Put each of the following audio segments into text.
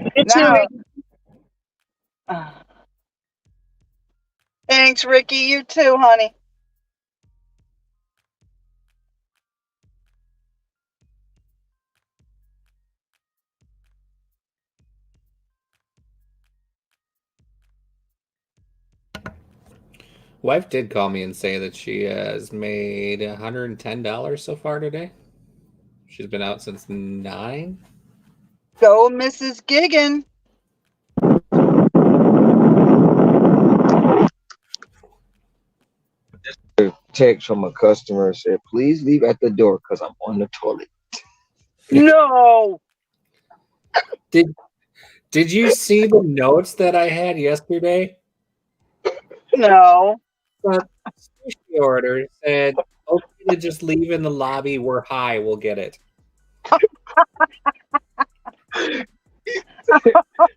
You too, Now, Ricky. thanks, Ricky. You too, honey. Wife did call me and say that she has made $110 so far today. She's been out since 9. Go, Mrs. Giggin. Text from a customer said, "Please leave at the door because I'm on the toilet." No, Did Did you see the notes that I had yesterday? no. The sushi order said, "Okay to just leave in the lobby. We're high. We'll get it."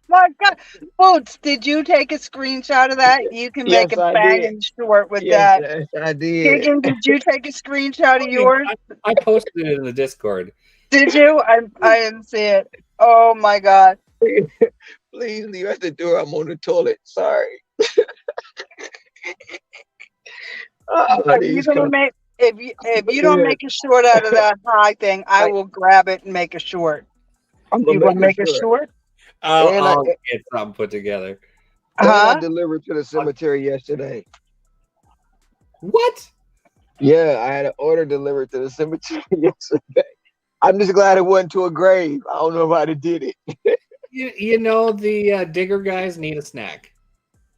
My God. Boots, did you take a screenshot of that? You can make Yes, a I bang did. and short with Yes, that. yes, I did. Giggin, did you take a screenshot of I mean, yours? I posted it in the Discord. Did you? I didn't see it. Oh my God. Please leave at the door. I'm on the toilet. Sorry. If you're These gonna customers. make if you don't make a short out of that high thing, I I, will grab it and make a short. I'm You gonna want to make make a sure. short? And I I'll get something put together. and I Huh? delivered to the Uh, cemetery yesterday. What? Yeah, I had an order delivered to the cemetery yesterday. I'm just glad it wasn't to a grave. I don't know if I'd have did it. You know the digger guys need a snack.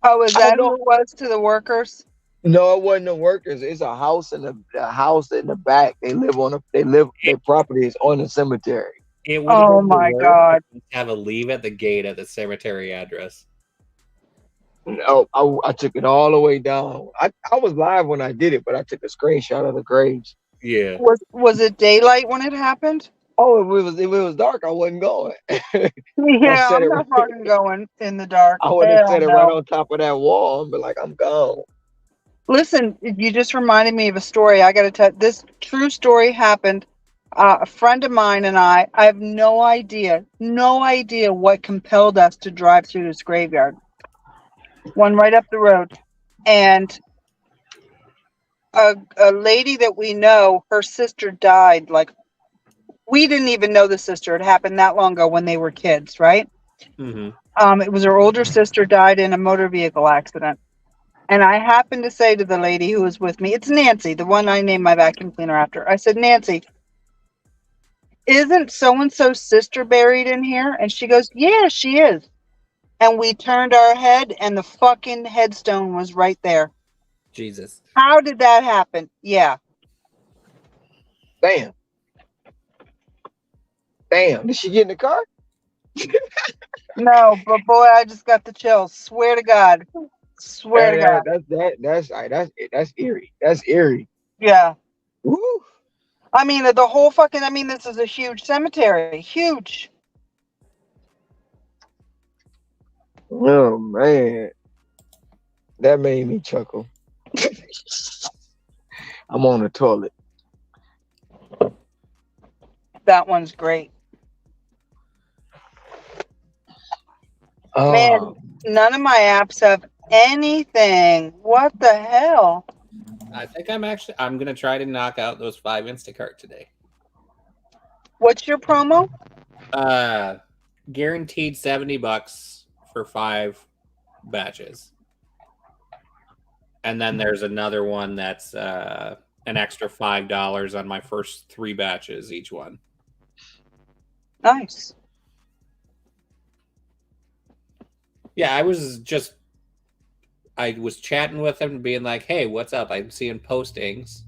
Oh, is I that who know. it was to the workers? No, it wasn't the workers. It's a house in the back. They live their property is on the cemetery. It would have Oh been the my worst to God. have a leave at the gate at the cemetery address. No, I took it all the way down. I was live when I did it, but I took a screenshot of the graves. Yeah. Was it daylight when it happened? Oh, if it was dark, I wasn't going. I Yeah, said I'm it. not fucking going in the dark. I would have Hell set it right no. on top of that wall and be like, I'm gone. Listen, you just reminded me of a story. I got to tell this true story happened. A friend of mine and I have no idea what compelled us to drive through this graveyard. One right up the road. And a lady that we know, her sister died. Like, we didn't even know the sister. It happened that long ago when they were kids, right? Hmm. It was her older sister died in a motor vehicle accident. And I happened to say to the lady who was with me, it's Nancy, the one I named my vacuum cleaner after. I said, Nancy, isn't so and so's sister buried in here? And she goes, yeah, she is. And we turned our head, and the fucking headstone was right there. Jesus. How did that happen? Yeah. Damn, damn. Did she get in the car? No, but boy, I just got the chills. Swear to God. Swear to God. That's eerie. That's eerie. Yeah. Woo. I mean, the whole fucking, I mean, this is a huge cemetery. Huge. Oh man, that made me chuckle. I'm on the toilet. That one's great. Man, Oh, none of my apps have anything. What the hell? I think I'm gonna try to knock out those 5 Instacart today. What's your promo? Uh Guaranteed $70 for 5 batches. And then there's another one that's an extra $5 on my first 3 batches each one. Nice. Yeah, I was chatting with him and being like, "Hey, what's up? I'm seeing postings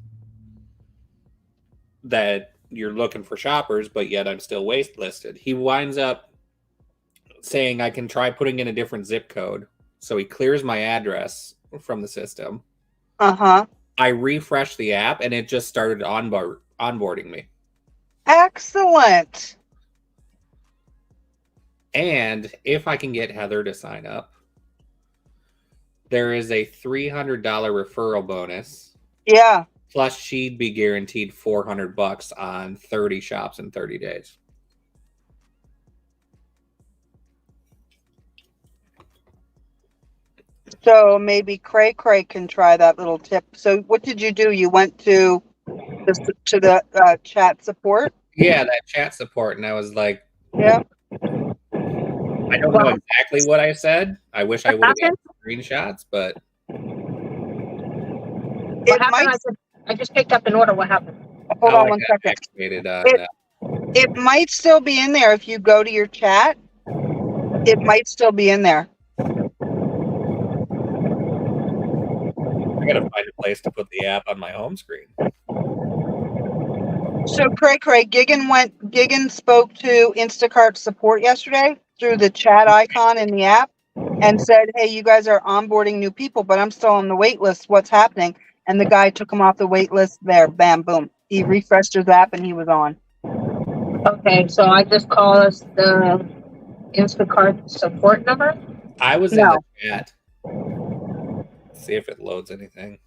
that you're looking for shoppers, but yet I'm still waitlisted." He winds up saying I can try putting in a different zip code. So he clears my address from the system. Uh-huh. I refreshed the app and it just started onboarding me. Excellent. And if I can get Heather to sign up, there is a $300 referral bonus. Yeah. Plus, she'd be guaranteed $400 on 30 shops in 30 days. So maybe Cray Cray can try that little tip. So what did you do? You went to the chat support? Yeah, that chat support, and I was like, Yeah. I don't know exactly what I said. I wish I would have got happened? screenshots, but What It happened? might. I just picked up an order. What happened? Hold how on I one got second. activated on It might still be in there if you go to your chat. It might still be in there. I gotta find a place to put the app on my home screen. So Cray Gigan spoke to Instacart support yesterday through the chat icon in the app and said, "Hey, you guys are onboarding new people, but I'm still on the wait list. What's happening?" And the guy took him off the wait list there. Bam, boom. He refreshed his app and he was on. Okay, so I just call us the Instacart support number. I was in the No. chat. See if it loads anything.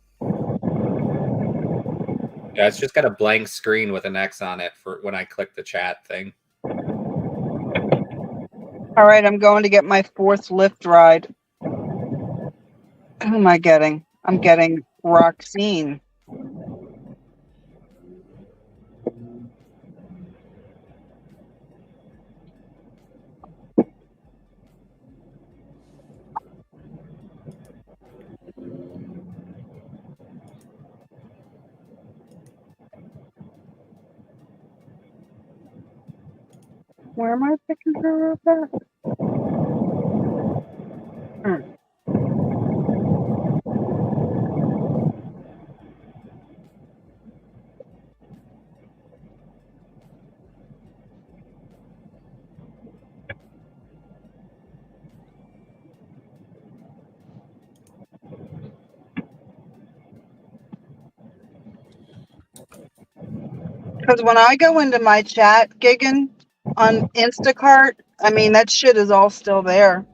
Yeah, it's just got a blank screen with an X on it for when I click the chat thing. All right, I'm going to get my 4th Lyft ride. Who am I getting? I'm getting Roxine. Where am I picking her up at? Because when I go into my chat, Giggin, on Instacart, I mean, that shit is all still there.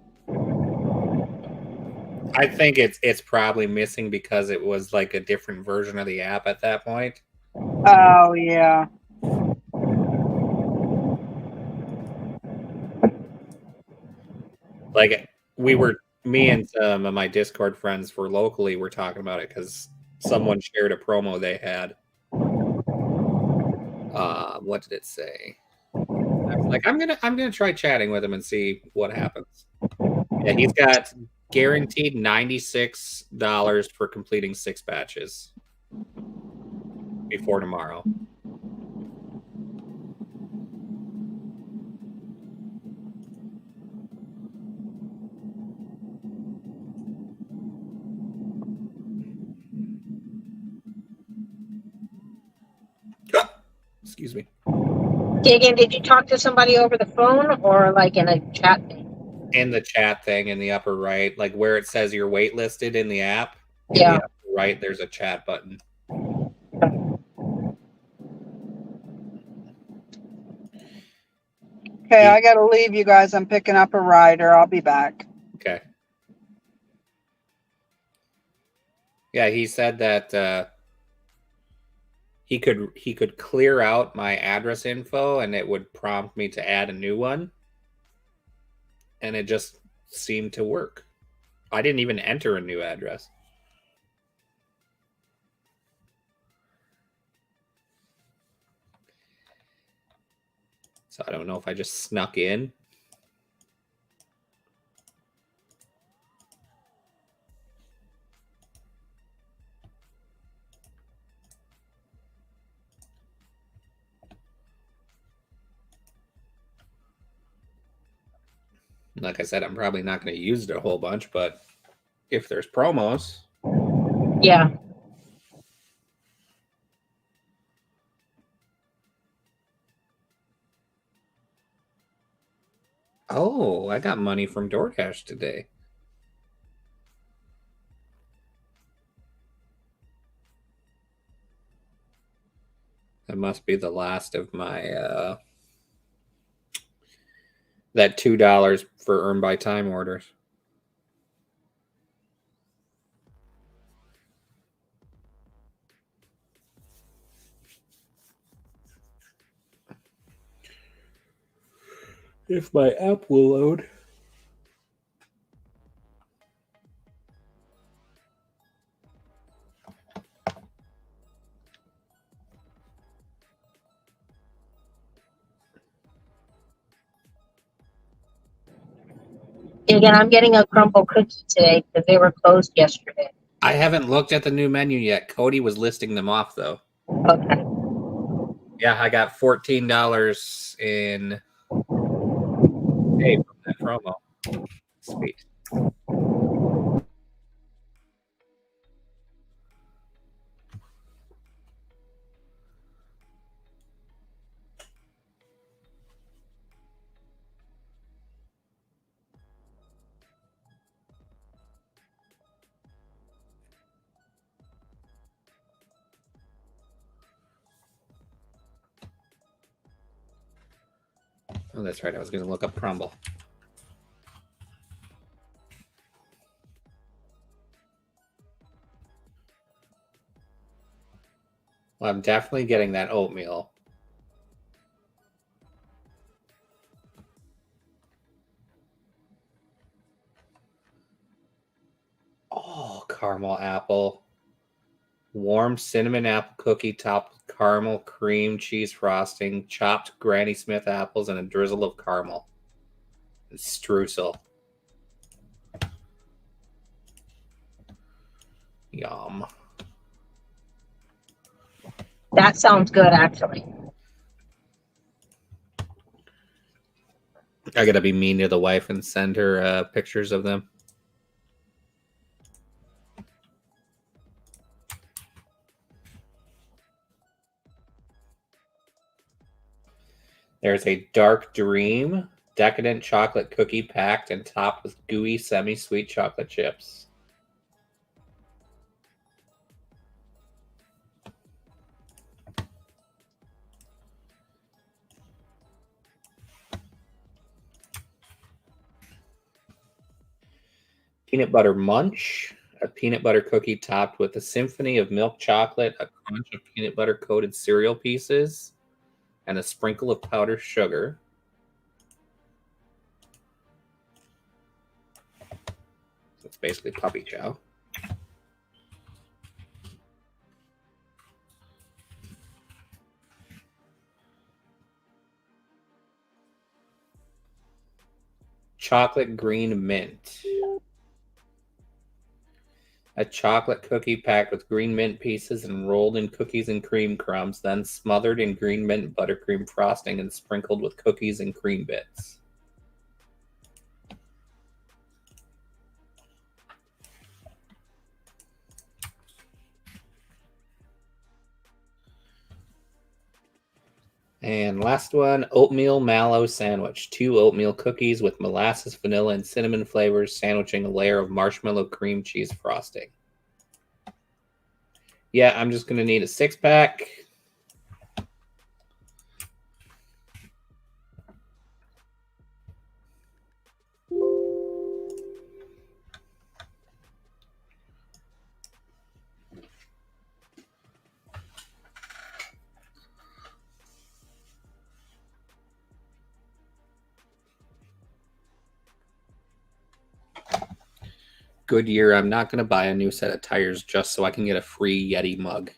I think it's probably missing because it was like a different version of the app at that point. Oh, yeah. Like me and some of my Discord friends for locally were talking about it because someone shared a promo they had. What did it say? I was like, I'm gonna try chatting with him and see what happens. Yeah, he's got guaranteed $96 for completing 6 batches before tomorrow. Excuse me. Again, did you talk to somebody over the phone or like in a chat thing? In the chat thing in the upper right, like where it says you're waitlisted in the app, in Yeah. the upper right, there's a chat button. Okay, I got to leave, you guys. I'm picking up a rider. I'll be back. Okay. Yeah, he said that he could clear out my address info and it would prompt me to add a new one. And it just seemed to work. I didn't even enter a new address. So I don't know if I just snuck in. Like I said, I'm probably not going to use it a whole bunch, but if there's promos. Yeah. Oh, I got money from DoorDash today. That must be the last of my that $2 for earn by time orders. If my app will load. Again, I'm getting a crumble cookie today because they were closed yesterday. I haven't looked at the new menu yet. Cody was listing them off though. Okay. Yeah, I got $14 in pay from that promo. Sweet. Oh, that's right. I was going to look up crumble. Well, I'm definitely getting that oatmeal. Oh, caramel apple. Warm cinnamon apple cookie topped with caramel cream cheese frosting, chopped Granny Smith apples, and a drizzle of caramel. And streusel. Yum. That sounds good, actually. I gotta be mean to the wife and send her pictures of them. There's a dark dream, decadent chocolate cookie packed and topped with gooey semi-sweet chocolate chips. Peanut butter munch, a peanut butter cookie topped with a symphony of milk chocolate, a crunch of peanut butter coated cereal pieces, and a sprinkle of powdered sugar. So it's basically puppy chow. Chocolate green mint. A chocolate cookie packed with green mint pieces and rolled in cookies and cream crumbs, then smothered in green mint buttercream frosting and sprinkled with cookies and cream bits. And last one, oatmeal mallow sandwich. 2 oatmeal cookies with molasses, vanilla, and cinnamon flavors, sandwiching a layer of marshmallow cream cheese frosting. Yeah, I'm just going to need a 6-pack. Goodyear, I'm not going to buy a new set of tires just so I can get a free Yeti mug.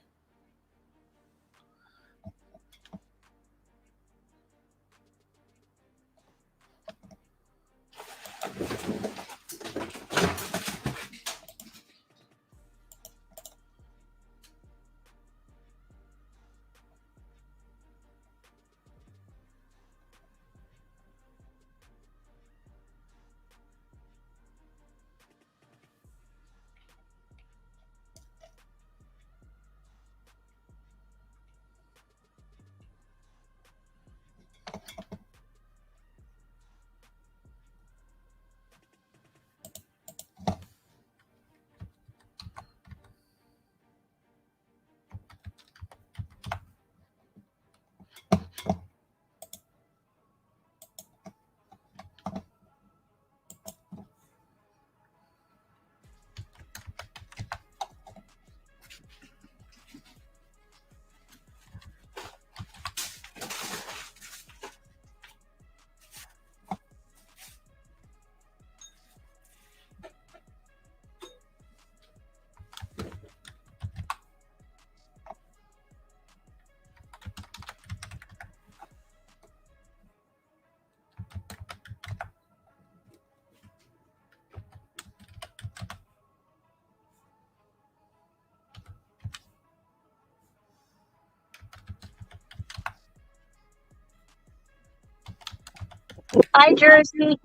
Hi, Jersey.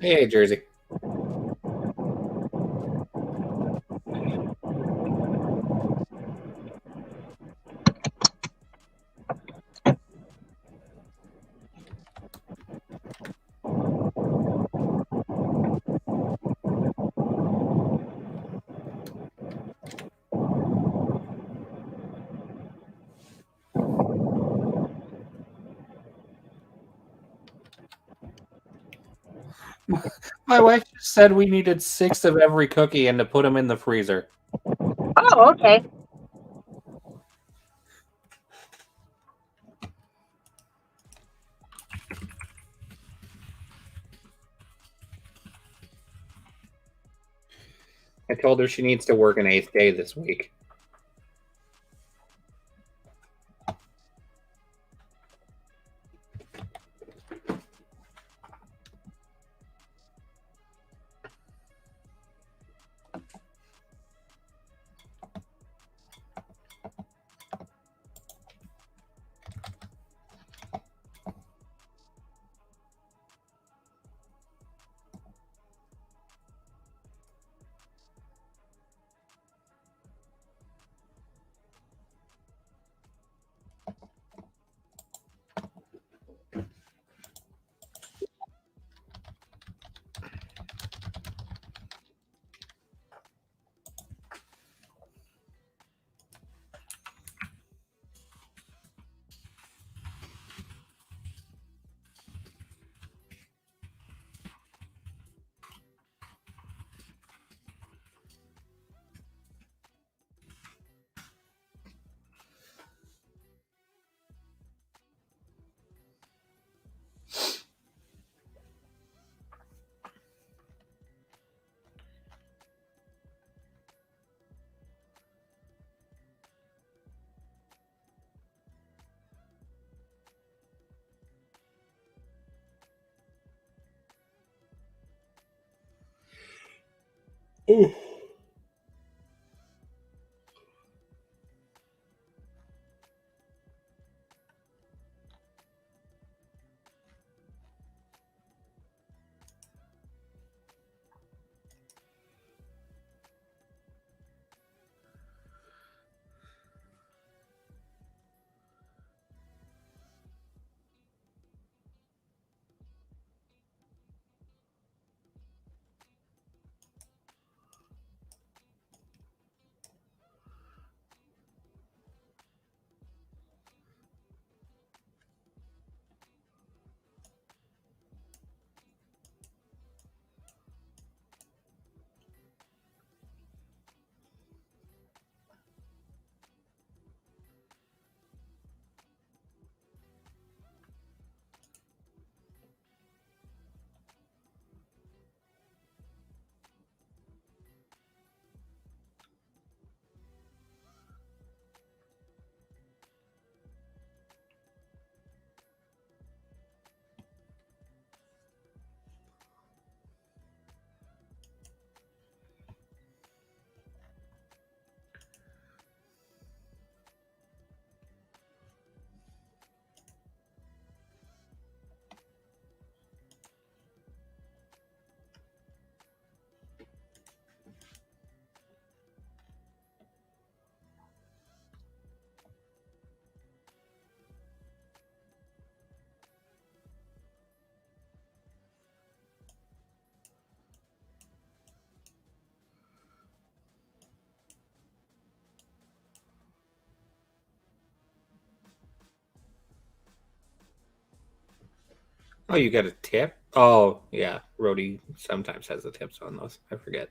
Hey, Jersey. My wife just said we needed 6 of every cookie and to put them in the freezer. Oh, okay. I told her she needs to work an 8th day this week. Ooh. Oh, you got a tip? Oh, yeah. Rhodey sometimes has the tips on those. I forget.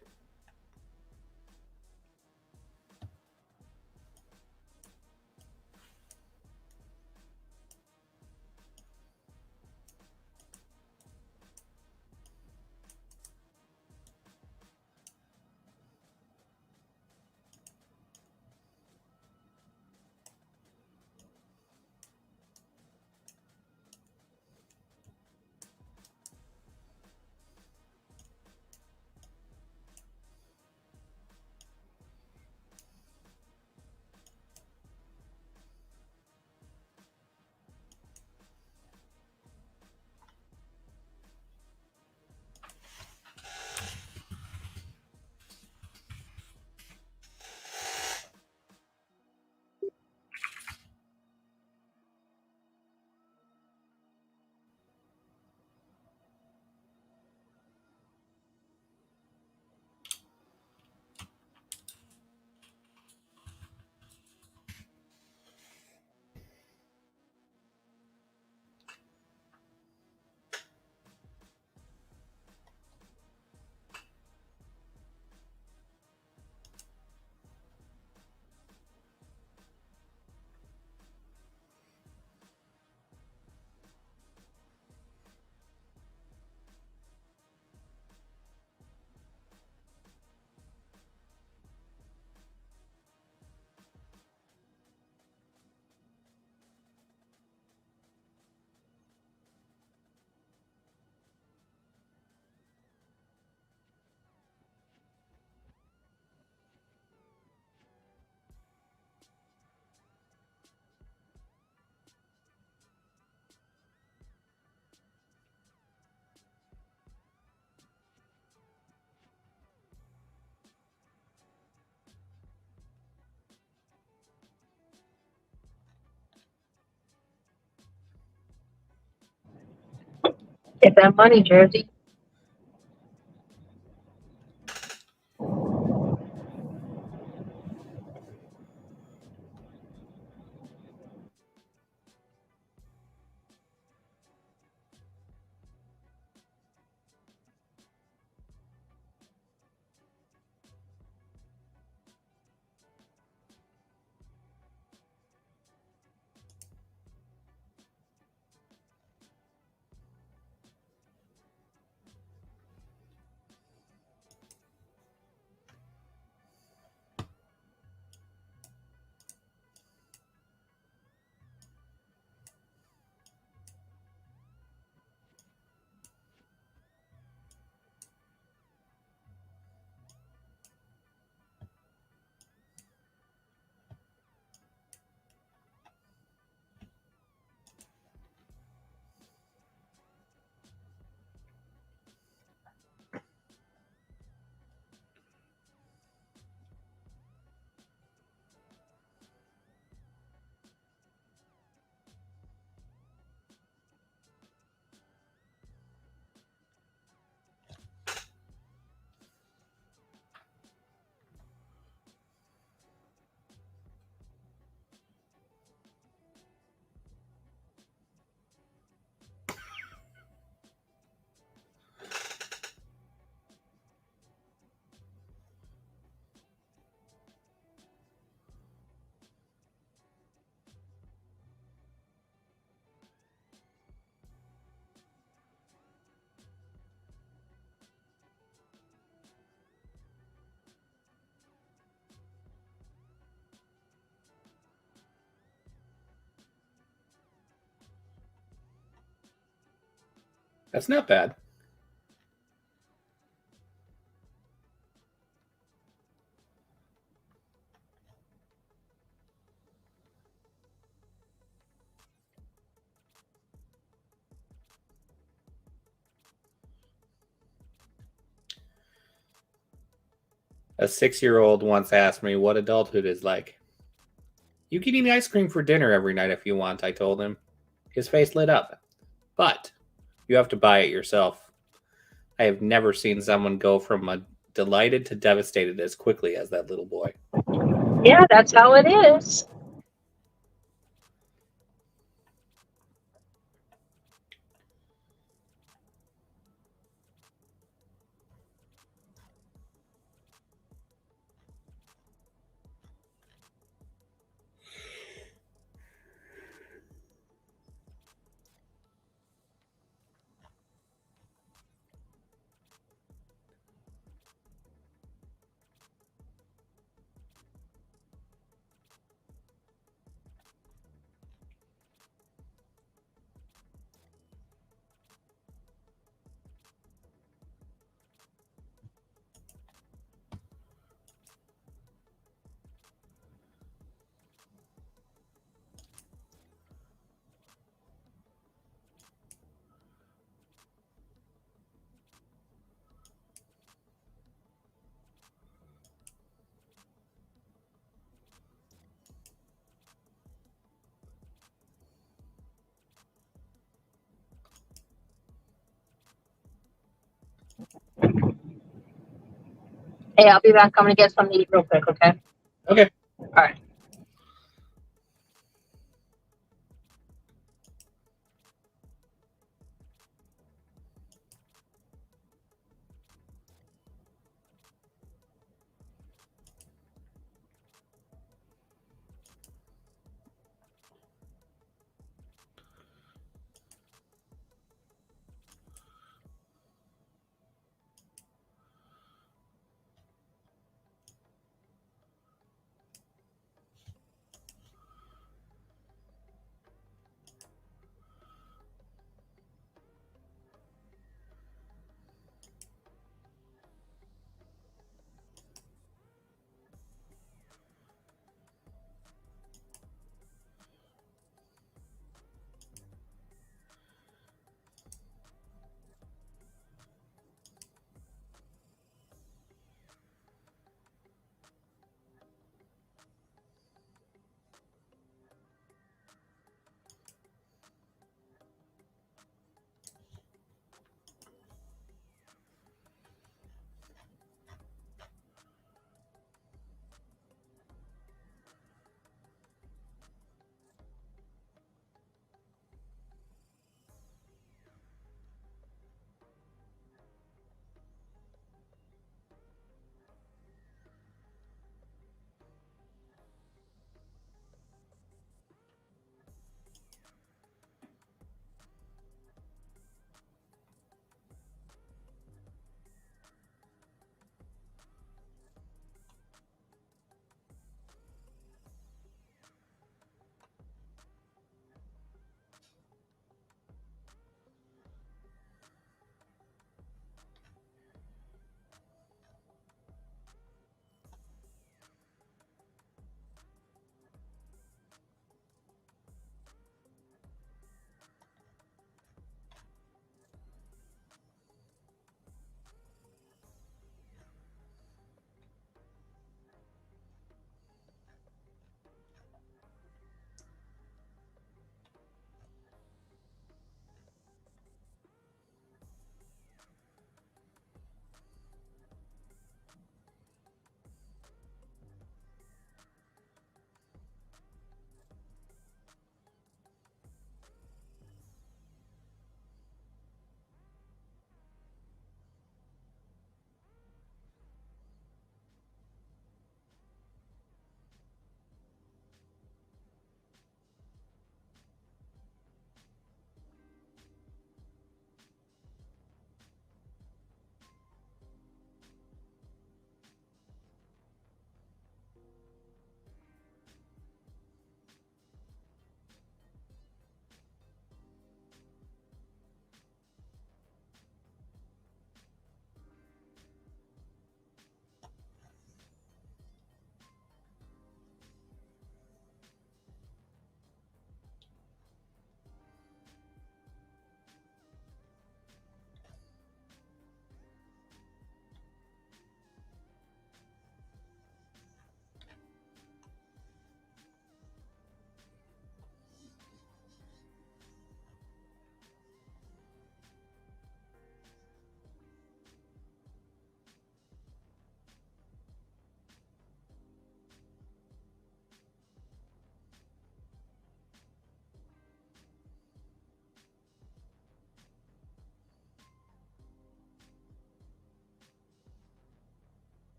Get that money, Jersey. That's not bad. A 6-year-old once asked me what adulthood is like. You can eat ice cream for dinner every night if you want, I told him. His face lit up. But you have to buy it yourself. I have never seen someone go from delighted to devastated as quickly as that little boy. Yeah, that's how it is. Hey, I'll be back. I'm gonna get something to eat real quick, okay? Okay. All right.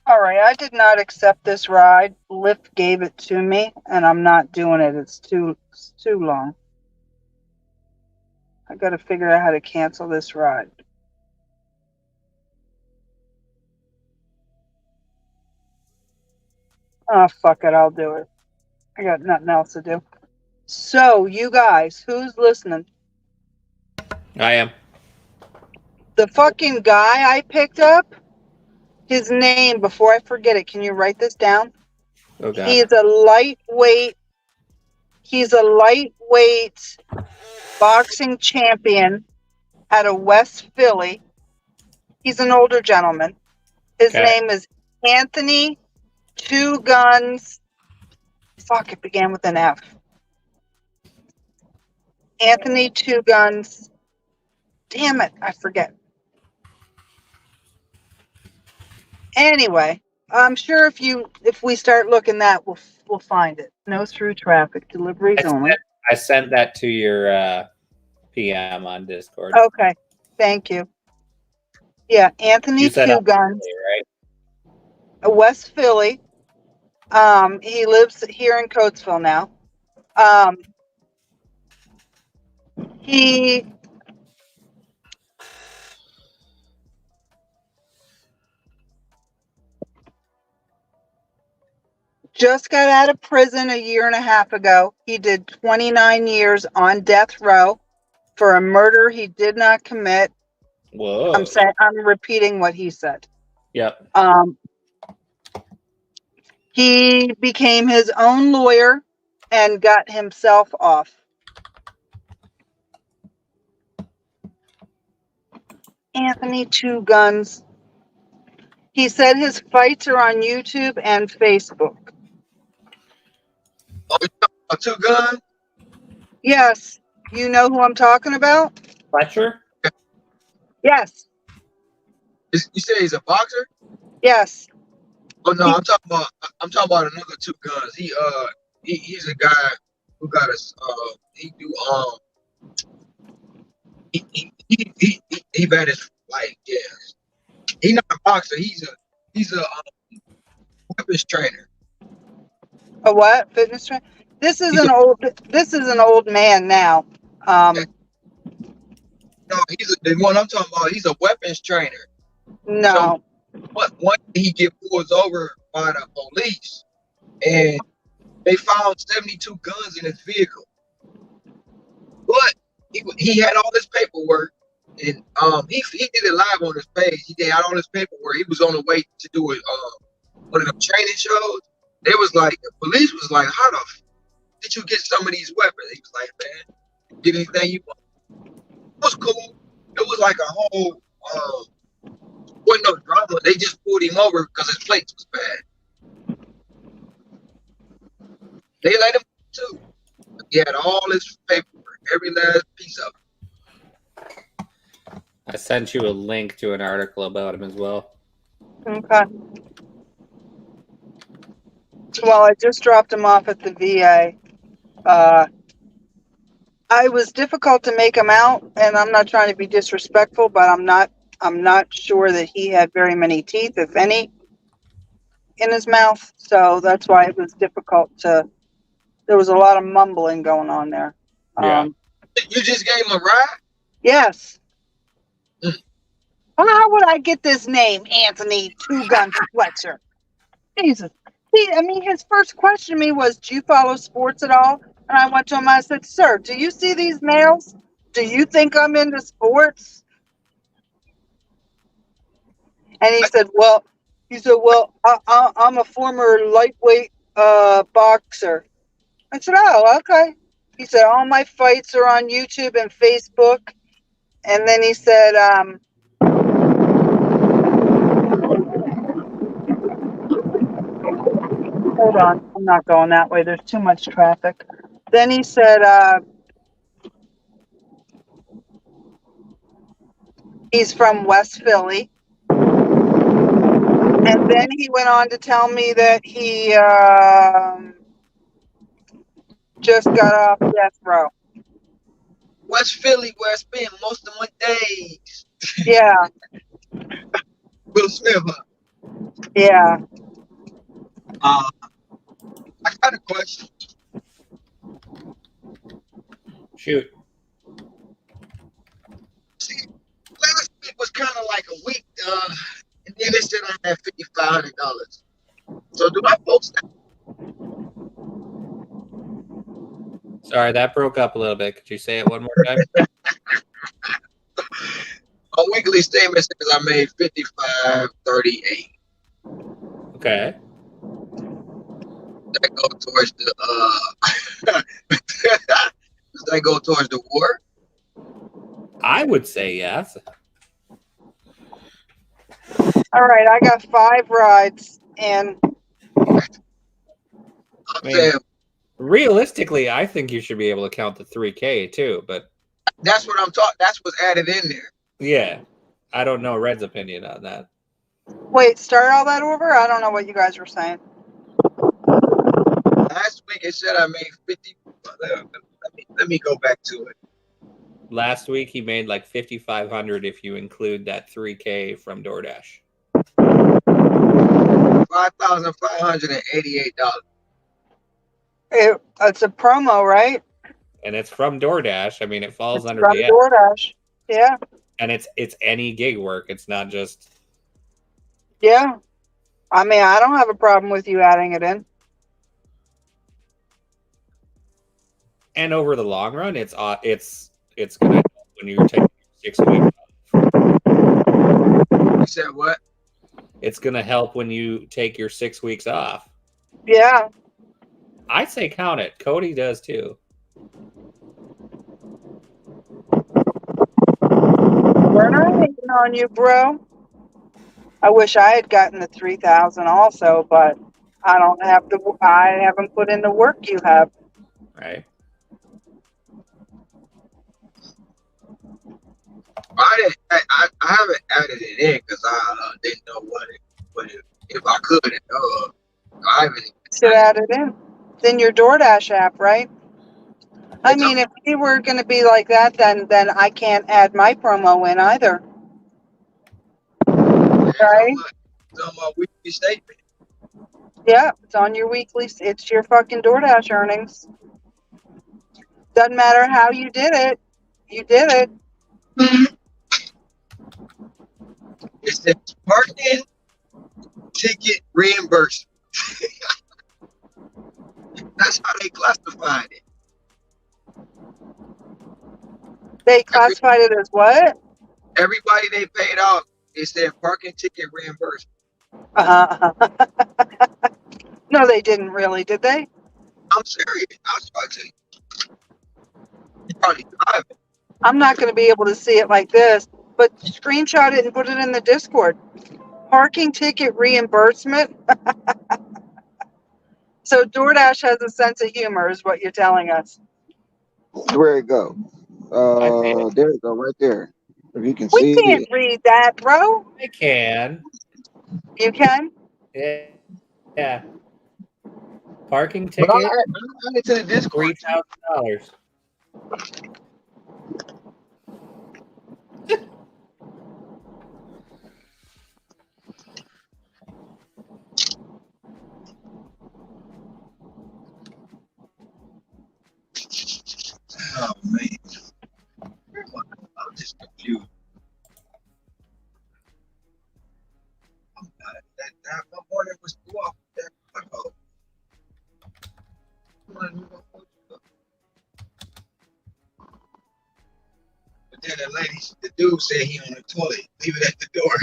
All right, I did not accept this ride. Lyft gave it to me, and I'm not doing it. It's too long. I got to figure out how to cancel this ride. Oh, fuck it. I'll do it. I got nothing else to do. So, you guys, who's listening? I am. The fucking guy I picked up, his name, before I forget it, can you write this down? Oh God. He's a lightweight boxing champion out of West Philly. He's an older gentleman. His name is Anthony Two Guns. Fuck, it began with an F. Anthony Two Guns. Damn it, I forget. Anyway, I'm sure if we start looking that, we'll find it. No through traffic, deliveries only. I sent that to your PM on Discord. Okay, thank you. Yeah, Anthony Two Guns, right? West Philly. He lives here in Coatesville now. He just got out of prison a year and a half ago. He did 29 years on death row for a murder he did not commit. Whoa. I'm repeating what he said. Yep. He became his own lawyer and got himself off. Anthony Two Guns. He said his fights are on YouTube and Facebook. Oh, Two Guns? Yes. You know who I'm talking about? Fletcher? Yes. You say he's a boxer? Yes. Oh no, I'm talking about another Two Guns. He's a guy who got us. He managed, like, yeah. He's not a boxer. He's a weapons trainer. A what? Fitness trainer? This is an old man now. No, the one I'm talking about. He's a weapons trainer. No. So, one day he get pulled over by the police, and they found 72 guns in his vehicle. But he had all this paperwork, and he did it live on his page. He had all this paperwork. He was on the way to do it. One of them training shows. They was like, the police was like, "How the did you get some of these weapons?" He was like, "Man, get anything you want." It was cool. It was like a whole wasn't no drama. They just pulled him over because his plates was bad. They let him too. He had all his paperwork, every last piece of it. I sent you a link to an article about him as well. Okay. Well, I just dropped him off at the VA. I was difficult to make him out, and I'm not trying to be disrespectful, but I'm not sure that he had very many teeth, if any, in his mouth. So that's why it was difficult to. There was a lot of mumbling going on there. Yeah. You just gave him a ride? Yes. How would I get this name, Anthony Two Guns Fletcher? Jesus. His first question to me was, "Do you follow sports at all?" And I went to him. I said, "Sir, do you see these nails? Do you think I'm into sports?" And he said, "Well, I'm a former lightweight boxer." I said, "Oh, okay." He said, "All my fights are on YouTube and Facebook." And then he said, hold on, I'm not going that way. There's too much traffic. Then he said, he's from West Philly. And then he went on to tell me that he just got off death row. West Philly, where I spent most of my days. Yeah. Will Smith, huh? Yeah. I got a question. Shoot. See, last week was kind of like a week, and then they said I had $5,500. So do I post that? Sorry, that broke up a little bit. Could you say it one more time? A weekly statement says I made $55.38. Okay. That go towards the does that go towards the war? I would say yes. All right, I got 5 rides, and I'm mean- saying Realistically, I think you should be able to count the 3K too, but that's what I'm talking. That's what's added in there. yeah, I don't know Red's opinion on that. wait, start all that over? I don't know what you guys were saying. Last week it said I made 50. Let me go back to it. Last week he made like 5,500 if you include that 3K from DoorDash. $5,588. It's a promo, right? And it's from DoorDash. I mean, it falls It's under from the app. DoorDash. Yeah. And it's any gig work. It's not just. Yeah. I mean, I don't have a problem with you adding it in. And over the long run, it's gonna help when you take 6 weeks. You said what? It's gonna help when you take your 6 weeks off. Yeah. I say count it. Cody does too. We're not hating on you, bro. I wish I had gotten the 3,000 also, but I haven't put in the work you have. Right. I haven't added it in because I didn't know if I could. I haven't. Should add it in. It's in your DoorDash app, right? I mean, if we were going to be like that, then I can't add my promo in either. Right? It's on my weekly statement. Yeah, it's on your weekly. It's your fucking DoorDash earnings. Doesn't matter how you did it. You did it. It says parking ticket reimbursement. That's how they classified it. They classified it as what? Everybody they paid off, it said parking ticket reimbursement. No, they didn't really, did they? I'm serious. I was about to. You probably driving. I'm not going to be able to see it like this, but screenshot it and put it in the Discord. Parking ticket reimbursement. So DoorDash has a sense of humor, is what you're telling us. Where it go? There it go, right there. If you can We see can't it. read that, bro. I can. You can? Yeah. Yeah. Parking But ticket, I added to the Discord. $3,000. Oh man, I'm just confused. That my morning was too off. But then the dude said he on the toilet. Leave it at the door.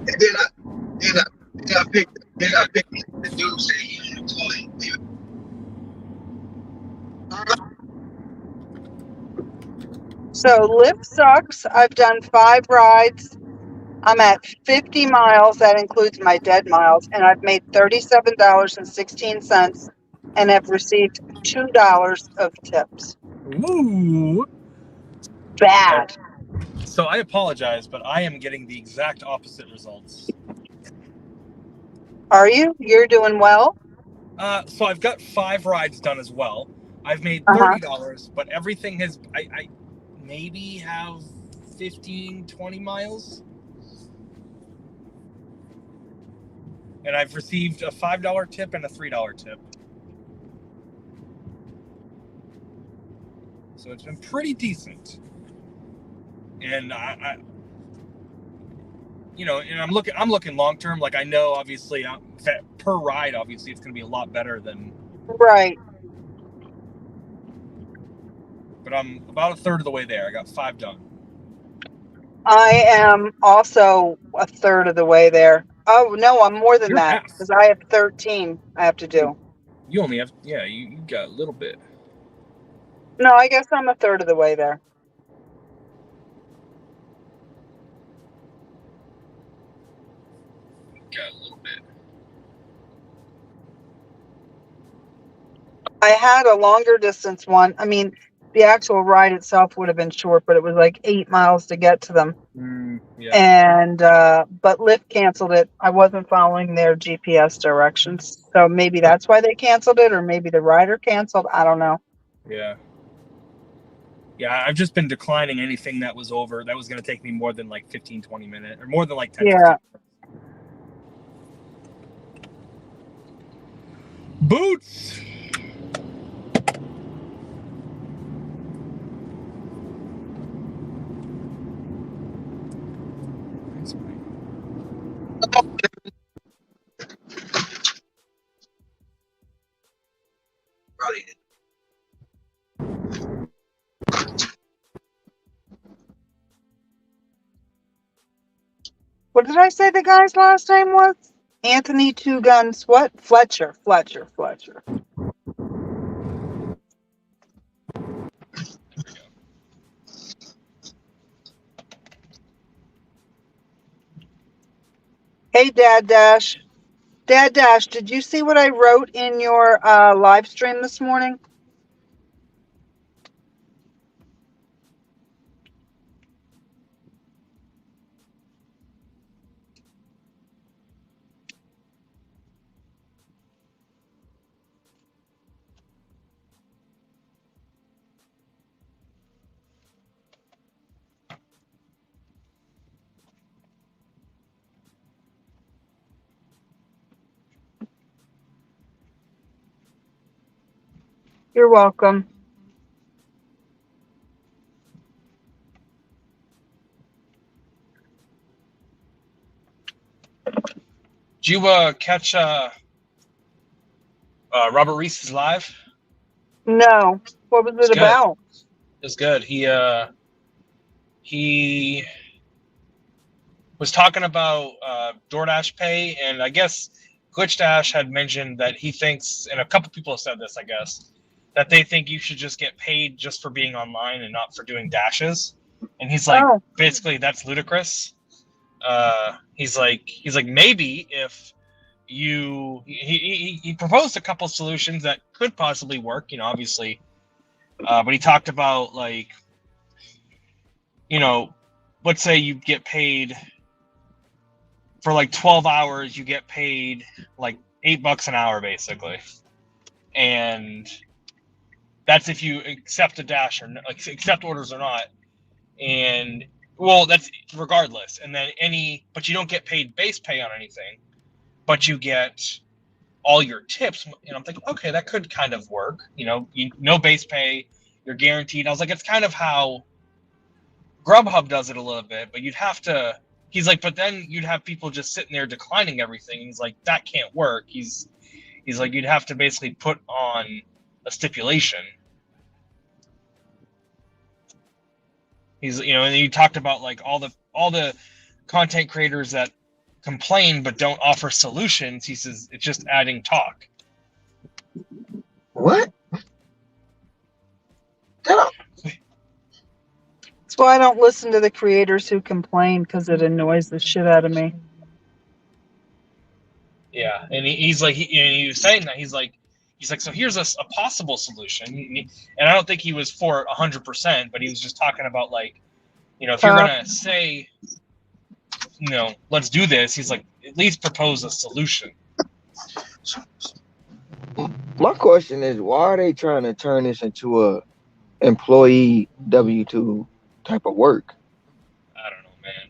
And then I picked the dude said he on the toilet. Leave it. So Lyft sucks. I've done 5 rides. I'm at 50 miles. That includes my dead miles. And I've made $37.16 and have received $2 of tips. Ooh. Bad. So I apologize, but I am getting the exact opposite results. Are you? You're doing well? So I've got 5 rides done as well. I've made Uh-huh. $30, but everything has maybe have 15, 20 miles. And I've received a $5 tip and a $3 tip. So it's been pretty decent. And I you know, and I'm looking long term. Like, I know, obviously, per ride, obviously, it's going to be a lot better than. Right. But I'm about a third of the way there. I got 5 done. I am also a third of the way there. Oh, no, I'm more than You're that half. because I have 13 I have to do. You only have, you got a little bit. No, I guess I'm a third of the way there. Got a little bit. I had a longer distance one. I mean, the actual ride itself would have been short, but it was like 8 miles to get to them. Yeah. And but Lyft canceled it. I wasn't following their GPS directions, so maybe that's why they canceled it, or maybe the rider canceled. I don't know. Yeah. Yeah, I've just been declining anything that was going to take me more than like 15, 20 minutes, or more than like 10, Yeah. 15 minutes. Boots! Probably. What did I say the guy's last name was? Anthony Two Guns. What? Fletcher. Hey, Dad Dash. Dad Dash, did you see what I wrote in your live stream this morning? You're welcome. Did you catch Robert Reese's live? No. What was it about? It's good. He was talking about DoorDash Pay, and I guess Glitch Dash had mentioned that he thinks, and a couple people have said this, I guess, that they think you should just get paid just for being online and not for doing dashes. And he's like, basically, that's ludicrous. He's like, maybe if he proposed a couple solutions that could possibly work, you know, obviously, but he talked about, like, you know, let's say you get paid for like 12 hours, you get paid like $8 an hour, basically. And that's if you accept a dash or like accept orders or not. And well, that's regardless. And then but you don't get paid base pay on anything, but you get all your tips. And I'm thinking, okay, that could kind of work. You know, no base pay, you're guaranteed. I was like, it's kind of how Grubhub does it a little bit, but you'd have to. He's like, but then you'd have people just sitting there declining everything. He's like, that can't work. He's like, you'd have to basically put on a stipulation. He's, you know, and he talked about like all the content creators that complain but don't offer solutions. He says it's just adding talk. What? That's why I don't listen to the creators who complain, because it annoys the shit out of me. Yeah, and he's like, he was saying that he's like, so here's a possible solution, and I don't think he was for it 100%, but he was just talking about, like, you know, if you're gonna say, you know, let's do this, he's like, at least propose a solution. My question is, why are they trying to turn this into a employee W-2 type of work. I don't know, man.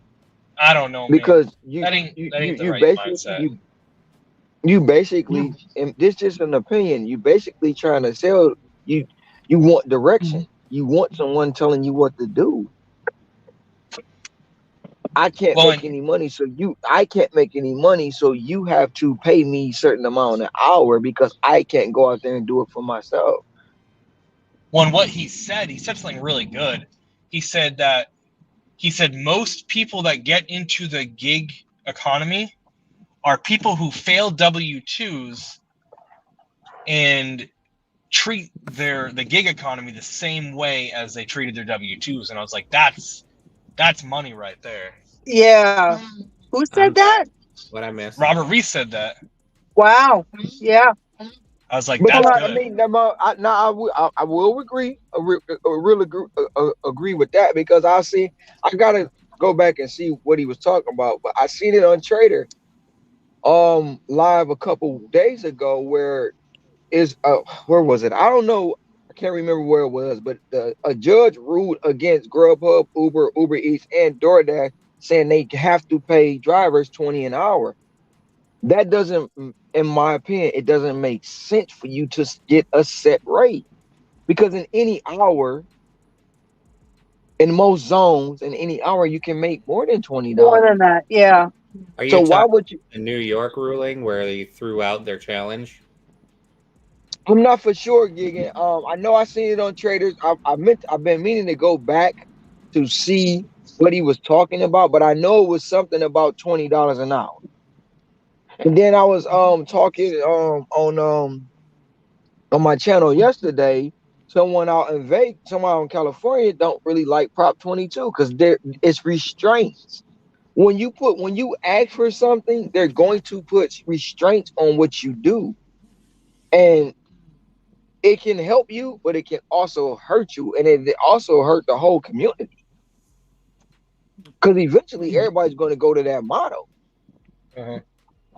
I don't know, man. Because That ain't the you right basically mindset. you basically, and this is an opinion, you basically trying to sell, you you want direction. You want someone telling you what to do. I can't Well, make and any money, so I can't make any money, so you have to pay me certain amount an hour because I can't go out there and do it for myself. what he said something really good. He said most people that get into the gig economy are people who fail W-2s and treat the gig economy the same way as they treated their W-2s. And I was like, that's money right there. Yeah. Who said that? What I missed? Robert Reese said that. Wow. Yeah. I was like, But that's I good. mean, I will agree, agree with that because I gotta go back and see what he was talking about. But I seen it on Trader, live a couple days ago where was it? I don't know. I can't remember where it was, but a judge ruled against Grubhub, Uber Eats, and DoorDash, saying they have to pay drivers 20 an hour. That doesn't, in my opinion, it doesn't make sense for you to get a set rate because in most zones, in any hour, you can make more than $20. More than that. Yeah. Are you So why talking would you? the New York ruling where they threw out their challenge? I'm not for sure, Gigan. I know I seen it on Traders. I've been meaning to go back to see what he was talking about, but I know it was something about $20 an hour. And then I was talking on my channel yesterday. Someone out in Vegas, someone out in California don't really like Prop 22 because it's restraints. When you ask for something, they're going to put restraints on what you do. And it can help you, but it can also hurt you, and it also hurt the whole community. Because eventually, everybody's going to go to that motto. Uh-huh.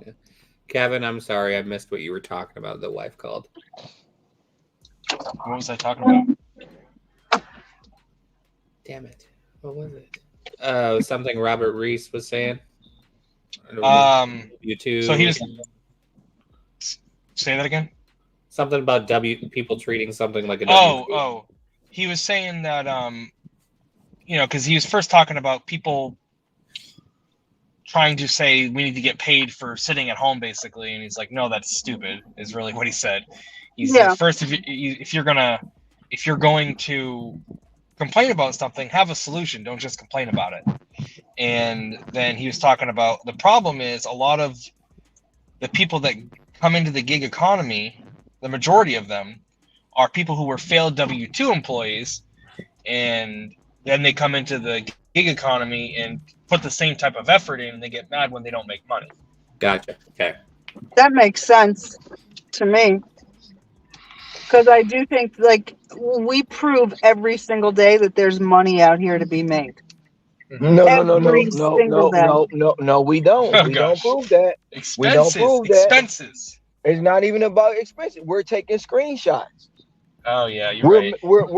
Yeah. Kevin, I'm sorry, I missed what you were talking about. The wife called. What was I talking about? Damn it! What was it? Something Robert Reese was saying. You too. So he was. Say that again. Something about people treating something like a Oh, he was saying that because he was first talking about people trying to say we need to get paid for sitting at home, basically, and he's like, no, that's stupid. Is really what he said. He said, first, if you're going to complain about something, have a solution. Don't just complain about it. And then he was talking about the problem is a lot of the people that come into the gig economy, the majority of them are people who were failed W-2 employees, and then they come into the gig economy and put the same type of effort in, and they get mad when they don't make money. Gotcha. Okay. That makes sense to me. Because I do think, like, we prove every single day that there's money out here to be made. No, Every single day. we don't. Oh, We gosh. don't prove that. We don't prove that. Expenses. It's not even about expenses. We're taking screenshots. Oh yeah, you're right. We're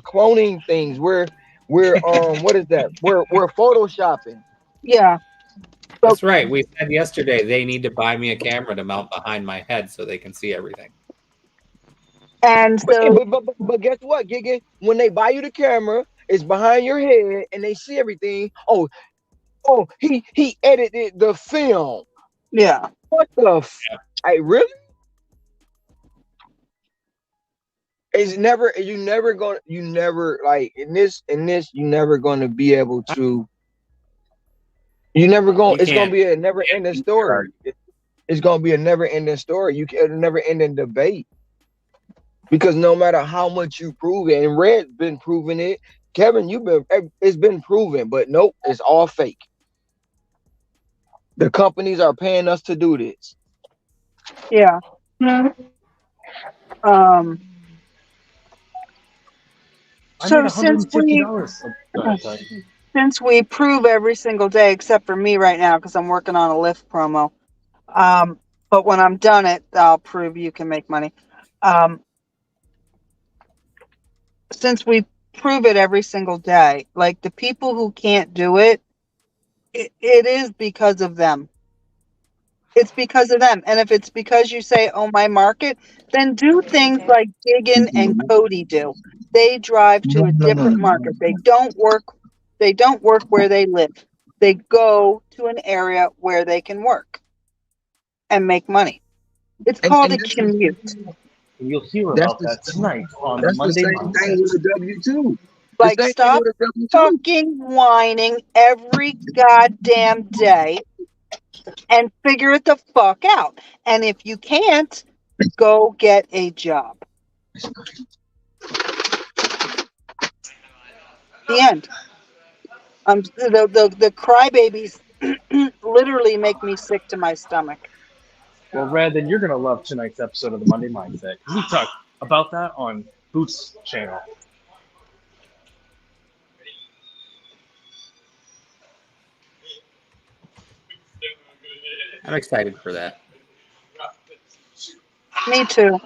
cloning things. We're what is that? We're photoshopping. Yeah. That's right. We said yesterday they need to buy me a camera to mount behind my head so they can see everything. And so, but guess what, Giga? When they buy you the camera, it's behind your head and they see everything. Oh, he edited the film. yeah. What the? Really? It's never. You never like in this. You're never going to be able to. You never going. It's going to be a never ending story. It's going to be a never ending story. You can never ending debate. Because no matter how much you prove it, and Red's been proving it, Kevin, it's been proven, but nope, it's all fake. The companies are paying us to do this. Yeah. So since we prove every single day, except for me right now, because I'm working on a Lyft promo. But when I'm done it, I'll prove you can make money. since we prove it every single day, like the people who can't do it, it is because of them. It's because of them. And if it's because you say, oh, my market, then do things like Diggin and Cody do. They drive to a different market. They don't work where they live. They go to an area where they can work and make money. It's called a And commute. You'll hear that's about that tonight on that's the Monday same Mindset. thing with a W-2. The Like, same thing stop with a W-2. fucking whining every goddamn day and figure it the fuck out. And if you can't, go get a job. The end. The crybabies literally make me sick to my stomach. Well, Red, then you're going to love tonight's episode of the Monday Mindset. We talk about that on Boots' channel. I'm excited for that. Me too.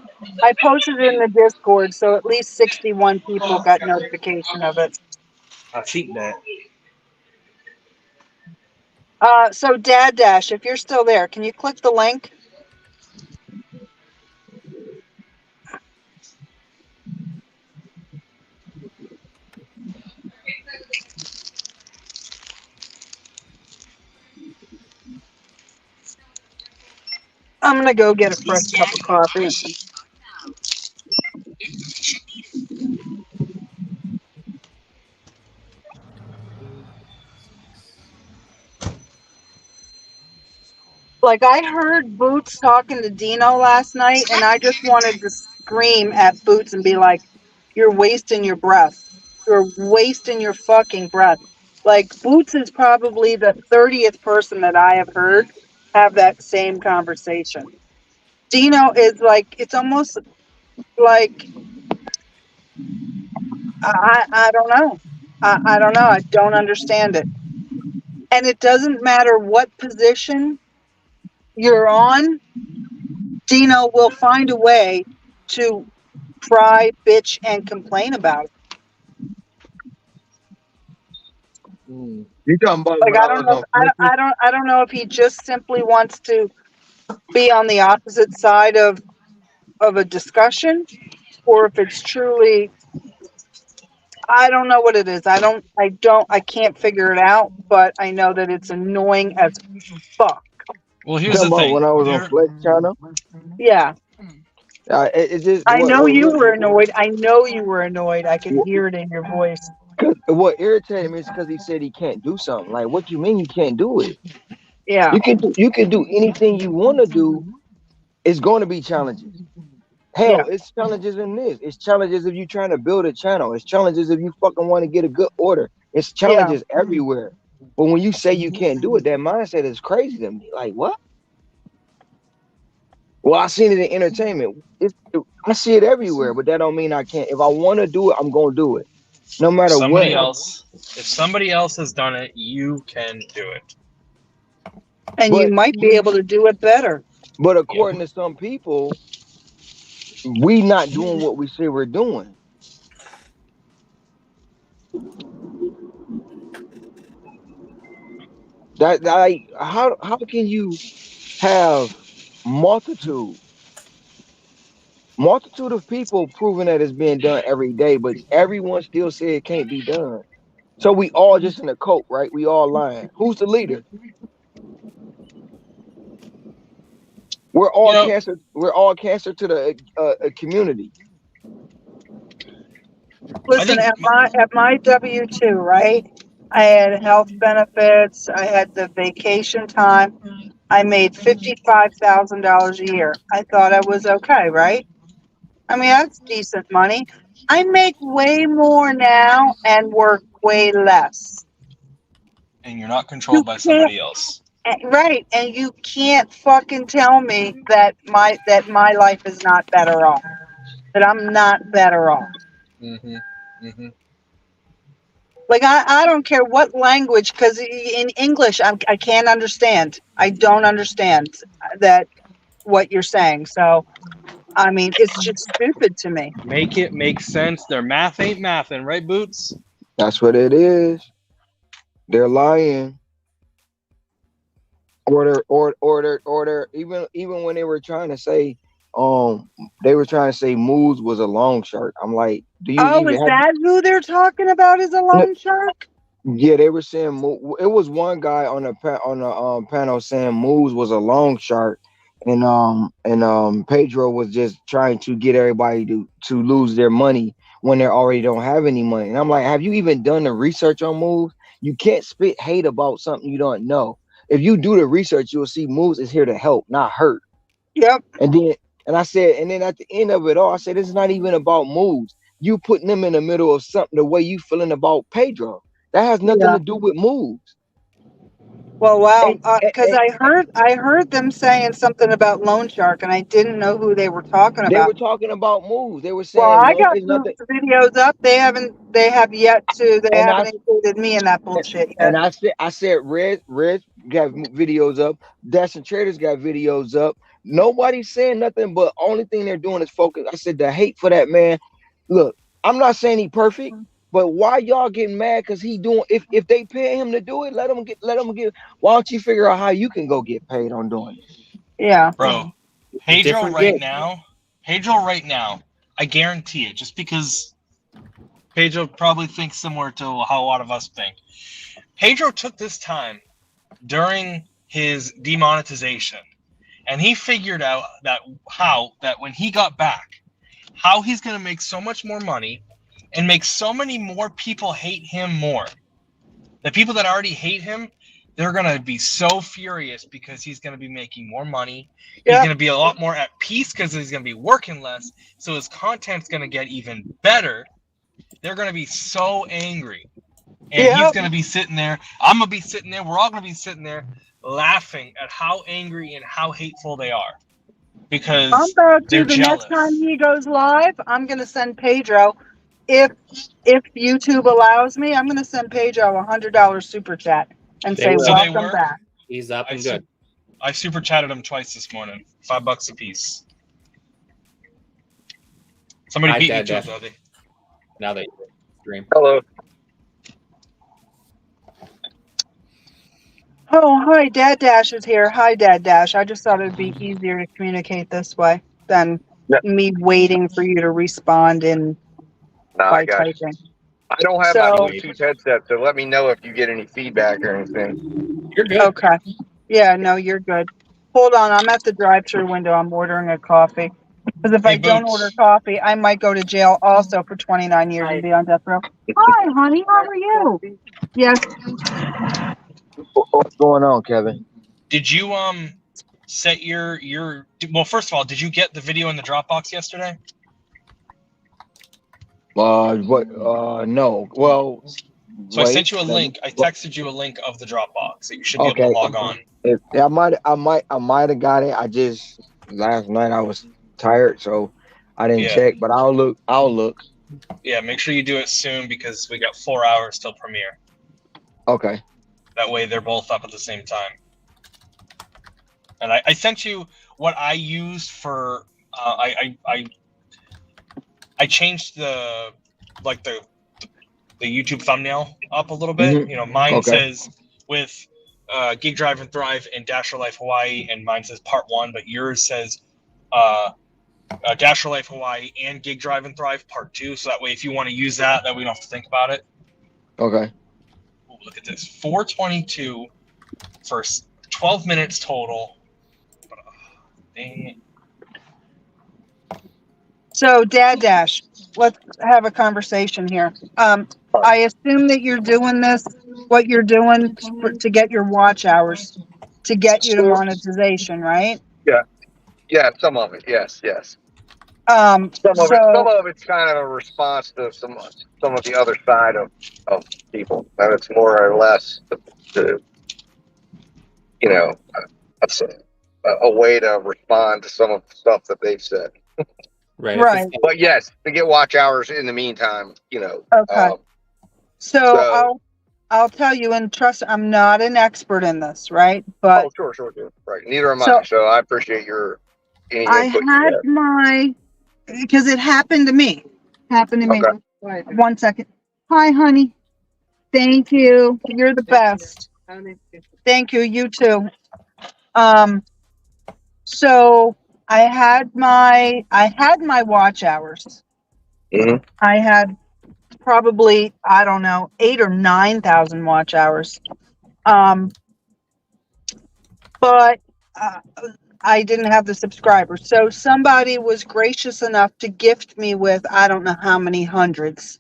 I posted it in the Discord, so at least 61 people got notification of it. I've seen that. So Dad Dash, if you're still there, can you click the link? I'm gonna go get a fresh cup of coffee. Like, I heard Boots talking to Dino last night, and I just wanted to scream at Boots and be like, you're wasting your breath. You're wasting your fucking breath. Like, Boots is probably the 30th person that I have heard have that same conversation. Dino is like, it's almost like, I don't know. I don't know. I don't understand it. And it doesn't matter what position you're on, Dino will find a way to cry, bitch, and complain about it. You talking about Like, when I I don't was know. on Flickr? I don't know if he just simply wants to be on the opposite side of a discussion, or if it's truly. I don't know what it is. I can't figure it out. But I know that it's annoying as fuck. Well, You here's talking the about thing. when I was on Flex channel? Yeah, It's just I know what you really were annoyed. I know you were annoyed. I could hear it in your voice. what irritated me is because he said he can't do something. Like, what you mean you can't do it? Yeah, You can do anything you want to do. It's going to be challenges. yeah, Hell, it's challenges in this. It's challenges if you trying to build a channel. It's challenges if you fucking want to get a good order. It's yeah. challenges everywhere. But when you say you can't do it, that mindset is crazy to me. Like, what? Well, I seen it in entertainment. I see it everywhere, but that don't mean I can't. If I want to do it, I'm gonna do it, no matter what. If somebody else has done it, you can do it. And you But might be able to do it better. but according to some people, we not doing what we say we're doing. That like how can you have multitude of people proving that it's being done every day, but everyone still say it can't be done. So we all just in a cult, right? We all lying. Who's the leader? We're You all know, cancer. We're all cancer to the community. I Listen, think at my W-2, right? I had health benefits. I had the vacation time. I made $55,000 a year. I thought I was okay, right? I mean, that's decent money. I make way more now and work way less. and you're not You controlled by can't, somebody else. right? And you can't fucking tell me that my life is not better off. That I'm not better off. Mm-hmm. Mm-hmm. Like, I don't care what language, because in English I can't understand. I don't understand that what you're saying. So I mean, it's just stupid to me. Make it make sense. Their math ain't mathin', right, Boots? That's what it is. They're lying. Order. Even when they were trying to say, they were trying to say Moose was a long shark. I'm like, do you Oh, even is have? that who they're talking about as a No, loan shark? yeah, they were saying it was one guy on the panel saying Moose was a long shark, and Pedro was just trying to get everybody to lose their money when they already don't have any money. And I'm like, have you even done the research on Moose? You can't spit hate about something you don't know. If you do the research, you'll see Moose is here to help, not hurt. Yep. And then at the end of it all, I said, it's not even about moves. You putting them in the middle of something the way you feeling about Pedro. That has nothing Yeah. to do with moves. Well, wow. And, Because I heard them saying something about loan shark, and I didn't know who they were talking they were about. talking about moves. They were Well, saying I loan got is nothing. Boots videos up. They have yet to. They And I haven't included me in that bullshit yet. and I said Red got videos up. Dash and Traders got videos up. Nobody's saying nothing, but only thing they're doing is focus. I said the hate for that man. Look, I'm not saying he perfect, but why y'all getting mad because he doing if they pay him to do it, let him get. Why don't you figure out how you can go get paid on doing it? Yeah. Bro, Different. Pedro right now, I guarantee it, just because Pedro probably thinks similar to how a lot of us think. Pedro took this time during his demonetization, and he figured out that when he got back, how he's going to make so much more money and make so many more people hate him more. The people that already hate him, they're going to be so furious because he's going to be making more money. He's going to be a lot more at peace because he's going to be working less. So his content's going to get even better. They're going to be so angry. And he's going to be sitting there. I'm going to be sitting there. We're all going to be sitting there laughing at how angry and how hateful they are. Because I'm about they're to the jealous. next time he goes live, I'm gonna send Pedro. If YouTube allows me, I'm gonna send Pedro $100 super chat and say So they welcome work. back. He's up and good. I super chatted him twice this morning. $5 a piece. Somebody Hi, beat me Dad, to it, Dad. though. Now that you stream. Hello. Oh, hi, Dad Dash is here. Hi, Dad Dash. I just thought it'd be easier to communicate this way than me waiting for you to respond by typing. I don't have So- my Bluetooth headset, so let me know if you get any feedback or anything. You're good. Okay. Yeah, no, you're good. Hold on, I'm at the drive-through window. I'm ordering a coffee. Because if I don't order coffee, I might go to jail also for 29 years and be on death row. Hi, honey. How are you? Yes. What's going on, Kevin? Did you set your well? First of all, did you get the video in the Dropbox yesterday? What? No. Well. So I sent you a link. I texted you a link of the Dropbox that you should be able to log on. Yeah, I might have got it. I just last night I was tired, so I didn't check. But I'll look. Yeah, make sure you do it soon because we got 4 hours till premiere. Okay. That way they're both up at the same time. And I sent you what I used for. I changed the YouTube thumbnail up a little bit. Mm-hmm. You know, mine says with Gig Drive and Thrive and Dasher Life Hawaii, and mine says Part 1, but yours says Dasher Life Hawaii and Gig Drive and Thrive Part 2. So that way, if you want to use that we don't have to think about it. Okay. Ooh, look at this, 422 for 12 minutes total. Dang it. So, Dad Dash, let's have a conversation here. I assume that you're doing this, what you're doing to get your watch hours, to get you to monetization, right? Yeah, some of it. Yes. Some Some of it's kind of a response to some of the other side of people, and it's more or less the a way to respond to some of the stuff that they've said. Right. But yes, to get watch hours in the meantime, Okay. So I'll tell you, and trust, I'm not an expert in this, right? But sure. Right. Neither am I. So I appreciate your any I input had you my, because it happened to me. Happened to me. Okay. 1 second. Hi, honey. Thank you. You're the best. Thank you. You too. So I had my watch hours. have. I had probably, I don't know, 8 or 9,000 watch hours. But I didn't have the subscribers. So somebody was gracious enough to gift me with, I don't know how many hundreds.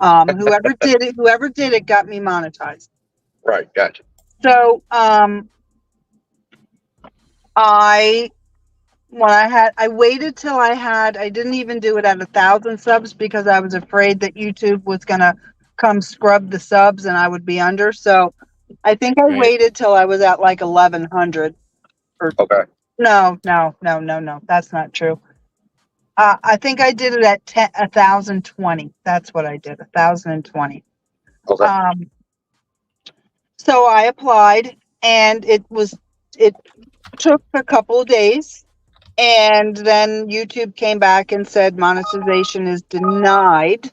Whoever did it got me monetized. Right. Gotcha. So, I waited till I didn't even do it at 1,000 subs because I was afraid that YouTube was gonna come scrub the subs and I would be under. So I think I Right. waited till I was at like 1,100. Or Okay. no, that's not true. I think I did it at 1,020. That's what I did, 1,020. Okay. So I applied, and it took a couple of days, and then YouTube came back and said monetization is denied.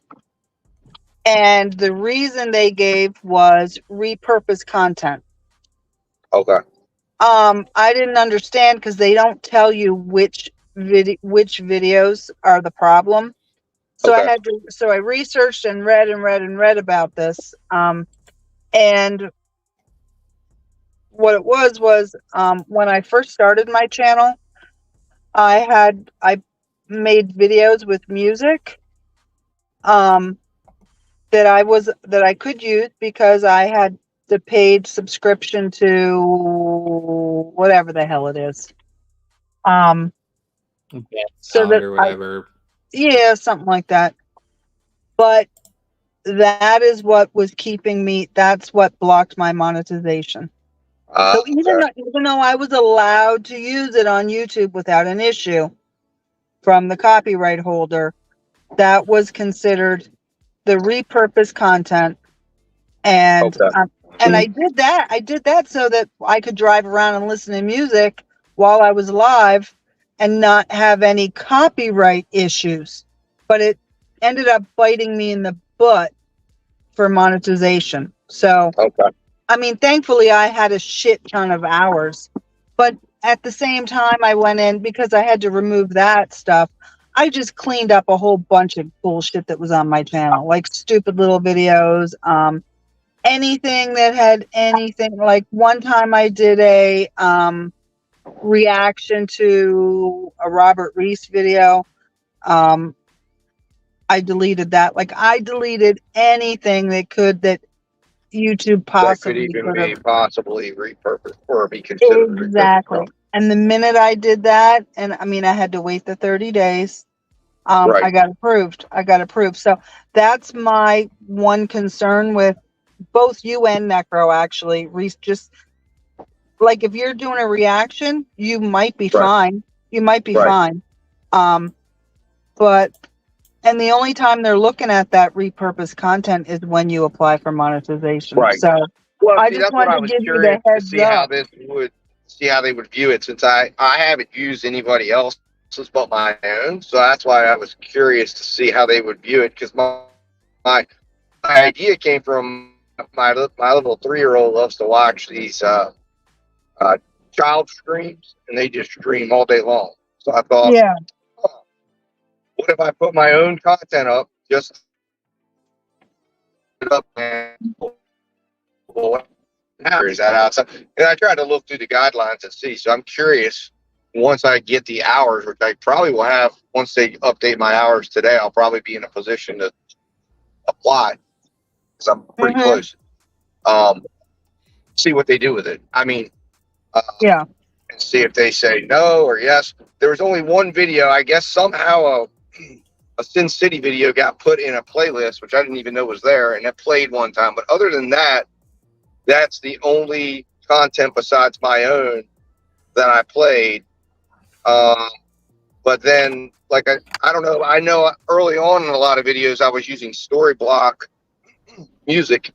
And the reason they gave was repurpose content. Okay. I didn't understand because they don't tell you which videos are the problem. So Okay. so I researched and read about this. And what it was when I first started my channel, I made videos with music that I could use because I had the paid subscription to whatever the hell it is. So Sound that or whatever. yeah, something like that. But that is what was keeping me. That's what blocked my monetization. So Okay. even though I was allowed to use it on YouTube without an issue from the copyright holder, that was considered the repurposed content. And Okay. and I did that. I did that so that I could drive around and listen to music while I was live and not have any copyright issues. But it ended up biting me in the butt for monetization. So, Okay. I mean, thankfully I had a shit ton of hours, but at the same time I went in because I had to remove that stuff. I just cleaned up a whole bunch of bullshit that was on my channel, like stupid little videos, anything that had anything. Like one time I did a reaction to a Robert Reese video. I deleted that. Like I deleted anything that YouTube That could possibly even could have. be possibly repurposed or be considered Exactly. repurposed. And the minute I did that, and I mean, I had to wait the 30 days. Right. I got approved. So that's my one concern with both you and Necro, actually. Reese, just like if you're doing a reaction, you might be Right. fine. You might be Right. fine. But and the only time they're looking at that repurposed content is when you apply for monetization. Right. So Well, I see, just that's what wanted I to was give you the curious to heads see how up. they would view it, since I haven't used anybody else's but my own. So that's why I was curious to see how they would view it, because my idea came from my little 3-year-old loves to watch these child streams, and they just stream all day long. So I thought, Yeah. oh, what if I put my own content up, just put it up and is that outside? And I tried to look through the guidelines and see. So I'm curious, once I get the hours, which I probably will have once they update my hours today, I'll probably be in a position to apply because I'm pretty close. See what they do with it. I mean, Yeah. and see if they say no or yes. There was only one video. I guess somehow a Sin City video got put in a playlist, which I didn't even know was there, and it played one time. But other than that, that's the only content besides my own that I played. But then, like, I don't know. I know early on in a lot of videos, I was using Storyblock music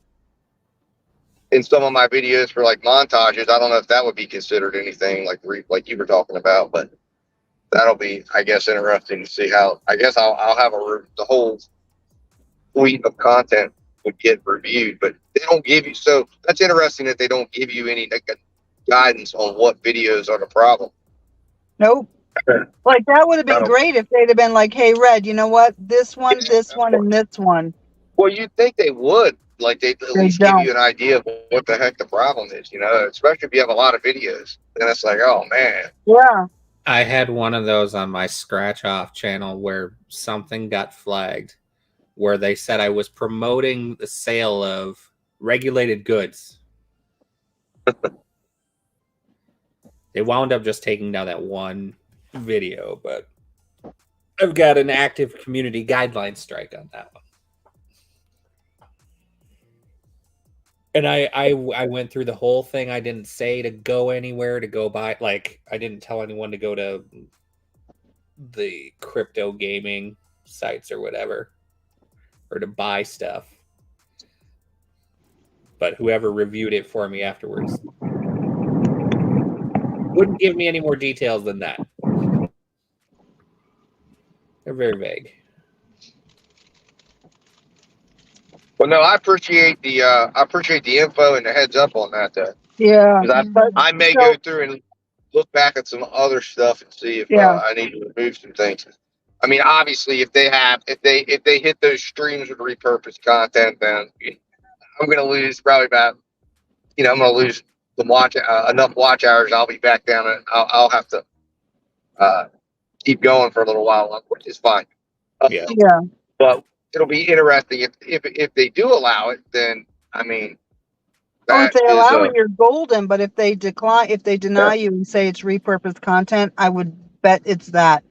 in some of my videos for like montages. I don't know if that would be considered anything like you were talking about, but that'll be, I guess, interesting to see how. I guess I'll have the whole suite of content would get reviewed, but they don't give you. So that's interesting that they don't give you any like, guidance on what videos are the problem. Nope. Like that would have been That'll- great if they'd have been like, "Hey, Red, you know what? This one, Yeah, this of one, course. and this one." Well, you'd think they would. Like they'd at They least give don't. you an idea of what the heck the problem is, especially if you have a lot of videos. Then it's like, oh man. Yeah. I had one of those on my scratch off channel where something got flagged, where they said I was promoting the sale of regulated goods. They wound up just taking down that one video, but I've got an active community guideline strike on that one. And I went through the whole thing. I didn't say to go anywhere, to go buy. Like, I didn't tell anyone to go to the crypto gaming sites or whatever, or to buy stuff. But whoever reviewed it for me afterwards wouldn't give me any more details than that. They're very vague. Well, no, I appreciate the info and the heads up on that. Though. Yeah. 'Cause I may go through and look back at some other stuff and see if I need to remove some things. I mean, obviously, if they hit those streams with repurposed content, then I'm going to lose probably about, I'm going to lose enough watch hours. I'll be back down and I'll have to keep going for a little while, which is fine. Yeah. But it'll be interesting if they do allow it. Then I mean, If they allow it, you're golden. But if they deny you and say it's repurposed content, I would bet it's that.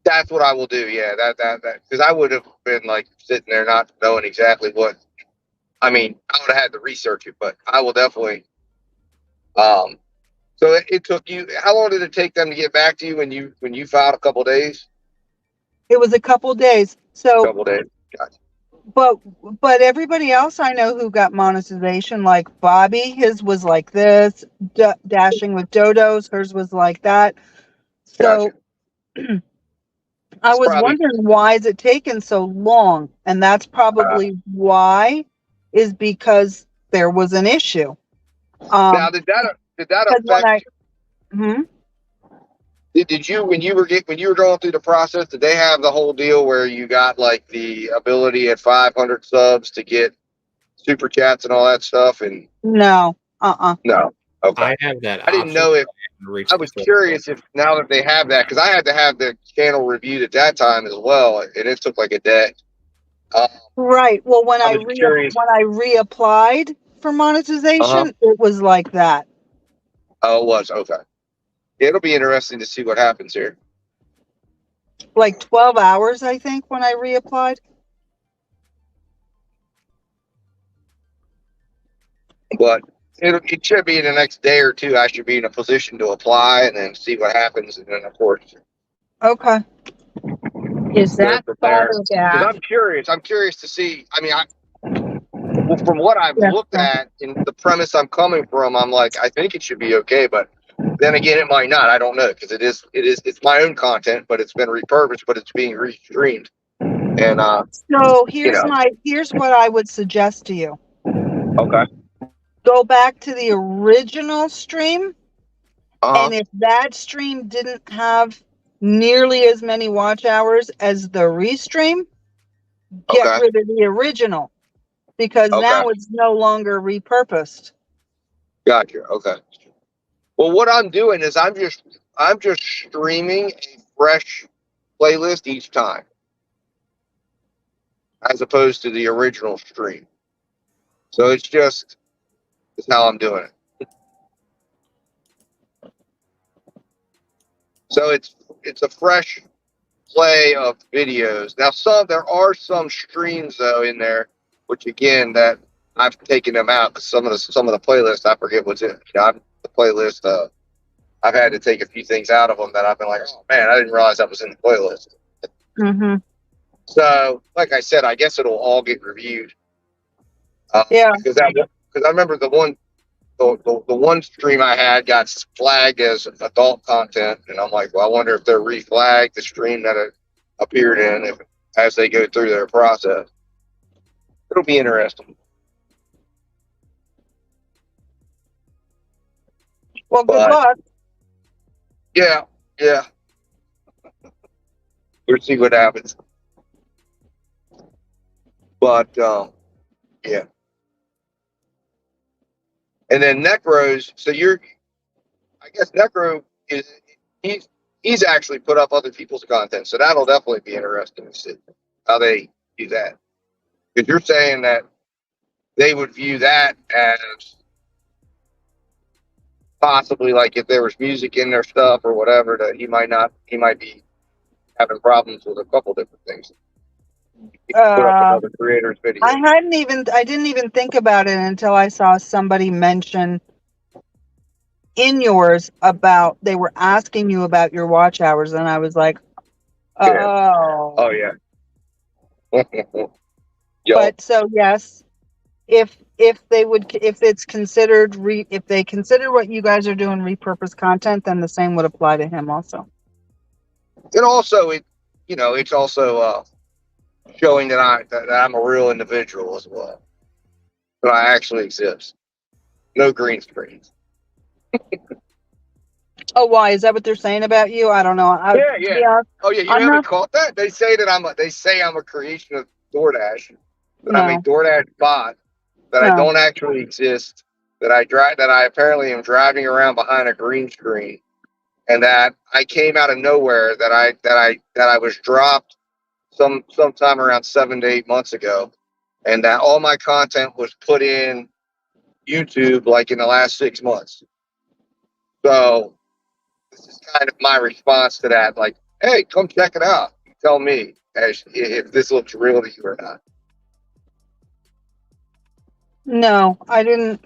That's what I will do. Yeah, that because I would have been like sitting there not knowing exactly what. I mean, I would have had to research it, but I will definitely. So it took you. How long did it take them to get back to you when you filed? A couple of days. It was a couple of days. So. A couple of days. Gotcha. But everybody else I know who got monetization, like Bobby, his was like this. Dashing with Dodos, hers was like that. So Gotcha. I was wondering, why is it taking so long? And that's probably why, is because there was an issue. Now, did that affect? Did you when you were going through the process? Did they have the whole deal where you got like the ability at 500 subs to get super chats and all that stuff? And no, no. Okay. I have that. I didn't know if I was curious if now that they have that, because I had to have the channel reviewed at that time as well, and it took like a day. Right. Well, when I reapplied for monetization, it was like that. Oh, it was okay. It'll be interesting to see what happens here. Like 12 hours, I think, when I reapplied. But it should be in the next day or two. I should be in a position to apply and then see what happens, and then of course. Okay. Is that because I'm curious. I'm curious to see. I mean, from what I've looked at in the premise I'm coming from, I'm like, I think it should be okay, but then again, it might not. I don't know, because it's my own content, but it's been repurposed, but it's being restreamed. And so here's what I would suggest to you. Okay. Go back to the original stream, and if that stream didn't have nearly as many watch hours as the restream, get rid of the original, because now it's no longer repurposed. Gotcha. Okay. Well, what I'm doing is I'm just streaming a fresh playlist each time, as opposed to the original stream. So it's how I'm doing it. So it's a fresh play of videos. Now there are some streams though in there, which again that I've taken them out because some of the playlists I forget what's in. The playlist. I've had to take a few things out of them that I've been like, oh man, I didn't realize that was in the playlist. Mm-hmm. So, like I said, I guess it'll all get reviewed. Because I remember the the one stream I had got flagged as adult content, and I'm like, well, I wonder if they're reflagged the stream that it appeared in as they go through their process. It'll be interesting. Well, good But luck. yeah. We'll see what happens. But yeah. And then Necros, so I guess Necro he's actually put up other people's content, so that'll definitely be interesting to see how they do that. Because you're saying that they would view that as possibly like if there was music in their stuff or whatever, that he might be having problems with a couple different things. He could put up another creator's video. I didn't even think about it until I saw somebody mention in yours about they were asking you about your watch hours, and I was like, oh. Oh yeah. But so yes, if it's considered if they consider what you guys are doing repurposed content, then the same would apply to him also. And also it's also showing that I'm a real individual as well. That I actually exist. No green screens. Oh, why? Is that what they're saying about you? I don't know. Yeah. Oh yeah, you haven't caught that? They say that I'm a creation of DoorDash. That I'm a DoorDash bot. That I don't actually exist. That I apparently am driving around behind a green screen. And that I came out of nowhere, that I was dropped sometime around 7 to 8 months ago, and that all my content was put in YouTube like in the last 6 months. So this is kind of my response to that. Like, hey, come check it out. Tell me if this looks real to you or not. No, I didn't.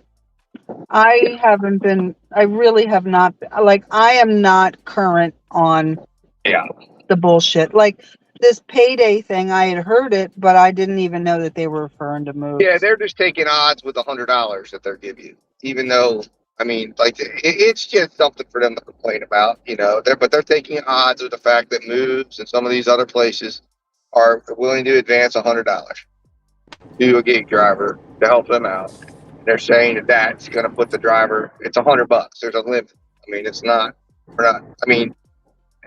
I haven't been. I really have not. Like, I am not current on the bullshit. Like this payday thing, I had heard it, but I didn't even know that they were referring to moves. Yeah, they're just taking odds with $100 that they're giving you, even though. I mean, like it's just something for them to complain about, but they're taking odds with the fact that Moves and some of these other places are willing to advance $100 to a gig driver to help them out. They're saying that that's going to put the driver. It's $100. There's a limit. I mean, it's not. We're not. I mean,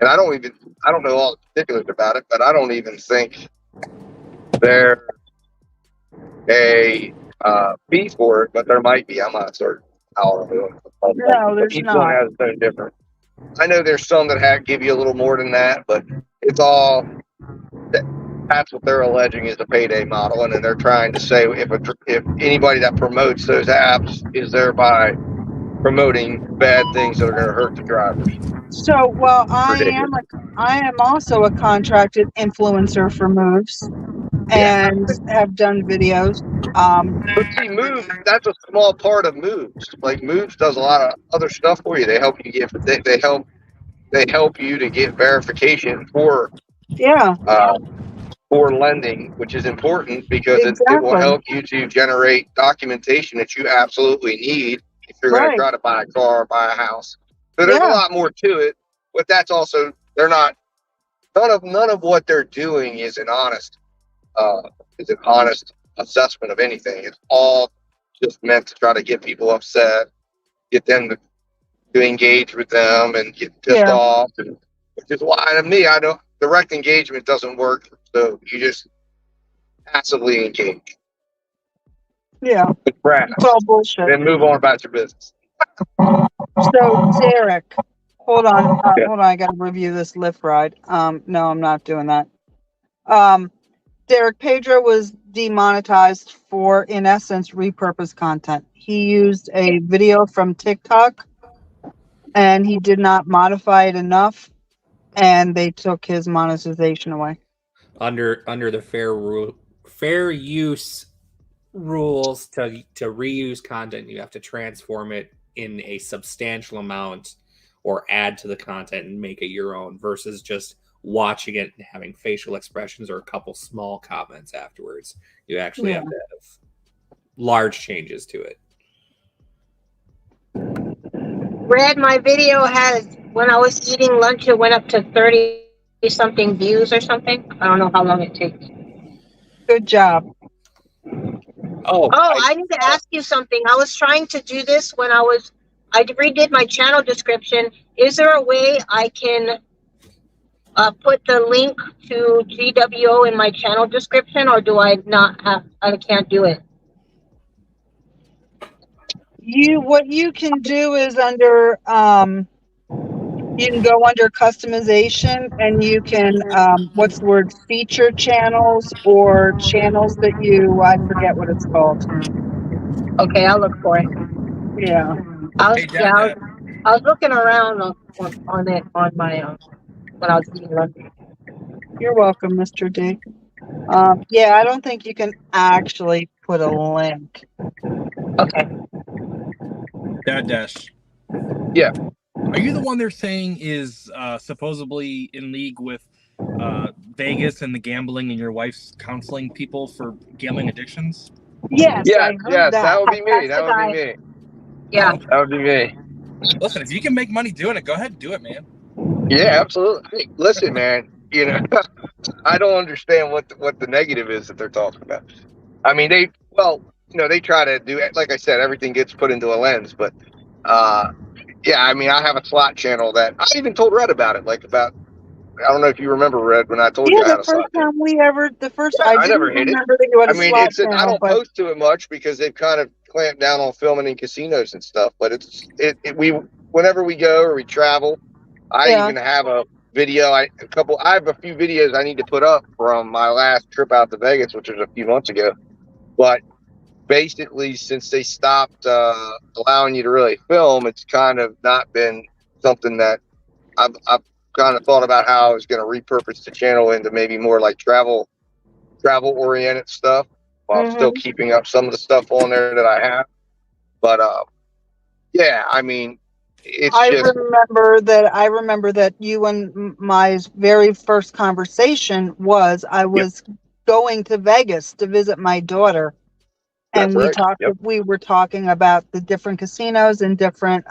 and I don't know all the particulars about it, but I don't even think there's a fee for it, but there might be. I'm not certain. No, there's each not. one has something different. I know there's some that give you a little more than that, but it's all that's what they're alleging is a payday model, and then they're trying to say if anybody that promotes those apps is thereby promoting bad things that are going to hurt the drivers. So, well, I am also a contracted influencer for Moves, and have done videos. But see, Moves, that's a small part of Moves. Like Moves does a lot of other stuff for you. They help you they help you to get verification for lending, which is important because it will help you to generate documentation that you absolutely need if you're going to try to buy a car or buy a house. So there's a lot more to it, but that's also none of what they're doing is an honest assessment of anything. It's all just meant to try to get people upset, get them to engage with them and get pissed off, and which is why to me direct engagement doesn't work. So you just passively engage. Yeah. It's all bullshit. Then move on about your business. So Derek, hold on. Hold on. I got to review this Lyft ride. No, I'm not doing that. Derek, Pedro was demonetized for, in essence, repurposed content. He used a video from TikTok, and he did not modify it enough, and they took his monetization away. Under the fair use rules, to reuse content, you have to transform it in a substantial amount or add to the content and make it your own, versus just watching it and having facial expressions or a couple small comments afterwards. You actually have to have large changes to it. Red, my video has, when I was eating lunch, it went up to 30 something views or something. I don't know how long it takes. Good job. Oh, Oh, I need to ask you something. I was trying to do this when I redid my channel description. Is there a way I can put the link to GWO in my channel description, or do I not have, I can't do it? What you can do is under you can go under customization and you can what's the word, feature channels or channels that I forget what it's called. Okay, I'll look for it. Yeah. Hey, Dad. I was looking around on it on my when I was eating lunch. You're welcome, Mr. D. Yeah, I don't think you can actually put a link. Okay. Dad Dash. Yeah. Are you the one they're saying is supposedly in league with Vegas and the gambling and your wife's counseling people for gambling addictions? Yes, I heard Yes, that. that would be me. That's That the would guy. be me. Yeah. That would be me. Listen, if you can make money doing it, go ahead and do it, man. Yeah, absolutely. Hey, listen, man. You know, I don't understand what the negative is that they're talking about. I mean, they try to do it. Like I said, everything gets put into a lens. But yeah, I mean, I have a slot channel that I even told Red about it. I don't know if you remember, Red, when I told Yeah, you I had the a first slot channel. time Yeah, I I didn't never hid it. remember that you had I a mean, slot I channel, don't but post to it much because they've kind of clamped down on filming in casinos and stuff. But we whenever we go or we travel, I yeah. even have a video. I have a few videos I need to put up from my last trip out to Vegas, which was a few months ago. But basically, since they stopped allowing you to really film, it's kind of not been something that I've kind of thought about how I was going to repurpose the channel into maybe more like travel oriented stuff while still keeping up some of the stuff on there that I have. But yeah, I mean, it's I just remember that you and my very first conversation was I was going to Vegas to visit my daughter, and that's right. Yep. we were talking about the different casinos and different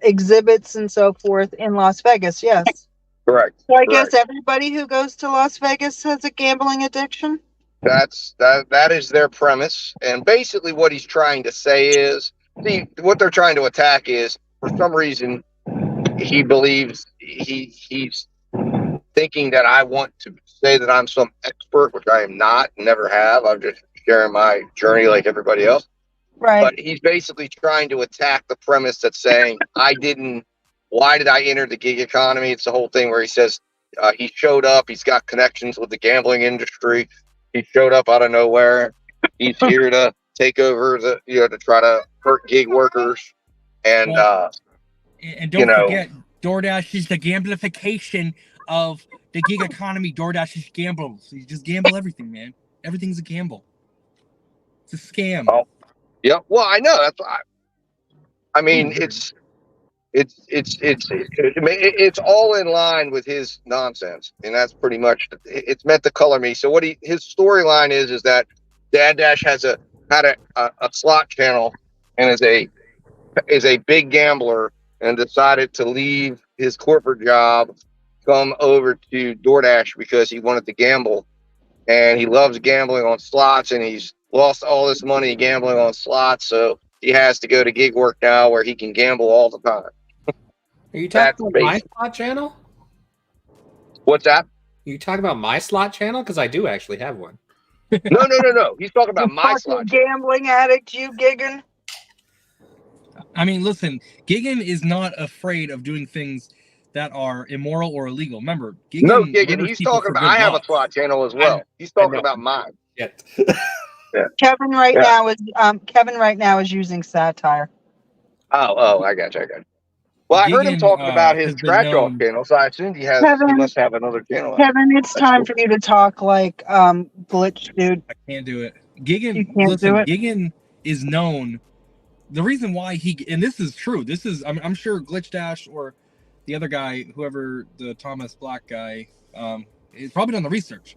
exhibits and so forth in Las Vegas. Yes. Correct. So I guess everybody who goes to Las Vegas has a gambling addiction. That is their premise, and basically what he's trying to say is, what they're trying to attack is, for some reason, he believes he's thinking that I want to say that I'm some expert, which I am not, never have. I'm just sharing my journey like everybody else. Right. But he's basically trying to attack the premise that's saying why did I enter the gig economy? It's the whole thing where he says he showed up, he's got connections with the gambling industry. He showed up out of nowhere. He's here to take over to try to hurt gig workers. And and don't forget, DoorDash is the gamblification of the gig economy. DoorDash is gambles. You just gamble everything, man. Everything's a gamble. It's a scam. Oh, yeah. Well, I know. That's why. I mean, it's all in line with his nonsense, and that's pretty much it's meant to color me. So his storyline is that Dad Dash had a slot channel and is a big gambler and decided to leave his corporate job, come over to DoorDash because he wanted to gamble, and he loves gambling on slots, and he's lost all this money gambling on slots, so he has to go to gig work now where he can gamble all the time. Are you talking about my slot channel? What's that? You talking about my slot channel? Because I do actually have one. No. He's talking about my slot channel. Gambling addict, you Giggin. I mean, listen, Giggin is not afraid of doing things that are immoral or illegal. Remember, Giggin, he's talking about. I have a slot channel as well. He's talking about mine. Yet. Yeah. Kevin right now is using satire. Oh, I got you. Well, I heard him talking about his scratch-off channel, so I assumed he must have another channel. Kevin, it's time for you to talk like Glitch Dude. I can't do it. Giggin is known. The reason why and this is true. This is I'm sure Glitch Dash or the other guy, whoever the Thomas Black guy, is probably done the research.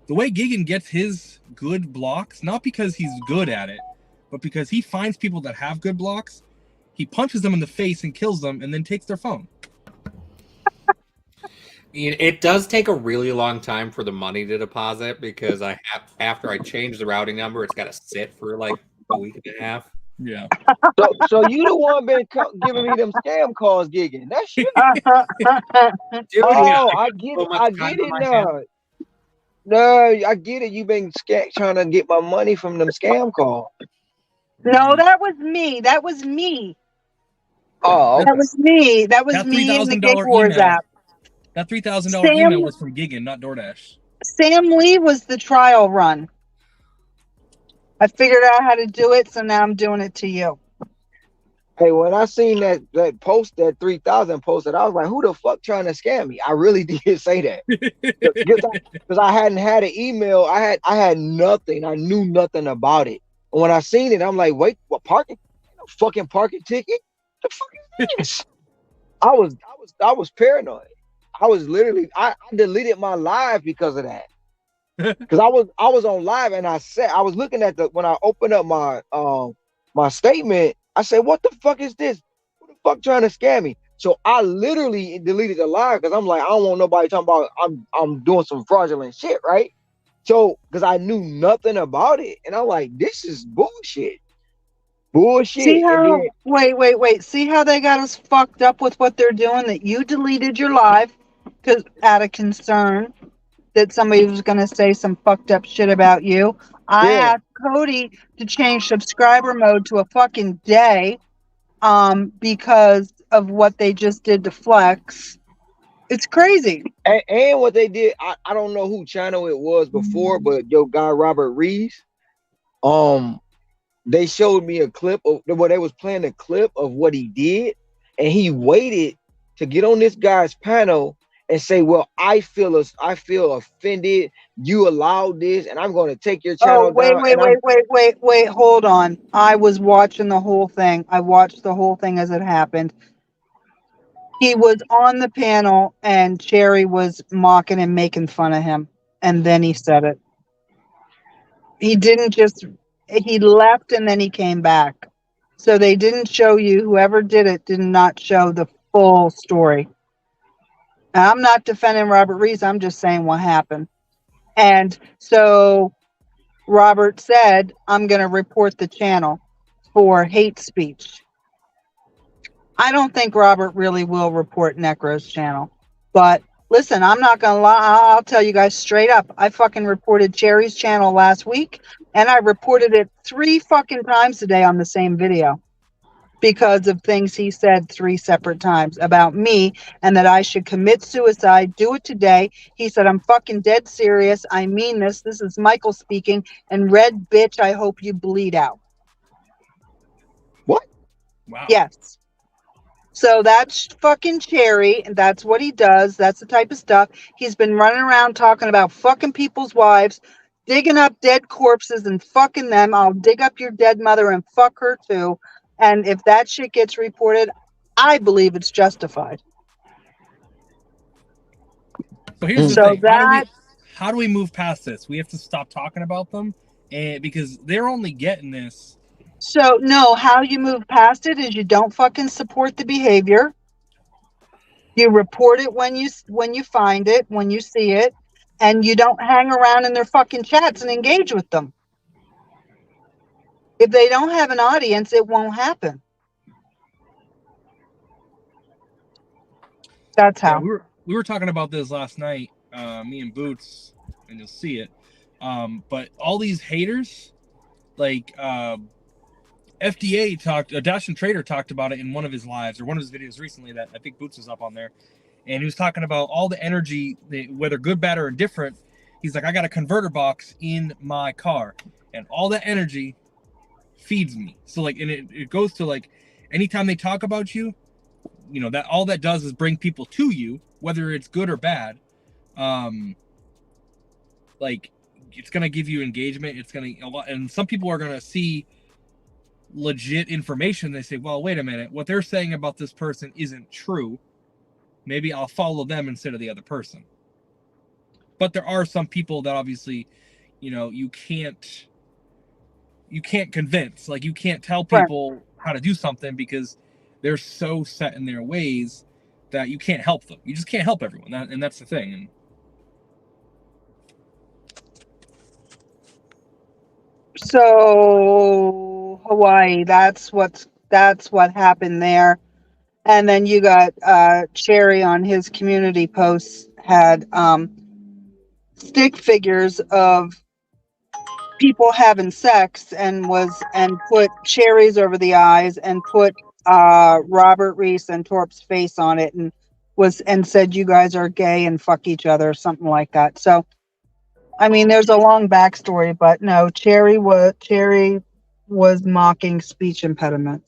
The way Giggin gets his good blocks, not because he's good at it, but because he finds people that have good blocks, he punches them in the face and kills them, and then takes their phone. It does take a really long time for the money to deposit because after I change the routing number, it's got to sit for like a week and a half. Yeah. So you the one been giving me them scam calls, gigging. That's you. Dude, Oh, yeah, I get so it. much I time get on it my now. hands. No, I get it. You been trying to get my money from them scam calls. No, that was me. That was me. Oh, okay. That was me. That was That me in the $3,000 Gig Wars email. app. That $3,000 Sam- email was from Gigan, not DoorDash. Sam Lee was the trial run. I figured out how to do it, so now I'm doing it to you. Hey, when I seen that post, that 3,000 posted, I was like, who the fuck trying to scam me? I really did say that. Because I hadn't had an email. I had nothing. I knew nothing about it. And when I seen it, I'm like, wait, what parking? No fucking parking ticket? The fuck is this? I was paranoid. I was literally I deleted my live because of that. Because I was on live and I was looking at when I opened up my statement, I said, what the fuck is this? Who the fuck trying to scam me? So I literally deleted the live because I'm like, I don't want nobody talking about I'm doing some fraudulent shit, right? So because I knew nothing about it, and I'm like, this is bullshit. Bullshit. See how? And then, Wait. See how they got us fucked up with what they're doing? That you deleted your live because out of concern that somebody was going to say some fucked up shit about you. I yeah. asked Cody to change subscriber mode to a fucking day because of what they just did to Flex. It's crazy. And what they did, I don't know who channel it was before, but your guy Robert Reeves, they showed me a clip of where they was playing a clip of what he did, and he waited to get on this guy's panel and say, well, I feel offended. You allowed this, and I'm going to take your channel down. And Wait, hold on. I was watching the whole thing. I watched the whole thing as it happened. He was on the panel and Cherry was mocking and making fun of him. And then he said it. He didn't just, he left and then he came back. So they didn't show you, whoever did it did not show the full story. And I'm not defending Robert Reese. I'm just saying what happened. And so Robert said, I'm going to report the channel for hate speech. I don't think Robert really will report Necro's channel. But listen, I'm not going to lie. I'll tell you guys straight up. I fucking reported Cherry's channel last week, and I reported it 3 fucking times today on the same video because of things he said 3 separate times about me and that I should commit suicide, do it today. He said, I'm fucking dead serious. I mean this. This is Michael speaking. And red bitch, I hope you bleed out. What? Wow. Yes. So that's fucking Cherry, and that's what he does. That's the type of stuff. He's been running around talking about fucking people's wives, digging up dead corpses and fucking them. I'll dig up your dead mother and fuck her too. And if that shit gets reported, I believe it's justified. So here's the So thing. that How do we move past this? We have to stop talking about them, and because they're only getting this. So no, how you move past it is you don't fucking support the behavior. You report it when you find it, when you see it, and you don't hang around in their fucking chats and engage with them. If they don't have an audience, it won't happen. That's how. Yeah, we were talking about this last night, me and Boots, and you'll see it. But all these haters, like FDA talked, Dash and Trader talked about it in one of his lives or one of his videos recently that I think Boots is up on there. And he was talking about all the energy, whether good, bad, or indifferent. He's like, I got a converter box in my car, and all that energy feeds me. So like, and it goes to like, anytime they talk about you, you know, that all that does is bring people to you, whether it's good or bad. Like, it's gonna give you engagement. It's gonna a lot, and some people are gonna see legit information. They say, well, wait a minute, what they're saying about this person isn't true. Maybe I'll follow them instead of the other person. But there are some people that obviously, you know, you can't you can't convince. Like, you can't tell Right. people how to do something because they're so set in their ways that you can't help them. You just can't help everyone, and that's the thing. And so Hawaii, that's what happened there. And then you got Cherry on his community posts had stick figures of people having sex and put cherries over the eyes and put Robert Reese and Torp's face on it and said you guys are gay and fuck each other or something like that. So I mean there's a long backstory, but no, Cherry was mocking speech impediment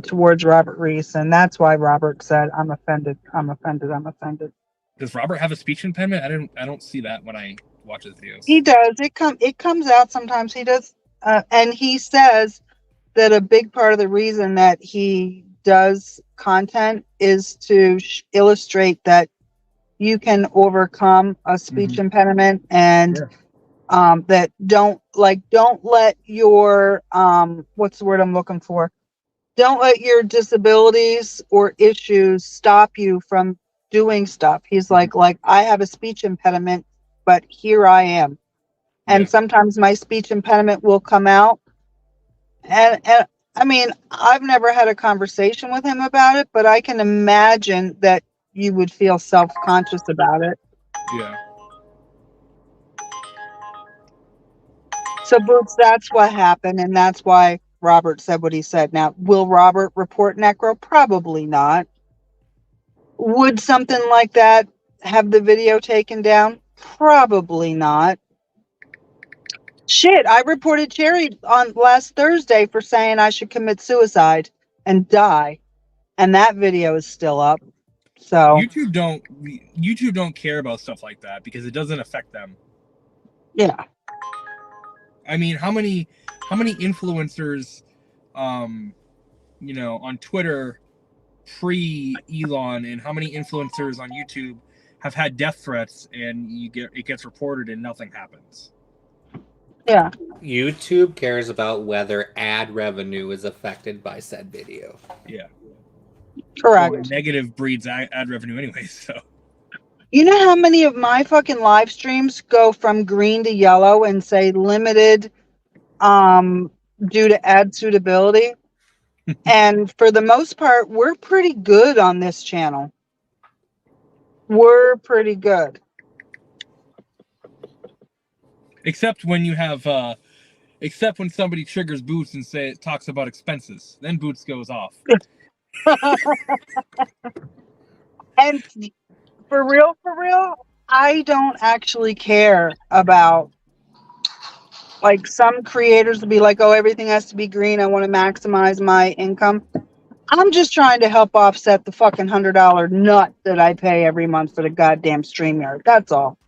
towards Robert Reese, and that's why Robert said, I'm offended. does Robert have a speech impediment? I don't see that when I watch his videos. He does. It comes out sometimes. He does, and he says that a big part of the reason that he does content is to illustrate that you can overcome a speech impediment, and that don't let your what's the word I'm looking for? Don't let your disabilities or issues stop you from doing stuff. He's like I have a speech impediment, but here I am. And sometimes my speech impediment will come out. And I mean, I've never had a conversation with him about it, but I can imagine that you would feel self-conscious about it. Yeah. So, Boots, that's what happened, and that's why Robert said what he said. Now, will Robert report necro? Probably not. Would something like that have the video taken down? Probably not. Shit, I reported Cherry on last Thursday for saying I should commit suicide and die, and that video is still up. So YouTube don't care about stuff like that because it doesn't affect them. Yeah. I mean, how many influencers, you know, on Twitter pre-Elon, and how many influencers on YouTube have had death threats, and it gets reported and nothing happens. Yeah. YouTube cares about whether ad revenue is affected by said video. Yeah. Correct. Well, negative breeds ad revenue anyway, so. You know how many of my fucking live streams go from green to yellow and say limited due to ad suitability? And for the most part, we're pretty good on this channel. We're pretty good. Except when you have except when somebody triggers Boots and talks about expenses. Then Boots goes off. And for real, I don't actually care about, like, some creators will be like, oh, everything has to be green. I want to maximize my income. I'm just trying to help offset the fucking $100 nut that I pay every month for the goddamn StreamYard. That's all.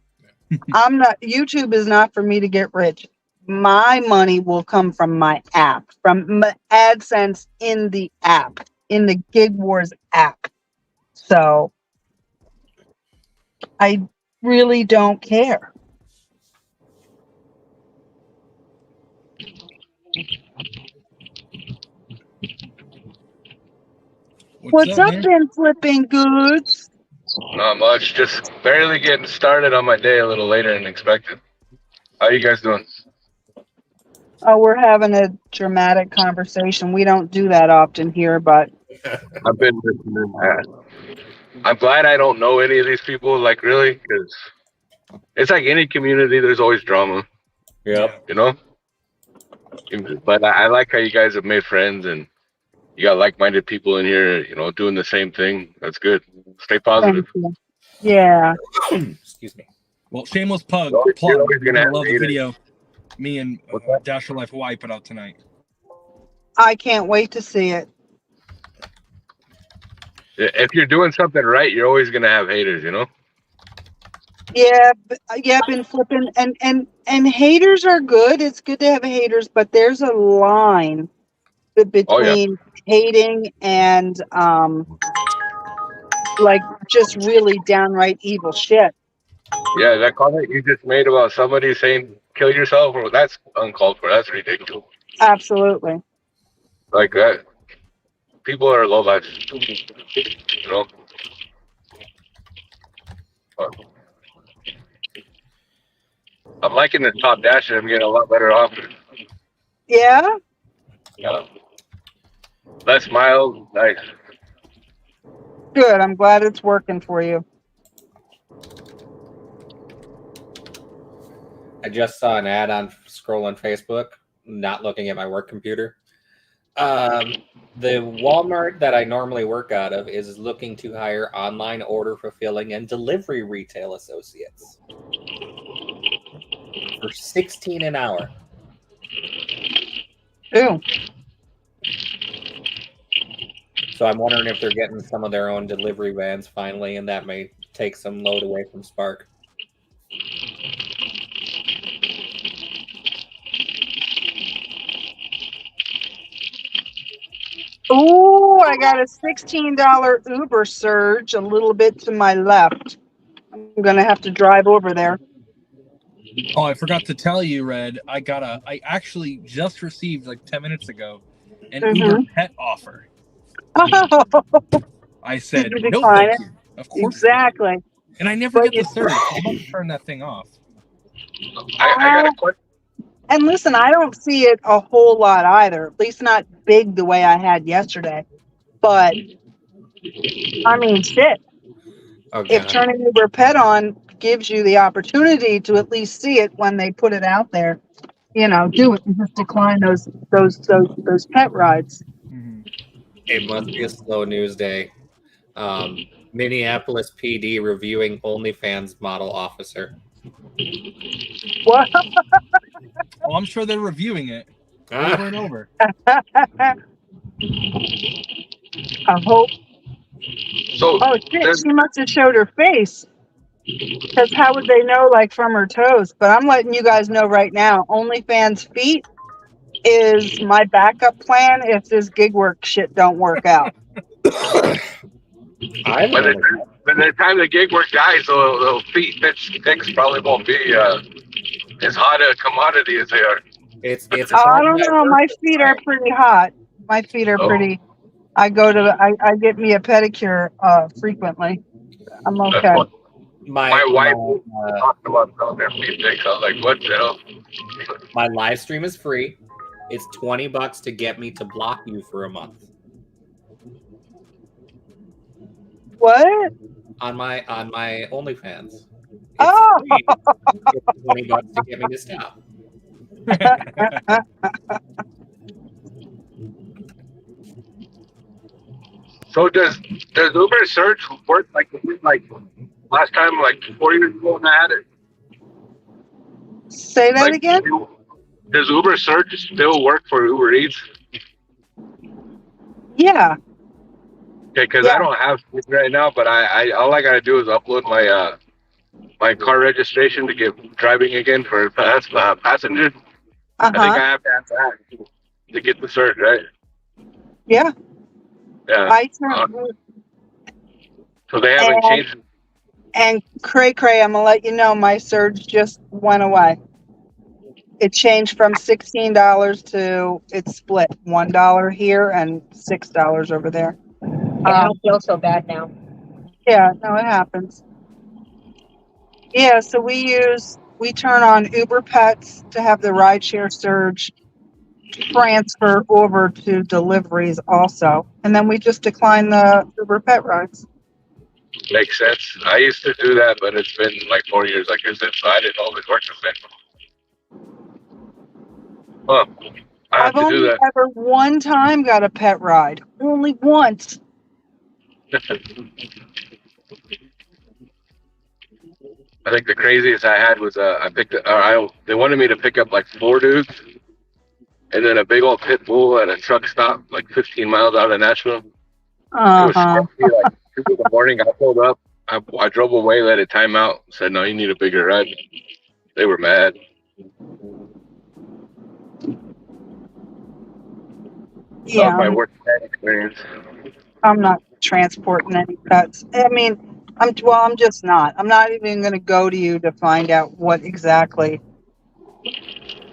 YouTube is not for me to get rich. My money will come from my app, from AdSense in the app, in the Gig Wars app. So I really don't care. What's up, Ben Flipping Goods? Not much, just barely getting started on my day a little later than expected. How you guys doing? Oh, we're having a dramatic conversation. We don't do that often here, but I've been listening. I'm glad I don't know any of these people, like, really, because it's like any community, there's always drama. Yep. You know? But I like how you guys have made friends and you got like-minded people in here, you know, doing the same thing. That's good. Stay positive. Yeah. Excuse me. Well, shameless plug. You're always gonna I have love the haters. video me and Dash for Life Hawaii put out tonight. I can't wait to see it. If you're doing something right, you're always gonna have haters, you know? Yeah, been flipping, and haters are good. It's good to have haters, but there's a line between hating and like just really downright evil shit. Yeah, that comment you just made about somebody saying kill yourself, well, that's uncalled for. That's ridiculous. Absolutely. Like that, people are low life. You know. I'm liking the top dash, and I'm getting a lot better off. Yeah. Yeah. Less miles, nice. Good. I'm glad it's working for you. I just saw an ad on scrolling Facebook, not looking at my work computer. The Walmart that I normally work out of is looking to hire online order fulfilling and delivery retail associates for $16 an hour. Ooh. So I'm wondering if they're getting some of their own delivery vans finally, and that may take some load away from Spark. Ooh, I got a $16 Uber surge a little bit to my left. I'm gonna have to drive over there. Oh, I forgot to tell you, Red. I actually just received like 10 minutes ago an Uber pet offer. Oh, I said, did you no, decline thank it? you. Of course. Exactly. And I never But get the surge. So I'm going to turn that thing off. I got a question. And listen, I don't see it a whole lot either. At least not big the way I had yesterday. But I mean, shit. Oh, If God. turning Uber Pet on gives you the opportunity to at least see it when they put it out there, you know, do it and just decline those pet rides. Mm-hmm. It must be a slow news day. Minneapolis PD reviewing OnlyFans model officer. What? Well, I'm sure they're reviewing it over and over. I hope. So, Oh shit! She must have showed her face. Because how would they know, like, from her toes? But I'm letting you guys know right now, OnlyFans feet is my backup plan if this gig work shit don't work out. by the time the gig work dies, the feet pics probably won't be as hot a commodity as they are. It's I don't know. My feet are pretty hot. My feet are pretty. I get me a pedicure frequently. I'm okay. My wife talked about selling their feet pics. I was like, what the hell? My live stream is free. It's $20 to get me to block you for a month. What? On my OnlyFans. Oh. It's $20 to get me to stop. So does Uber search work like last time, like 4 years ago when I had it? Say that again? Does Uber search still work for Uber Eats? Yeah. Okay, because I don't have it right now, but I all I gotta do is upload my my car registration to get driving again for passengers. I think I have to have that to get the search, right? Yeah. Yeah. So they haven't changed. And cray, I'm gonna let you know my surge just went away. It changed from $16 to it's split $1 here and $6 over there. I don't feel so bad now. Yeah, no, it happens. Yeah, so we turn on Uber Pets to have the rideshare surge transfer over to deliveries also, and then we just decline the Uber Pet rides. Makes sense. I used to do that, but it's been like 4 years, like I said, so I didn't always work with it. Well, I've only ever one time got a pet ride. Only once. I think the craziest I had was they wanted me to pick up like 4 dudes, and then a big old pit bull at a truck stop like 15 miles out of Nashville. It was sketchy, like 2 in the morning. I pulled up. I drove away, let it time out. Said, no, you need a bigger ride. They were mad. Yeah. My work experience. I'm not transporting any pets. I mean, I'm just not. I'm not even going to go to you to find out what exactly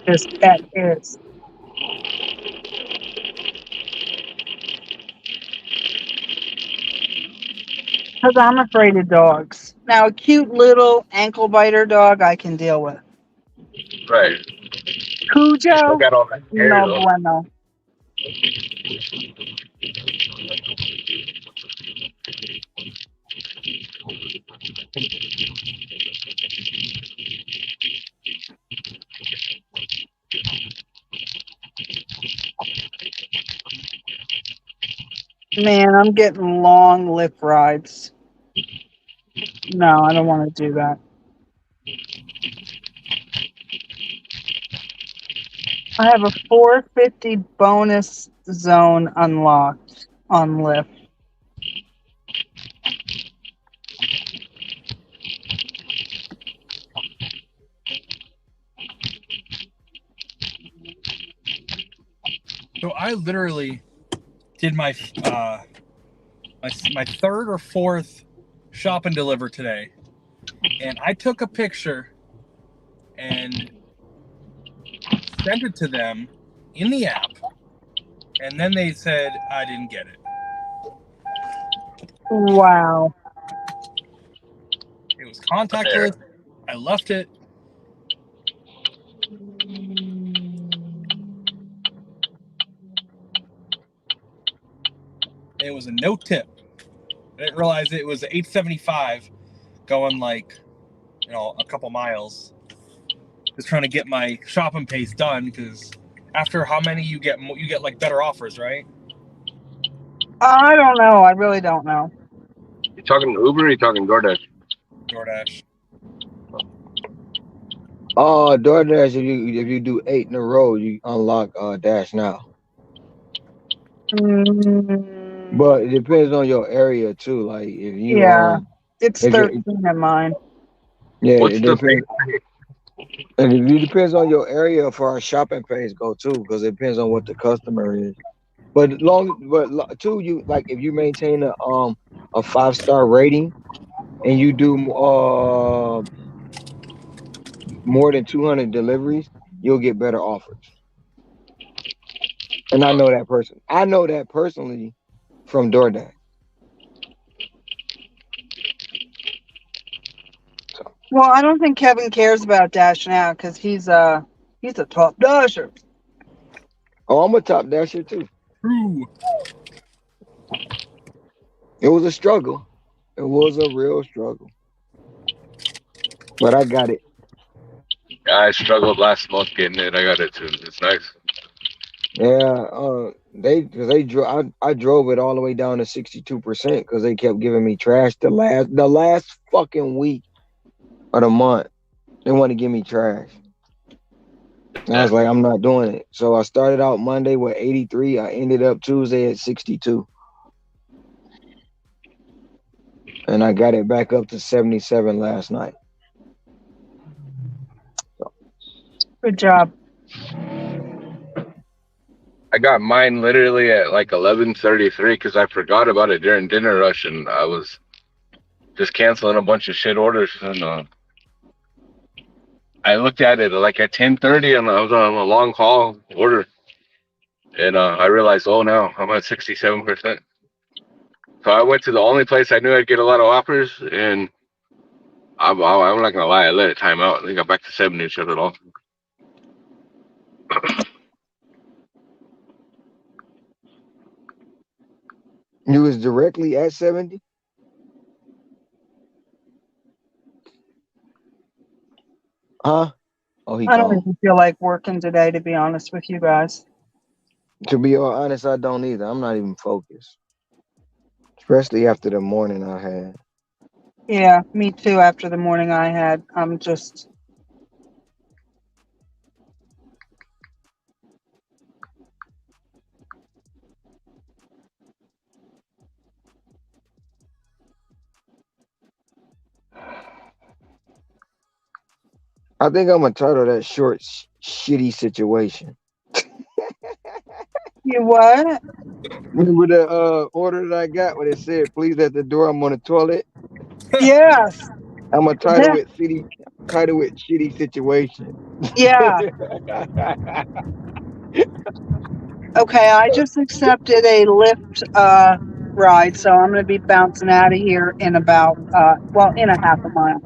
this pet is. Because I'm afraid of dogs. Now, a cute little ankle biter dog I can deal with. Right. Cujo? Got all that hair No though. bueno. Man, I'm getting long lift rides. No, I don't want to do that. I have a 450 bonus zone unlocked on Lyft. So I literally did my my third or fourth shop and deliver today, and I took a picture and sent it to them in the app, and then they said I didn't get it. Wow. It was contactless. I left it. It was a no tip. I didn't realize it was $8.75 going like, a couple miles. Just trying to get my shopping pace done, because after how many you get like better offers, right? I don't know. I really don't know. You talking Uber or you talking DoorDash? DoorDash. DoorDash, if you do 8 in a row, you unlock Dash Now. But it depends on your area too. Like if you it's 13 in mine. Yeah, What's it the depends. And it depends on your area for our shopping pays go too, because it depends on what the customer is. But too, you like if you maintain a 5-star rating and you do more than 200 deliveries, you'll get better offers. And I know that person. I know that personally from DoorDash. Well, I don't think Kevin cares about Dash Now because he's a top dasher. Oh, I'm a top dasher too. True. It was a struggle. It was a real struggle. But I got it. I struggled last month getting it. I got it too. It's nice. Yeah, I drove it all the way down to 62% because they kept giving me trash the last fucking week of the month. They want to give me trash. And I was like, I'm not doing it. So I started out Monday with 83. I ended up Tuesday at 62. And I got it back up to 77 last night. So. Good job. I got mine literally at like 11:33 because I forgot about it during dinner rush, and I was just canceling a bunch of shit orders. And I looked at it like at 10:30, and I was on a long haul order, and I realized, oh no, I'm at 67%. So I went to the only place I knew I'd get a lot of offers, and I'm not gonna lie, I let it time out. I got back to 70 and shut it off. You was directly at 70? Huh? Oh, I don't even feel like working today, to be honest with you guys. To be all honest, I don't either. I'm not even focused. Especially after the morning I had. Yeah, me too. After the morning I had, I'm just. I think I'm gonna title that short, shitty situation. You what? Remember the order that I got when it said, "Please at the door, I'm on the toilet." Yes. I'm gonna title Yeah. it shitty situation. Yeah. Okay, I just accepted a Lyft ride, so I'm going to be bouncing out of here in about in a half a mile.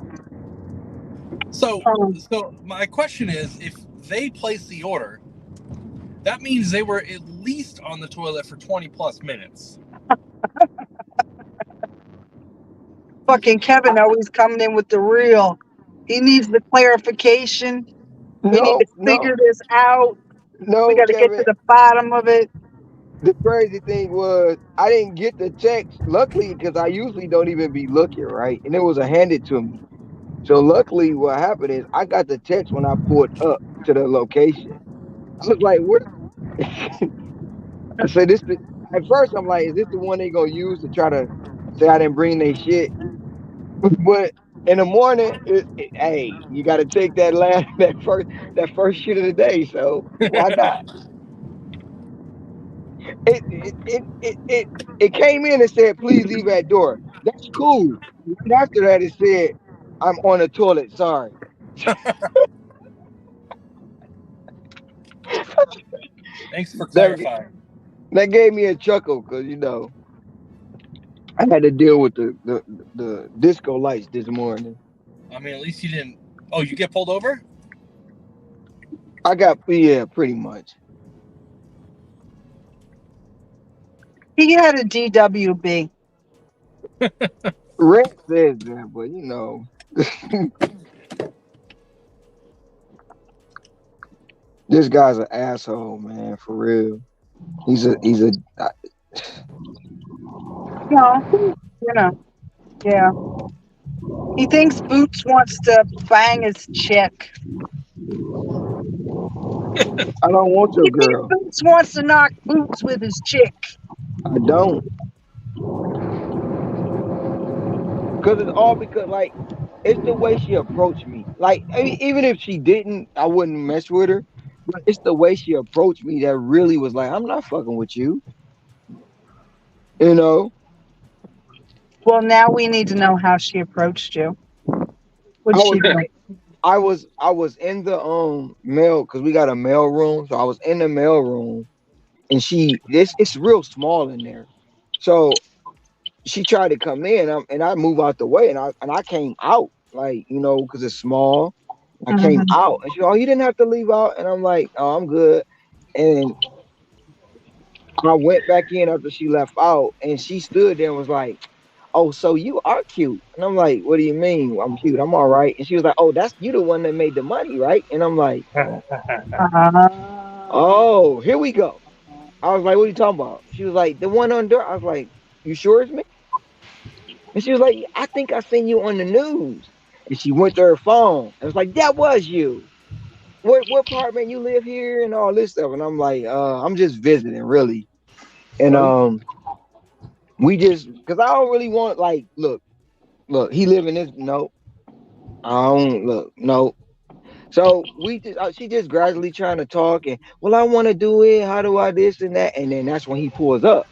So my question is, if they placed the order, that means they were at least on the toilet for 20 plus minutes. Fucking Kevin always coming in with the real. He needs the clarification. We need to figure this out. We got to get to Kevin. the bottom of it. The crazy thing was I didn't get the text. Luckily, because I usually don't even be looking, right? And it was a handed to me. So luckily, what happened is I got the text when I pulled up to the location. I was like, "What?" I said, "This." At first, I'm like, "Is this the one they gonna use to try to say I didn't bring their shit?" But in the morning, hey, you got to take that first shit of the day. So why not? It came in and said, "Please leave at door." That's cool. Right after that, it said, "I'm on the toilet. Sorry." Thanks for That clarifying. that gave me a chuckle because I had to deal with the disco lights this morning. I mean, at least you didn't. Oh, you get pulled over? Pretty much. He had a DWB. Red says that, but this guy's an asshole, man. For real. He's a No, yeah. He thinks Boots wants to bang his chick. I don't want your He thinks girl. Boots wants to knock Boots with his chick. I don't. Because it's all because it's the way she approached me. Like even if she didn't, I wouldn't mess with her. But it's the way she approached me that really was like, I'm not fucking with you. You know. Well, now we need to know how she approached you. What'd I she was do? I was in the mail because we got a mail room. So I was in the mail room and it's real small in there. So she tried to come in and I move out the way and I came out because it's small. I came Mm-hmm. out and she, oh, you didn't have to leave out. And I'm like, oh, I'm good. And I went back in after she left out and she stood there and was like, oh, so you are cute. And I'm like, what do you mean? I'm cute. I'm all right. And she was like, oh, that's you the one that made the money, right? And I'm like, oh, here we go. I was like, what are you talking about? She was like, the one on door. I was like, you sure it's me? And she was like, I think I seen you on the news. And she went to her phone and was like, that was you. What apartment you live here and all this stuff? And I'm like, I'm just visiting, really. And we just because I don't really want look, he live in this no. I don't look, no. So she just gradually trying to talk and well, I want to do it. How do I this and that? And then that's when he pulls up.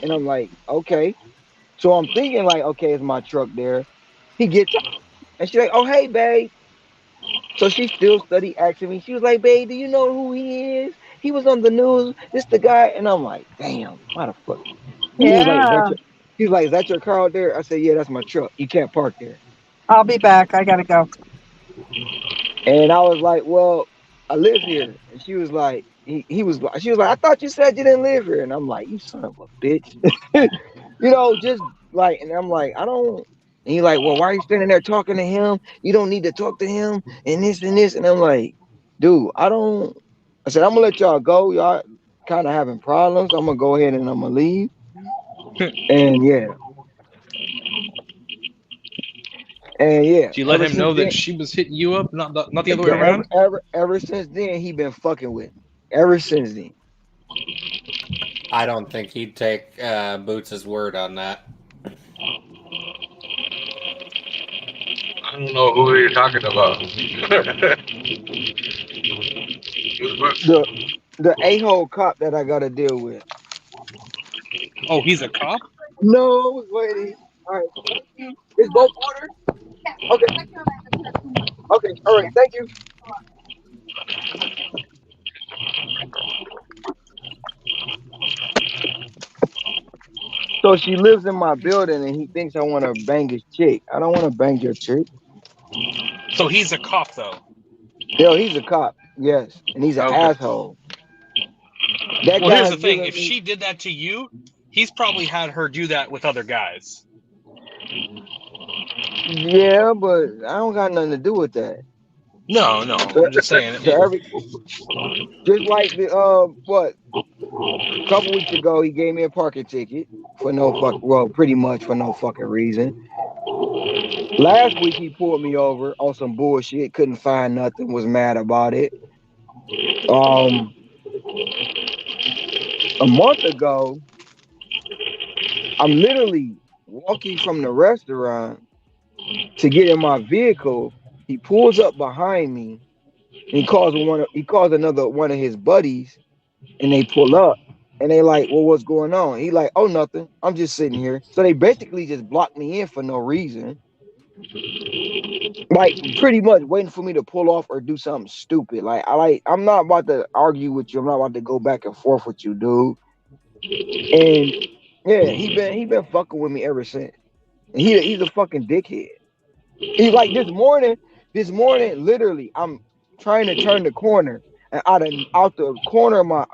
And I'm like, okay. So I'm thinking okay, it's my truck there. He gets out and she's like, oh hey babe. So she still study asking me. She was like, babe, do you know who he is? He was on the news. This the guy. And I'm like, damn, why the fuck? He was like, Yeah. is that your car out there? I said, yeah, that's my truck. You can't park there. I'll be back. I gotta go. And I was like, well, I live here. And she was like, she was like, I thought you said you didn't live here. And I'm like, you son of a bitch. Just and I'm like, I don't. And he's like, well, why are you standing there talking to him? You don't need to talk to him and this and this. And I'm like, dude, I don't. I said, I'm gonna let y'all go. Y'all kind of having problems. I'm gonna go ahead and I'm gonna leave. And yeah. And yeah, Did you let him know that she was hitting you up, not the other way around? Ever since then, he been fucking with me. Ever since then. I don't think he'd take Boots' word on that. I don't know who you're talking about. The a-hole cop that I gotta deal with. Oh, he's a cop? No, I was waiting. All right. Thank you. Is both orders? Okay. Okay. All right. Thank you. So she lives in my building, and he thinks I want to bang his chick. I don't want to bang your chick. So he's a cop, though. Yo, he's a cop. Yes, and he's an Okay. asshole. That Well, guy here's has the thing: given if me. she did that to you, he's probably had her do that with other guys. Yeah, but I don't got nothing to do with that. No, I'm just saying. So every just like the what a couple weeks ago, he gave me a parking ticket for no pretty much for no fucking reason. Last week he pulled me over on some bullshit, couldn't find nothing, was mad about it. A month ago, I'm literally walking from the restaurant to get in my vehicle. He pulls up behind me. And he calls another one of his buddies, and they pull up. And they like, well, what's going on? He like, oh, nothing. I'm just sitting here. So they basically just blocked me in for no reason. Like pretty much waiting for me to pull off or do something stupid. I'm not about to argue with you. I'm not about to go back and forth with you, dude. And yeah, he been fucking with me ever since. And he's a fucking dickhead. He's like this morning, literally, I'm trying to turn the corner, and out the corner of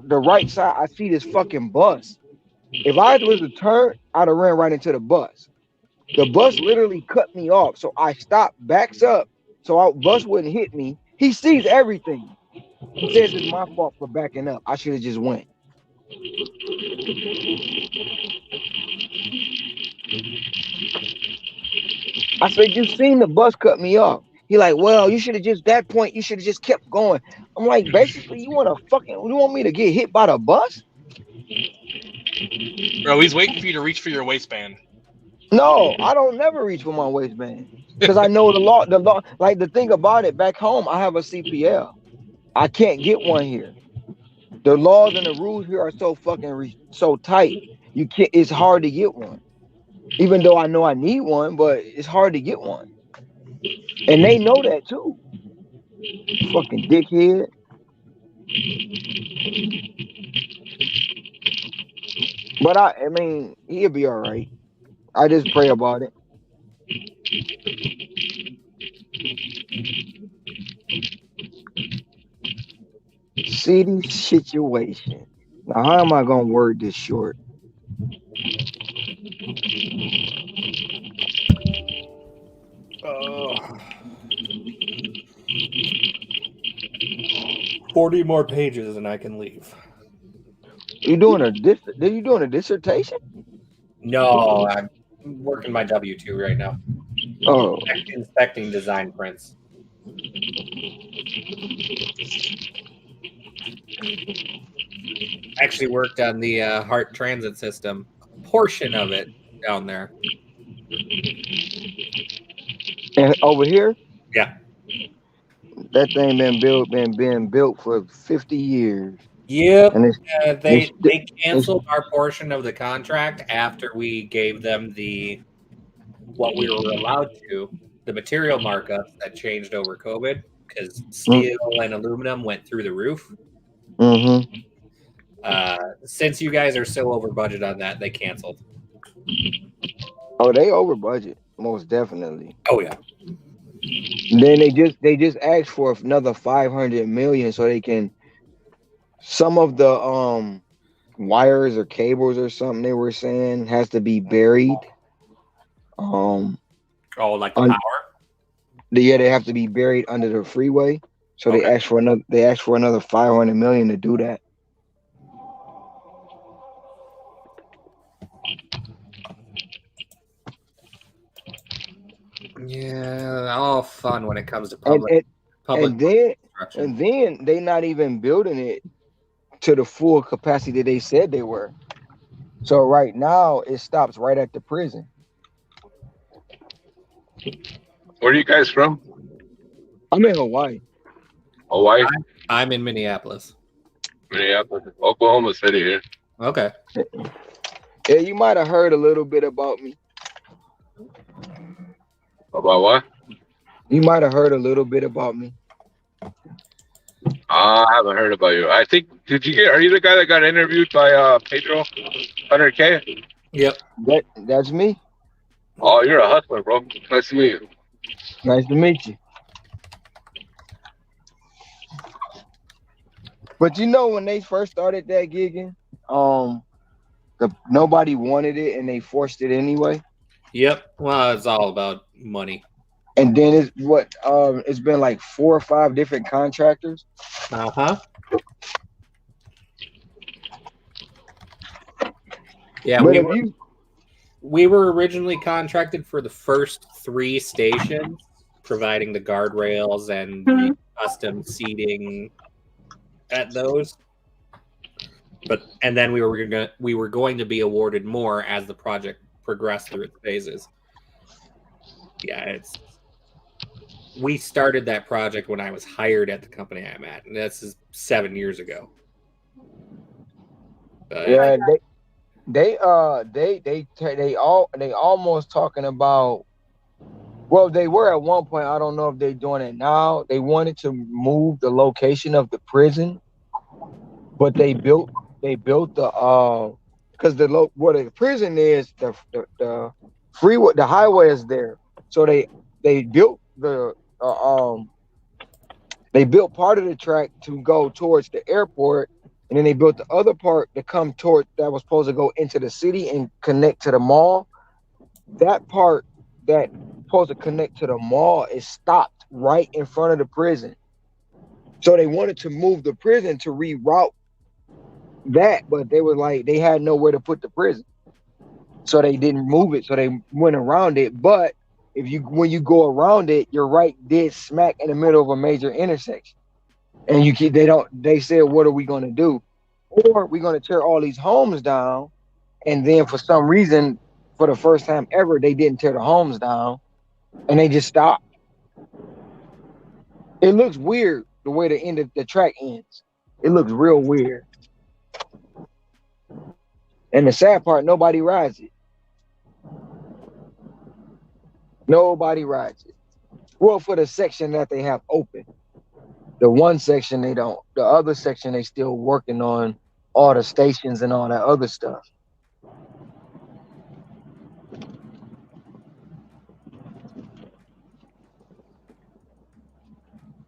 the right side, I see this fucking bus. If I was to turn, I'd have ran right into the bus. The bus literally cut me off, so I stopped, backs up, so bus wouldn't hit me. He sees everything. He says it's my fault for backing up. I should have just went. I said, you seen the bus cut me off. He like, well, you should have just kept going. I'm like, basically, you want me to get hit by the bus? Bro, he's waiting for you to reach for your waistband. No, I don't never reach for my waistband because I know the law. Like the thing about it, back home, I have a CPL. I can't get one here. The laws and the rules here are so fucking so tight. You can't. It's hard to get one. Even though I know I need one, but it's hard to get one. And they know that too. Fucking dickhead. But I mean, he'll be all right. I just pray about it. City situation. Now, how am I gonna word this short? Oh. 40 more pages and I can leave. You doing a dissertation? No, I'm working my W-2 right now. Oh, Inspecting design prints. Actually worked on the Hart Transit System, portion of it down there. and over here, Yeah. that thing been built for 50 years. Yep. And They canceled our portion of the contract after we gave them what we were allowed to, the material markups that changed over COVID because steel and aluminum went through the roof. Mm-hmm. Since you guys are so over budget on that, they canceled. Oh, they over budget, most definitely. Oh yeah. Then they just asked for another 500 million so they can some of the wires or cables or something they were saying has to be buried. Like the power? Yeah, they have to be buried under the freeway. So Okay. they asked for another 500 million to do that. Yeah, all fun when it comes to public. And then they not even building it to the full capacity that they said they were. So right now it stops right at the prison. Where are you guys from? I'm in Hawaii. Hawaii? I'm in Minneapolis. Minneapolis. Oklahoma City here. Okay. Yeah, you might have heard a little bit about me About what? You might have heard a little bit about me. I haven't heard about you. I think did you get? Are you the guy that got interviewed by Pedro 100K? Yep. That's me. Oh, you're a hustler, bro. Nice to meet you. Nice to meet you. But you know when they first started that gigging, nobody wanted it and they forced it anyway. Yep. Well, it's all about money. And then it's been like 4 or 5 different contractors. Uh-huh. Yeah, But we were originally contracted for the first 3 stations, providing the guardrails and the custom seating at those. And then we were going to be awarded more as the project progressed through its phases. Yeah, we started that project when I was hired at the company I'm at, and this is 7 years ago. Yeah, they almost talking about. Well, they were at one point. I don't know if they're doing it now. They wanted to move the location of the prison, but they built the because where the prison is, the freeway, the highway is there. So they built they built part of the track to go towards the airport, and then they built the other part to come toward that was supposed to go into the city and connect to the mall. That part that supposed to connect to the mall is stopped right in front of the prison. So they wanted to move the prison to reroute that, but they were like they had nowhere to put the prison, so they didn't move it. So they went around it. But when you go around it, you're right dead smack in the middle of a major intersection, and they said, what are we going to do? Or we're going to tear all these homes down, and then for some reason, for the first time ever, they didn't tear the homes down, and they just stopped. It looks weird the way the end of the track ends. It looks real weird. And the sad part, nobody rides it. Nobody rides it. Well, for the section that they have open. The one section they don't. The other section they still working on all the stations and all that other stuff.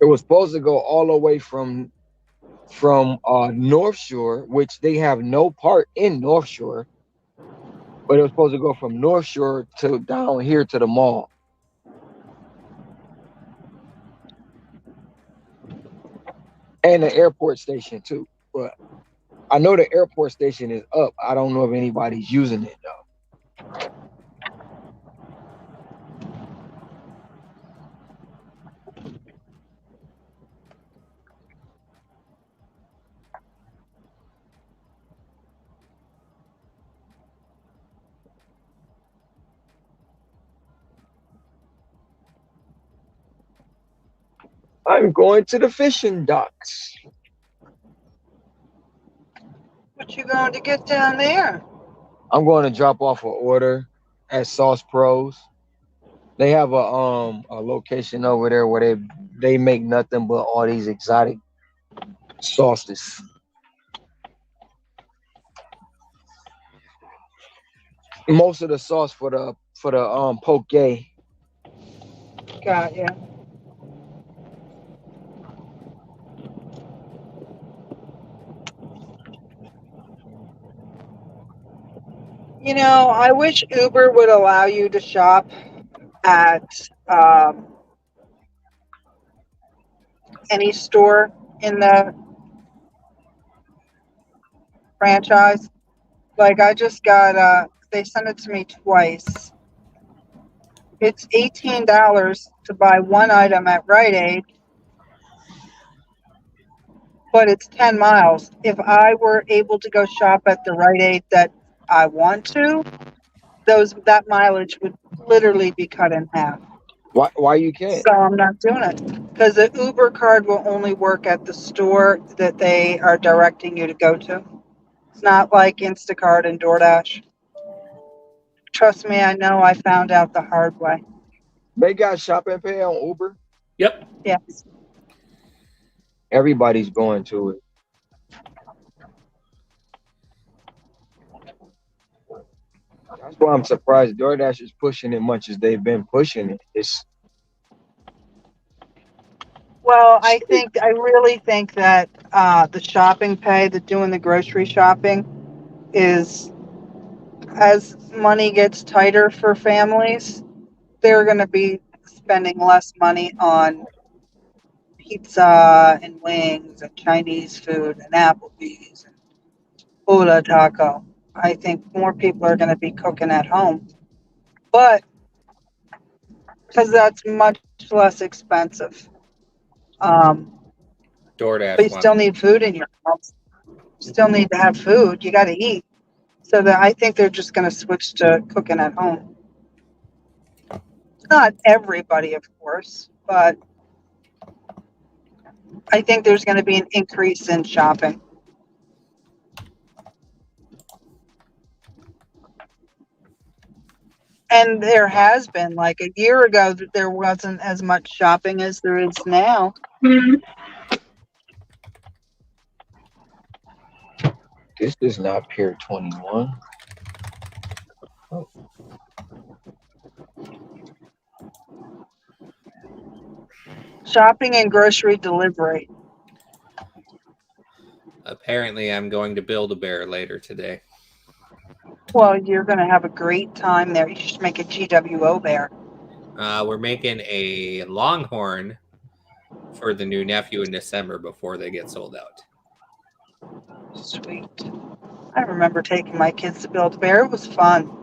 It was supposed to go all the way from North Shore, which they have no part in North Shore, but it was supposed to go from North Shore to down here to the mall. And the airport station too. But I know the airport station is up. I don't know if anybody's using it though. I'm going to the fishing docks. What you going to get down there? I'm going to drop off an order at Sauce Pros. They have a location over there where they make nothing but all these exotic sauces. Most of the sauce for the poke. Got ya. You know, I wish Uber would allow you to shop at any store in the franchise. Like I just got they sent it to me twice. It's $18 to buy one item at Rite Aid, but it's 10 miles. If I were able to go shop at the Rite Aid that I want to, that mileage would literally be cut in half. Why you can't? So I'm not doing it because the Uber card will only work at the store that they are directing you to go to. It's not like Instacart and DoorDash. Trust me, I know. I found out the hard way. They got Shop and Pay on Uber. Yep. Yes. Everybody's going to it. That's why I'm surprised DoorDash is pushing it much as they've been pushing it. It's Well, I really think that the shopping pay, doing the grocery shopping, is as money gets tighter for families, they're going to be spending less money on pizza and wings and Chinese food and Applebee's and Buddha Taco. I think more people are going to be cooking at home, but because that's much less expensive. DoorDash But you wants still need food in your house. You still need to have food. You got to eat. So that I think they're just going to switch to cooking at home. Not everybody, of course, but I think there's going to be an increase in shopping. And there has been, like a year ago, there wasn't as much shopping as there is now. This is not Pier 21. Oh. Shopping and grocery delivery. Apparently, I'm going to Build-A-Bear later today. Well, you're going to have a great time there. You should make a GWO bear. We're making a Longhorn for the new nephew in December before they get sold out. Sweet. I remember taking my kids to Build-A-Bear. It was fun.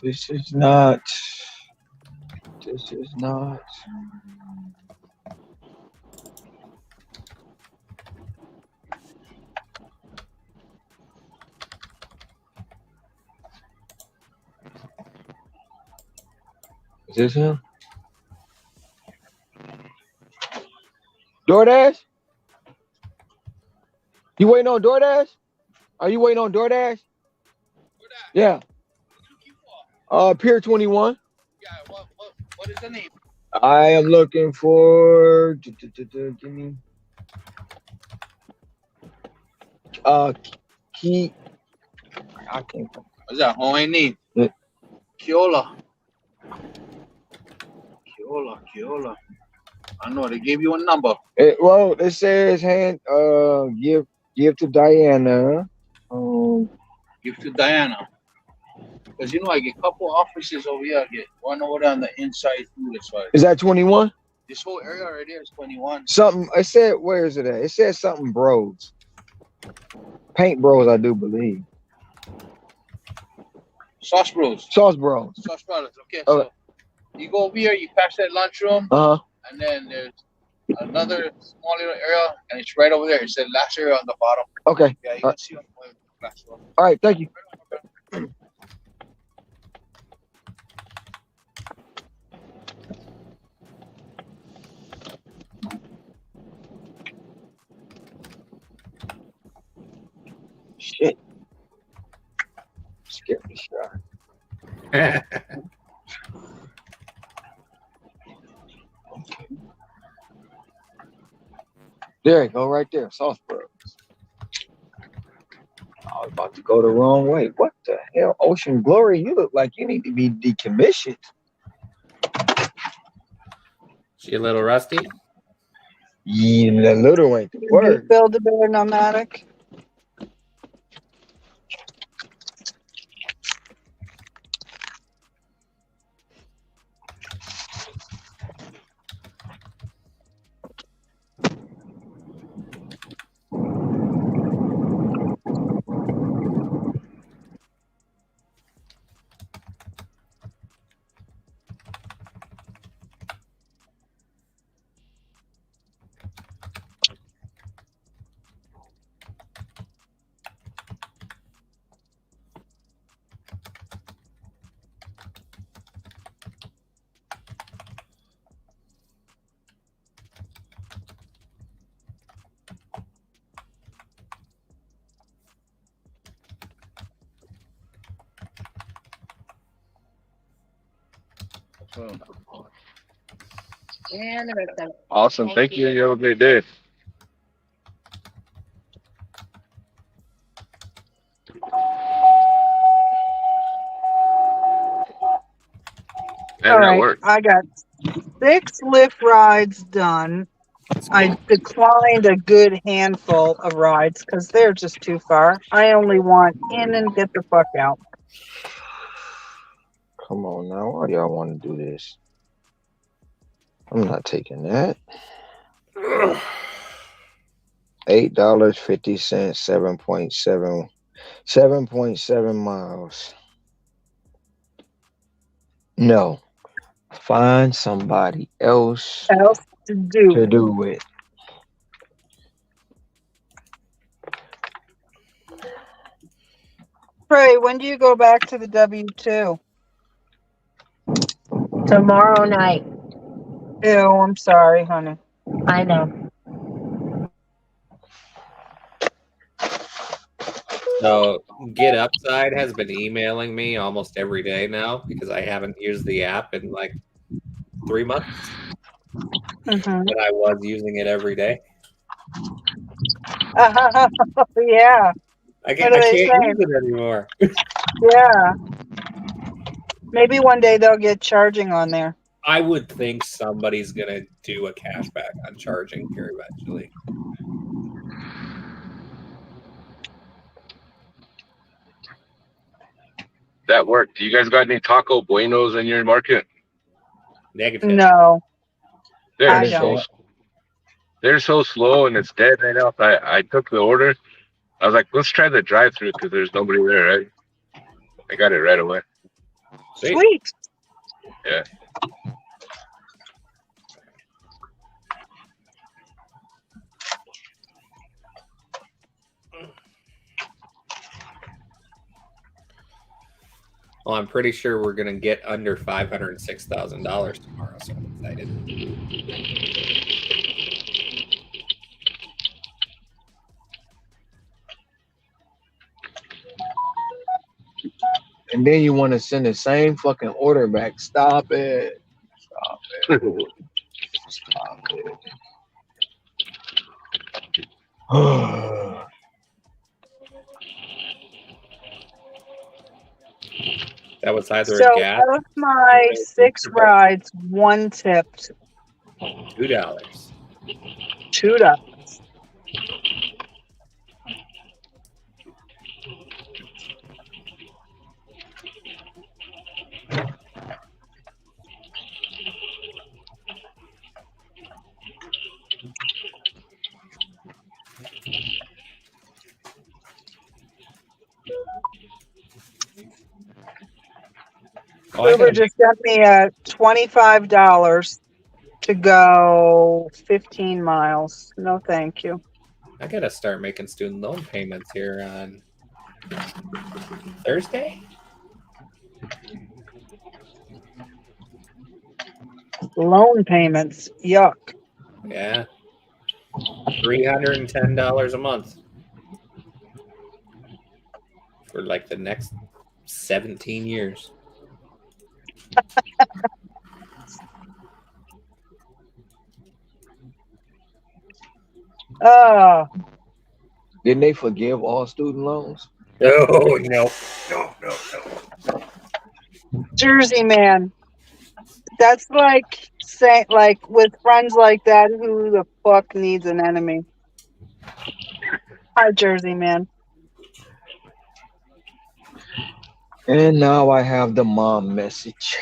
This is not. This is not. Is this him? DoorDash? You waiting on DoorDash? Are you waiting on DoorDash? Yeah. Pier 21. Yeah, what is the name? I am looking for. Give me. Key. I can't. What's that? Hawaiian name? Yeah. Keola. Keola. I know they gave you a number. Well, it says give to Diana. Give to Diana. Because you know I get a couple offices over here. I get one over there on the inside too. That's why. Is that 21? This whole area right there is 21. Something. It said, where is it at? It says something Bros. Paint Bros, I do believe. Sauce Bros. Sauce Bros. Sauce Brothers. Okay, so you go over here, you pass that lunchroom, and then there's another small little area, and it's right over there. It said last area on the bottom. Okay. Yeah, you can see on the last one. All right, thank you. Shit. Scared me shot. There you go, right there, Sauce Bros. I was about to go the wrong way. What the hell? Ocean Glory, you look like you need to be decommissioned. She a little rusty? Yeah, a little ain't the word. Build-A-Bear nomadic. And the rest of it. Awesome. Thank you. You have a great day. All right, I got 6 lift rides done. I declined a good handful of rides because they're just too far. I only want in and get the fuck out. Come on now, why y'all want to do this? I'm not taking that. $8.50, 7.7 miles. No. Find somebody else to do it. Pray, when do you go back to the W-2? Tomorrow night. Ew, I'm sorry, honey. I know. So Get Upside has been emailing me almost every day now because I haven't used the app in like 3 months. Mm-hmm. But I was using it every day. Yeah. I can't use it anymore. Yeah. Maybe one day they'll get charging on there. I would think somebody's gonna do a cashback on charging here eventually. That worked. Do you guys got any Taco Buenos in your market? Negative. No. They're so slow and it's dead right now. I took the order. I was like, let's try the drive-through because there's nobody there, right? I got it right away. Sweet. Yeah. Well, I'm pretty sure we're gonna get under $506,000 tomorrow, so I'm excited. And then you want to send the same fucking order back. Stop it. Stop it. Stop it. That was either So a gas. of my 6 rides, 1 tipped. $2. $2. Uber just sent me a $25 to go 15 miles. No, thank you. I gotta start making student loan payments here on Thursday. Loan payments. Yuck. Yeah. $310 a month for like the next 17 years. Didn't they forgive all student loans? Oh, no. Jersey man. That's like saying, like, with friends like that, who the fuck needs an enemy? Hi, Jersey man. And now I have the mom message.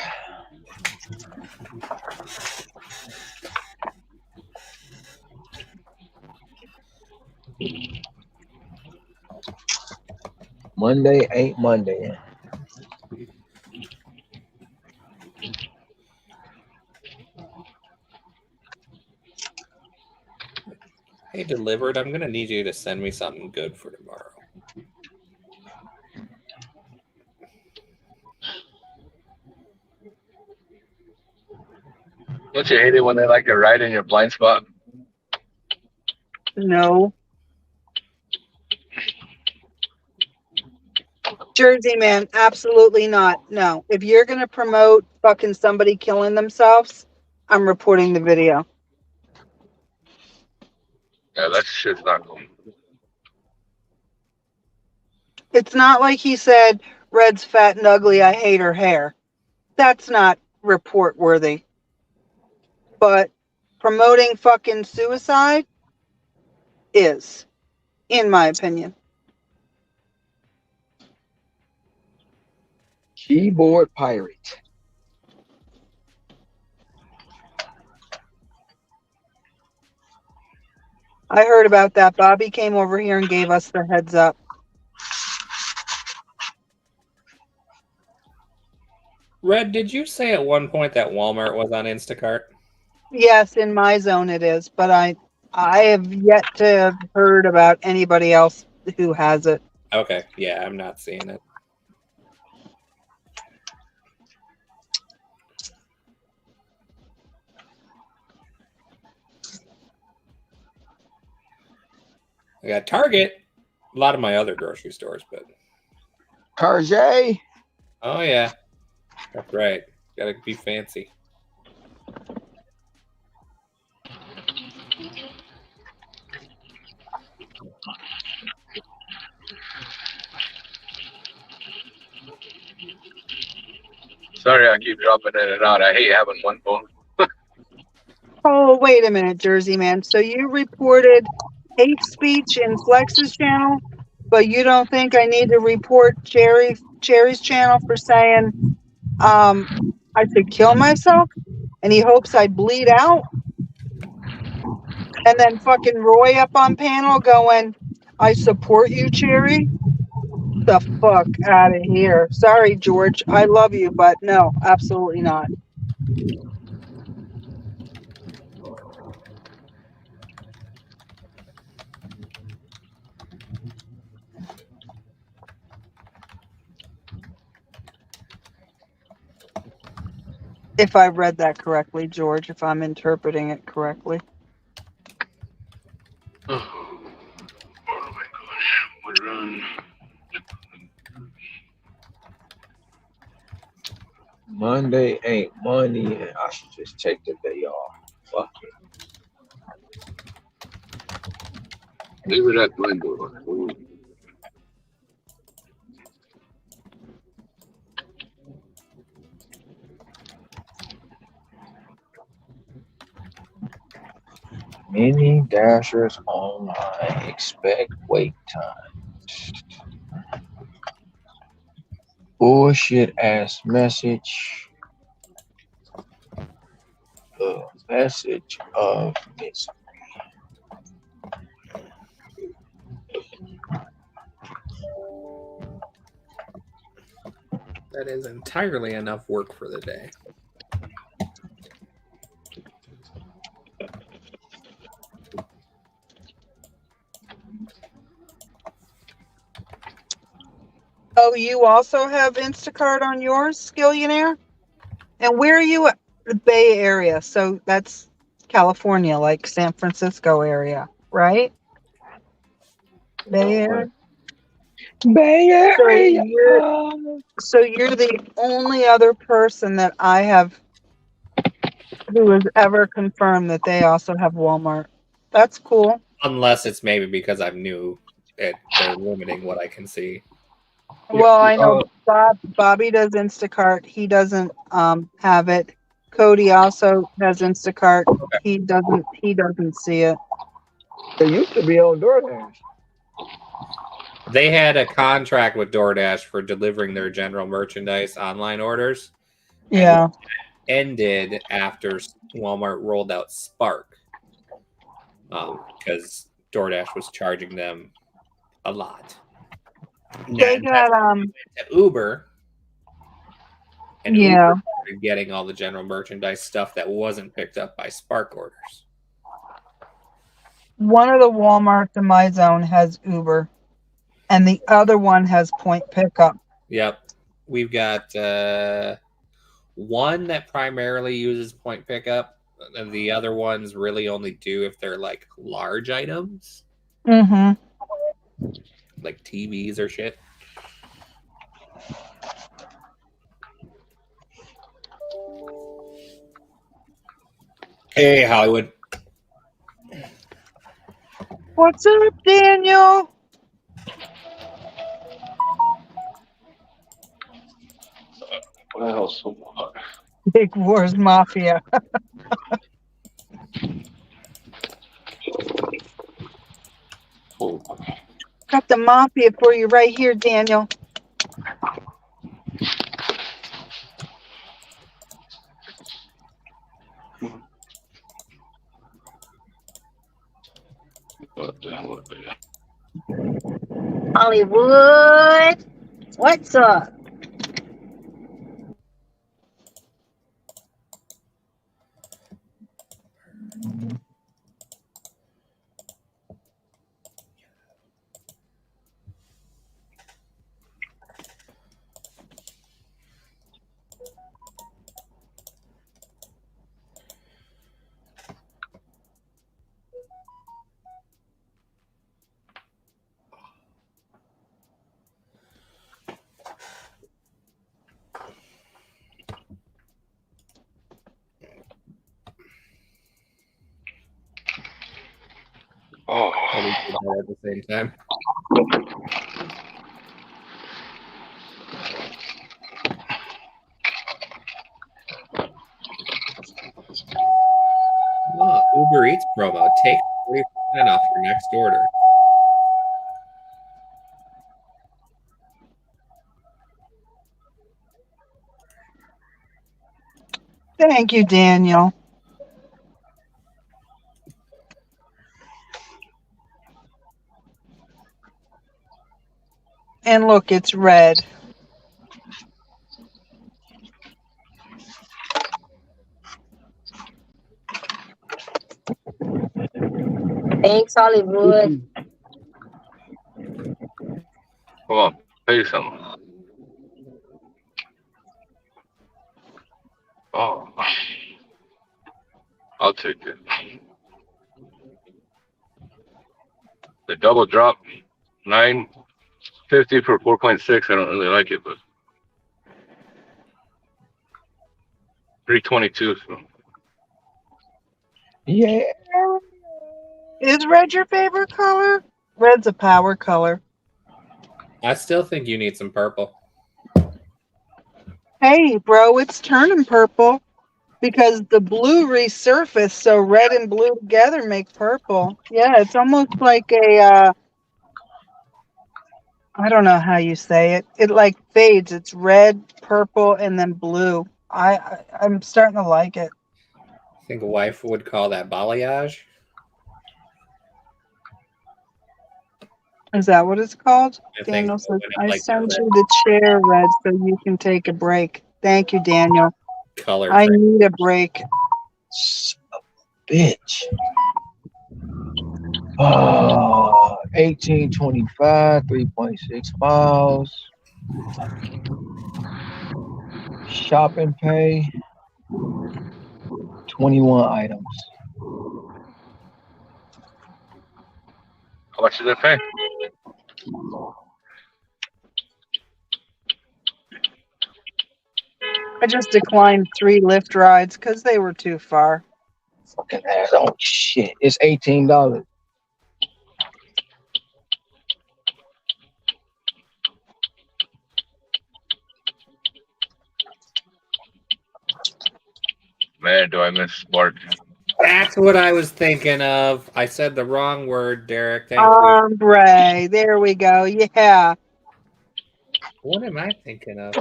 Monday ain't Monday. Hey, Delivered, I'm gonna need you to send me something good for tomorrow. Don't you hate it when they like to ride in your blind spot? No. Jersey man, absolutely not. No. If you're going to promote fucking somebody killing themselves, I'm reporting the video. Yeah, that shit's not cool. It's not like he said, Red's fat and ugly, I hate her hair. That's not report worthy. But promoting fucking suicide is, in my opinion. Keyboard pirate. I heard about that. Bobby came over here and gave us the heads up. Red, did you say at one point that Walmart was on Instacart? Yes, in my zone it is, but I have yet to have heard about anybody else who has it. Okay, yeah, I'm not seeing it. I got Target, a lot of my other grocery stores, but Tarjay. oh yeah, that's right. Gotta be fancy. Sorry, I keep dropping in and out. I hate having one phone. Oh, wait a minute, Jersey man. So you reported hate speech in Flex's channel, but you don't think I need to report Cherry's channel for saying I should kill myself and he hopes I bleed out? And then fucking Roy up on panel going, I support you, Cherry? The fuck out of here. Sorry, George. I love you, but no, absolutely not. If I read that correctly, George, if I'm interpreting it correctly. Oh my gosh, what run? Monday ain't money, and I should just take the day off. Fuck it. Leave it at my door. Mini Dashers online. Expect wait time. Bullshit ass message. The message of misery. That is entirely enough work for the day. Oh, you also have Instacart on yours, Skillionaire? And where are you at? The Bay Area. So that's California, like San Francisco area, right? Bay Area. Bay Area. So you're the only other person that I have who has ever confirmed that they also have Walmart. That's cool. Unless it's maybe because I'm new, they're limiting what I can see. Well, I know Bobby does Instacart. He doesn't have it. Cody also has Instacart. He doesn't see it. They used to be on DoorDash. They had a contract with DoorDash for delivering their general merchandise online orders. Yeah. Ended after Walmart rolled out Spark. Because DoorDash was charging them a lot. They got Uber. And yeah. Uber started getting all the general merchandise stuff that wasn't picked up by Spark orders. One of the Walmarts in my zone has Uber, and the other one has point pickup. Yep. We've got one that primarily uses point pickup. And the other ones really only do if they're like large items. Mm-hmm. Like TVs or shit. Hey, Hollywood. What's up, Daniel? Wow, so hot. Big Wars Mafia. Oh. Got the Mafia for you right here, Daniel. What the hell is that? Hollywood, what's up? Oh, And we did that at the same time. Oh, Uber Eats promo. Take 40% off your next order. Thank you, Daniel. And look, it's red. Thanks, Hollywood. come on, pay some. Oh, I'll take it. The double drop, $9.50 for 4.6. I don't really like it, but $3.22. So. Yeah. Is red your favorite color? Red's a power color. I still think you need some purple. Hey, bro, it's turning purple because the blue resurfaced, so red and blue together make purple. Yeah, it's almost like a, I don't know how you say it. It like fades. It's red, purple, and then blue. I'm starting to like it. I think a wife would call that balayage. Is that what it's called? I think Daniel so, says, when it's I like sent that you the chair, Red, so you can take a break. Thank you, Daniel. color I thing. need a break. Bitch. 1825, 3.6 miles. Shop and pay. 21 items. How much does it pay? I just declined 3 Lyft rides because they were too far. Fucking ass. Oh shit. It's $18. Man, do I miss Spark. That's what I was thinking of. I said the wrong word, Derek. Thank you. Ombre. There we go. Yeah. What am I thinking of?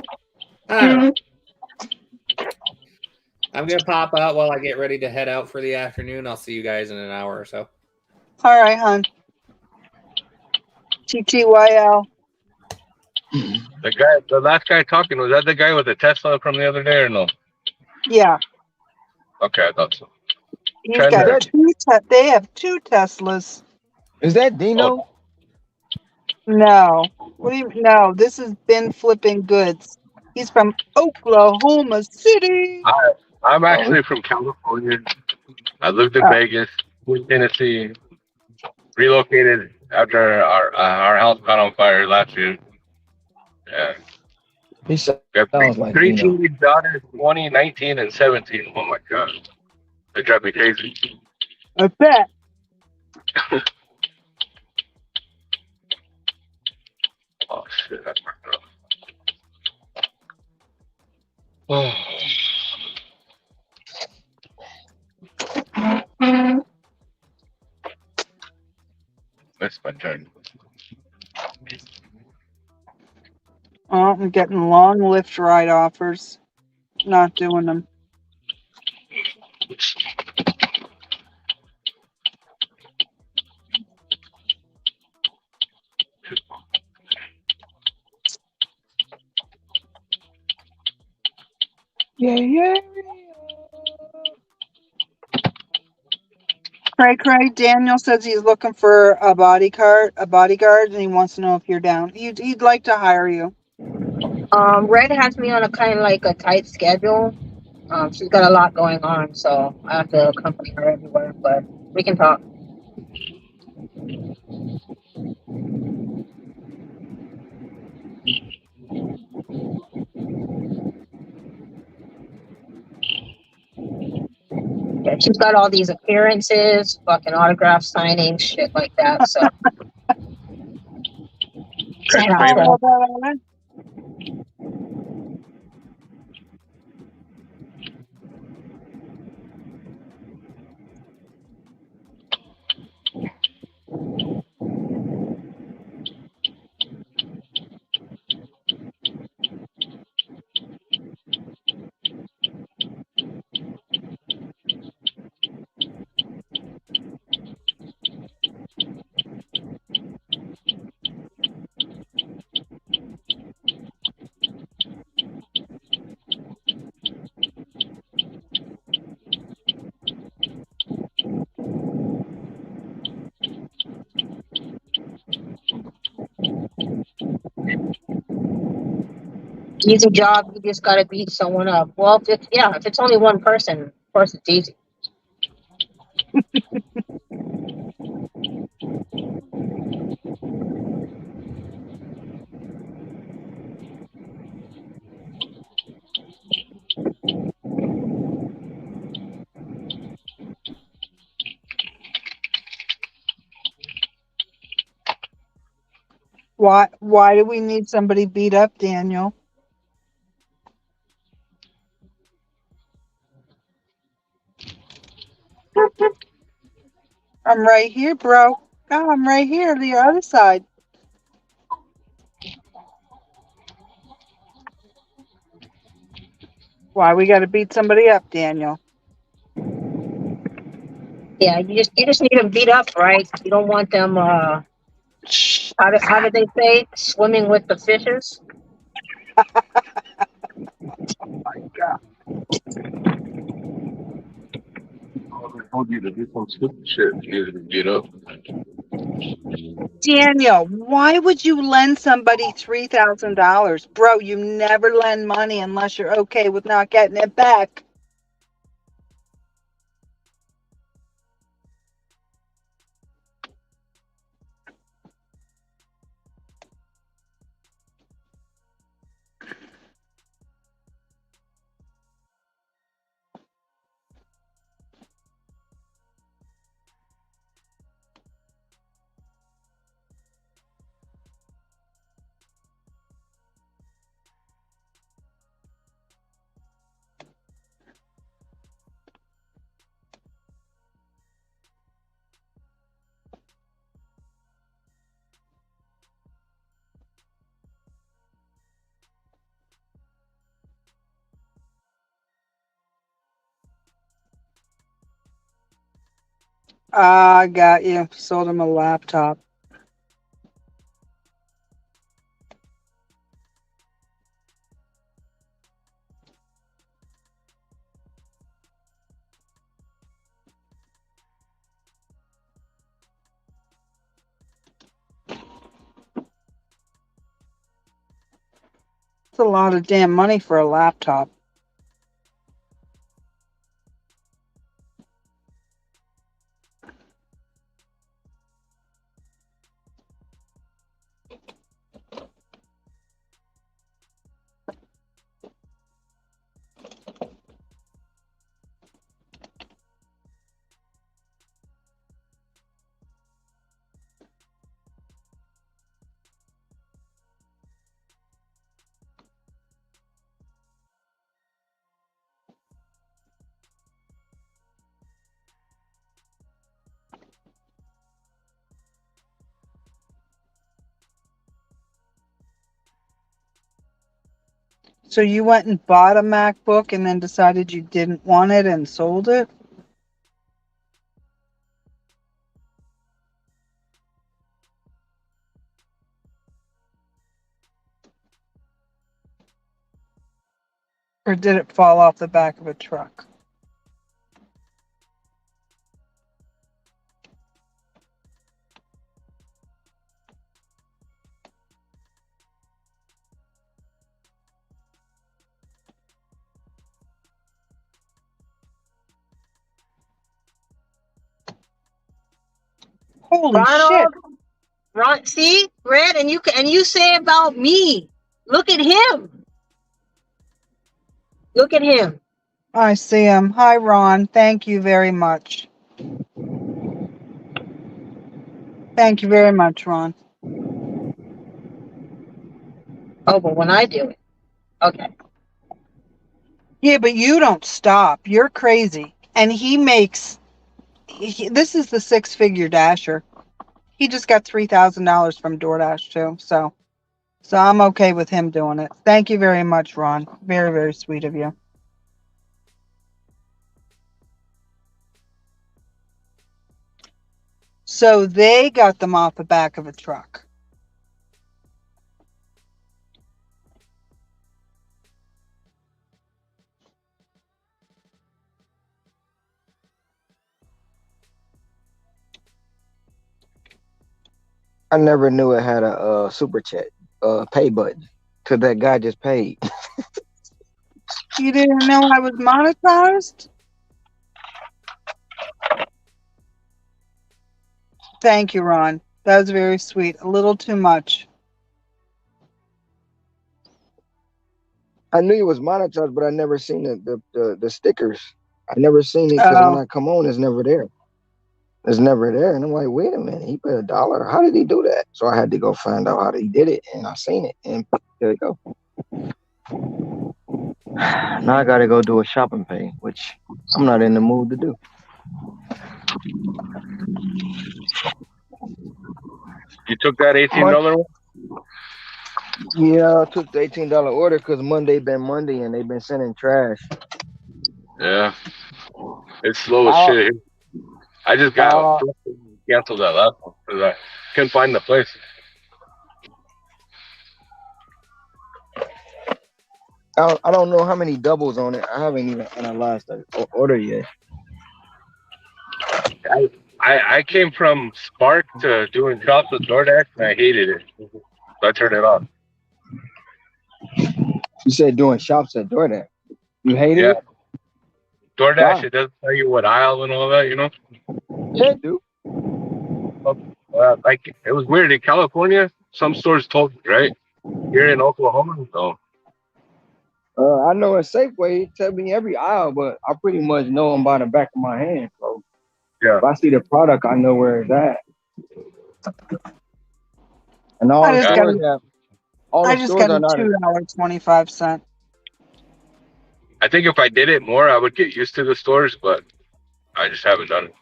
I don't know. I'm going to pop out while I get ready to head out for the afternoon. I'll see you guys in an hour or so. All right, hon. TTYL. The last guy talking, was that the guy with the Tesla from the other day or no? Yeah. Okay, I thought so. He's Trying got to- 2 they have 2 Teslas. Is that Dino? No. What do you no, this has been flipping goods. He's from Oklahoma City. I'm actually from California. I lived in Vegas, Tennessee. Relocated after our house caught on fire last year. Yeah. He sounds Got like three Eno. teenage daughters, 20, 19, and 17. Oh my god. They drive me crazy. I bet. Oh shit, that's rough. That's my turn. Oh, I'm getting long Lyft ride offers. Not doing them. Yeah. Cray, Daniel says he's looking for a bodyguard, and he wants to know if you're down. He'd like to hire you. Red has me on a kind of like a tight schedule. She's got a lot going on, so I have to accompany her everywhere. But we can talk. Yeah, she's got all these appearances, fucking autograph signings, shit like that. So That's can't ask famous. her. Easy job. You just gotta beat someone up. Well, if it's only one person, of course it's easy. Why do we need somebody beat up, Daniel? I'm right here, bro. Oh, I'm right here, the other side. Why we got to beat somebody up, Daniel? Yeah, you just need them beat up, right? You don't want them. How do they say? Swimming with the fishes. I told you to do some stupid shit. You need to get up. Daniel, why would you lend somebody $3,000? Bro, you never lend money unless you're okay with not getting it back. I got you. Sold him a laptop. It's a lot of damn money for a laptop. So you went and bought a MacBook and then decided you didn't want it and sold it? Or did it fall off the back of a truck? Holy shit. Ron, see, Red, and you say about me. Look at him. Look at him. I see him. Hi, Ron. Thank you very much. Thank you very much, Ron. Oh, but when I do it, okay. Yeah, but you don't stop. You're crazy. And he makes, this is the 6-figure dasher. He just got $3,000 from DoorDash too. So I'm okay with him doing it. Thank you very much, Ron. Very, very sweet of you. So they got them off the back of a truck. I never knew it had a super chat pay button because that guy just paid. You didn't know I was monetized? Thank you, Ron. That was very sweet. A little too much. I knew it was monetized, but I never seen the stickers. I never seen it because when I come on, it's never there. It's never there. And I'm like, wait a minute, he paid $1. How did he do that? So I had to go find out how he did it, and I seen it, and there we go. Now I gotta go do a shopping pay, which I'm not in the mood to do. You took that $18 one? Yeah, I took the $18 order because Monday been Monday, and they've been sending trash. Yeah, it's slow as shit here. I just got canceled that last one because I couldn't find the place. I don't know how many doubles on it. I haven't even analyzed the order yet. I came from Spark to doing shops with DoorDash, and I hated it. So I turned it off. You said doing shops at DoorDash. You hated it? DoorDash, it doesn't tell you what aisle and all that, you know? Yeah, it do. Like, it was weird. In California, some stores told me, right? Here in Oklahoma, no. I know a Safeway tell me every aisle, but I pretty much know them by the back of my hand. So yeah, if I see the product, I know where it's at. And all the stores have. I just got a $2.25. I think if I did it more, I would get used to the stores, but I just haven't done it.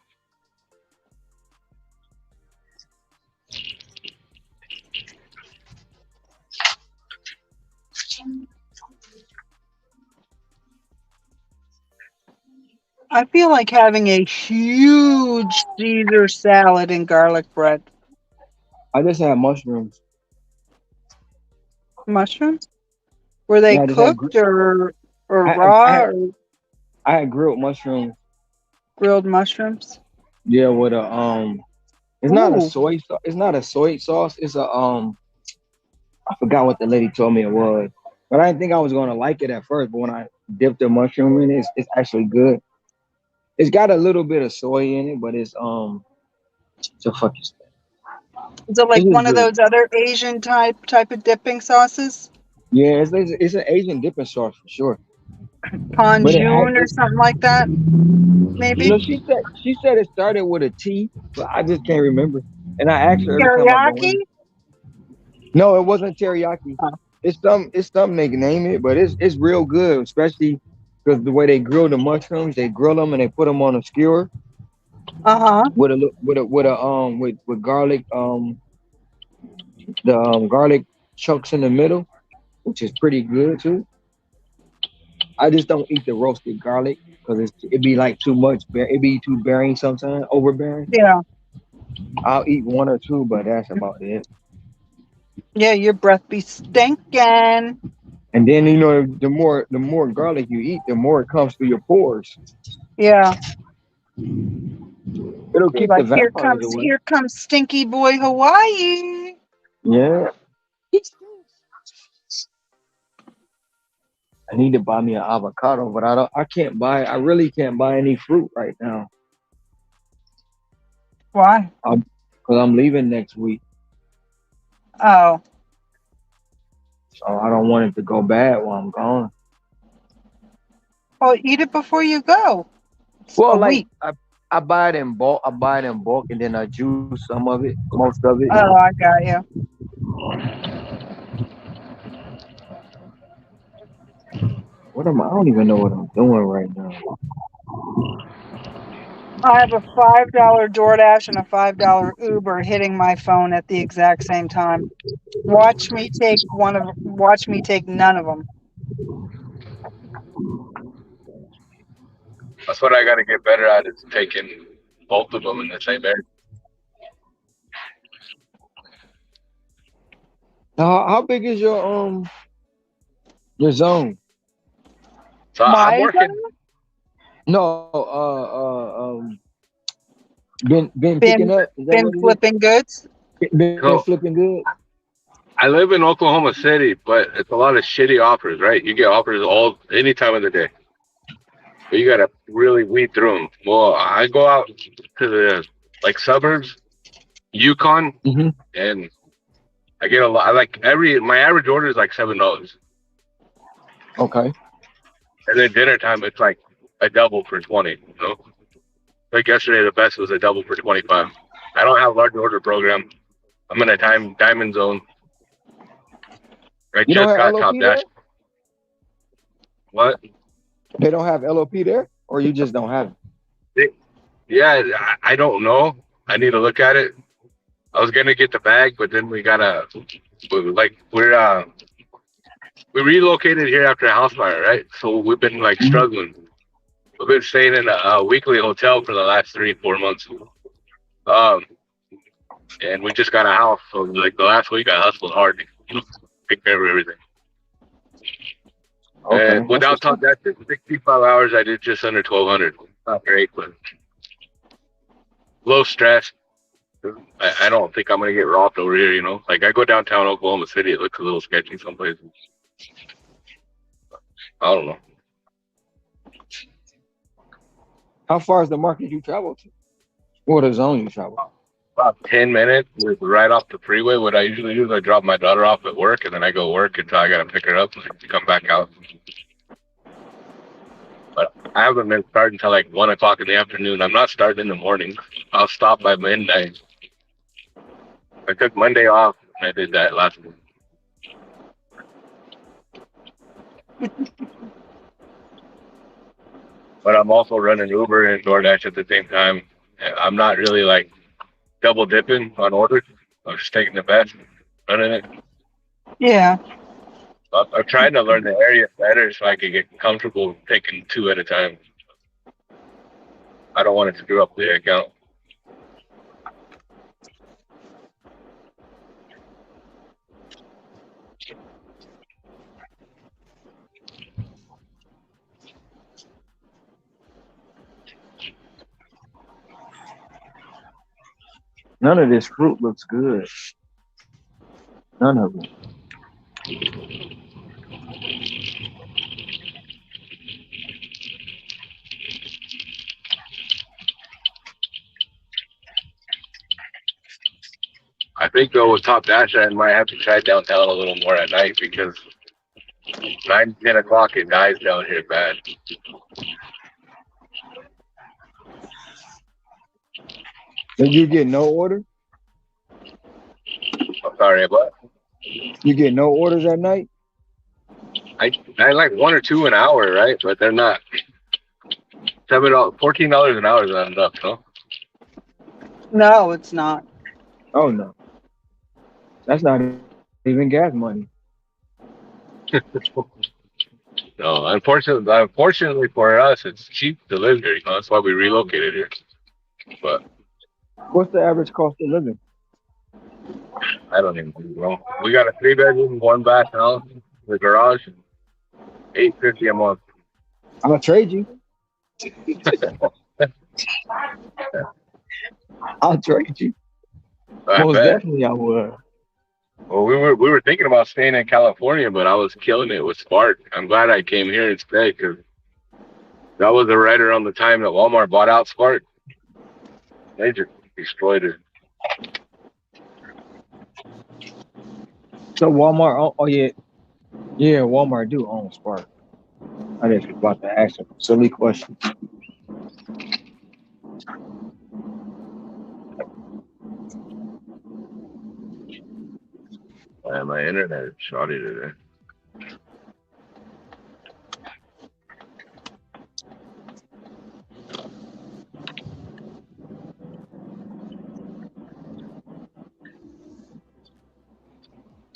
I feel like having a huge Caesar salad and garlic bread. I just had mushrooms. Mushrooms? Were they cooked or raw? I had grilled mushrooms. Grilled mushrooms? Yeah, with a it's not a soy sauce. It's not a soy sauce. It's a I forgot what the lady told me it was. But I didn't think I was gonna like it at first. But when I dipped the mushroom in it, it's actually good. It's got a little bit of soy in it, but it's a fucking. Is it like one of those other Asian type of dipping sauces? Yeah, it's an Asian dipping sauce for sure. Ponjun or something like that, maybe. You know, she said it started with a T, but I just can't remember. And I asked her every time I go in. No, it wasn't teriyaki. Oh. It's some they can name it, but it's real good, especially because the way they grill the mushrooms, they grill them and they put them on a skewer. With garlic garlic chunks in the middle, which is pretty good too. I just don't eat the roasted garlic because it'd be like too much. It'd be too bearing sometimes, overbearing. Yeah. I'll eat one or two, but that's about it. Yeah, your breath be stinking. And then the more garlic you eat, the more it comes through your pores. Yeah. It'll You're keep the like, vampires away. here comes Stinky Boy Hawaii. Yeah. I need to buy me an avocado, but I can't buy. I really can't buy any fruit right now. Why? Because I'm leaving next week, Oh. so I don't want it to go bad while I'm gone. Well, eat it before you go. It's Well, a like week. I buy it in bulk. I buy it in bulk, and then I juice some of it, most of it. Oh, I got you. What am I? I don't even know what I'm doing right now. I have a $5 DoorDash and a $5 Uber hitting my phone at the exact same time. Watch me take none of them. That's what I got to get better at is taking both of them in the same area. Now, how big is your zone? So I'm working. No, been picking up. Is that Been what it flipping goods. is? Been flipping good. I live in Oklahoma City, but it's a lot of shitty offers, right? You get offers any time of the day, but you gotta really weed through them. Well, I go out to the suburbs, Yukon, and I get a lot. My average order is like $7. Okay. And then dinner time, it's like a double for 20. You know, like yesterday, the best was a double for 25. I don't have a large order program. I'm in a diamond zone. I You don't just have got LOP top there? dash. What? They don't have LOP there, or you just don't have it? Yeah, I don't know. I need to look at it. I was gonna get the bag, but then we relocated here after a house fire, right? So we've been struggling. We've been staying in a weekly hotel for the last 3-4 months. And we just got a house, so the last week I hustled hard to take care of everything. Okay. And without top dash, 65 hours, I did just under 1,200. Not great, but low stress. I don't think I'm gonna get robbed over here. You know, like I go downtown Oklahoma City, it looks a little sketchy some places. I don't know. How far is the market you travel to? Or the zone you travel? About 10 minutes, right off the freeway. What I usually do is I drop my daughter off at work, and then I go work until I gotta pick her up and come back out. But I haven't been starting until like 1 o'clock in the afternoon. I'm not starting in the morning. I'll stop by midnight. I took Monday off, and I did that last week. But I'm also running Uber and DoorDash at the same time. I'm not really double dipping on orders. I'm just taking the best, running it. Yeah. I'm trying to learn the area better so I can get comfortable taking 2 at a time. I don't want it to screw up the account. None of this fruit looks good. None of it. I think though with Top Dash, I might have to try downtown a little more at night because 9-10 o'clock it dies down here bad. Did you get no order? I'm sorry, but you get no orders at night? I like 1 or 2 an hour, right? But they're not $7, $14 an hour is not enough, no? No, it's not. Oh no. That's not even gas money. No, unfortunately for us, it's cheap to live here. You know, that's why we relocated here. But What's the average cost of living? I don't even know. We got a 3 bedroom, 1 bath house, the garage, $850 a month. I'm gonna trade you. I'll trade you. I Most bet. definitely, I would. Well, we were thinking about staying in California, but I was killing it with Spark. I'm glad I came here instead because that was right around the time that Walmart bought out Spark. They just destroyed it. So Walmart. Oh yeah, yeah. Walmart do own Spark. I just was about to ask a silly question. Man, my internet is shoddy today.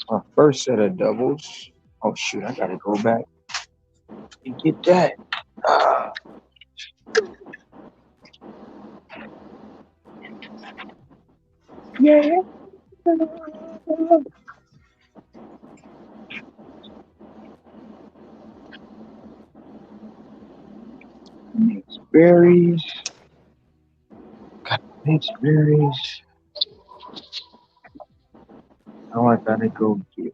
My first set of doubles. Oh shoot, I gotta go back and get that. Yeah. Mixed berries. Got mixed berries. Now I gotta go get.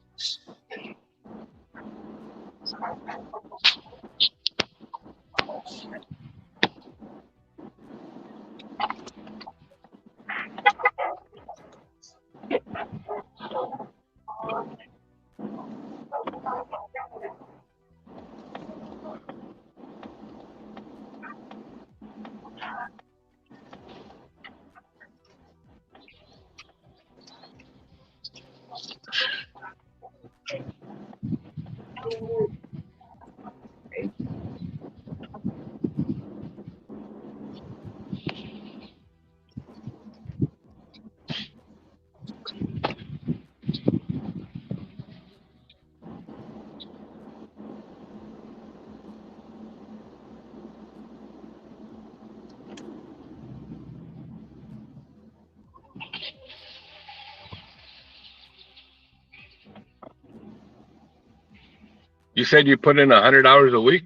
You said you put in 100 hours a week?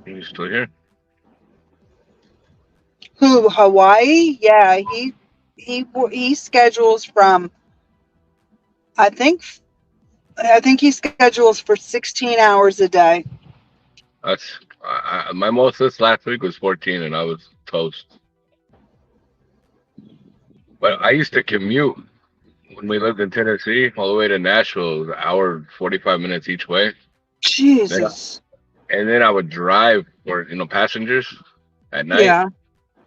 Are you still here? Who, Hawaii? Yeah, he schedules from, I think he schedules for 16 hours a day. That's my most this last week was 14, and I was toast. But I used to commute when we lived in Tennessee all the way to Nashville, an hour and 45 minutes each way. Jesus. And then I would drive for passengers at night, Yeah.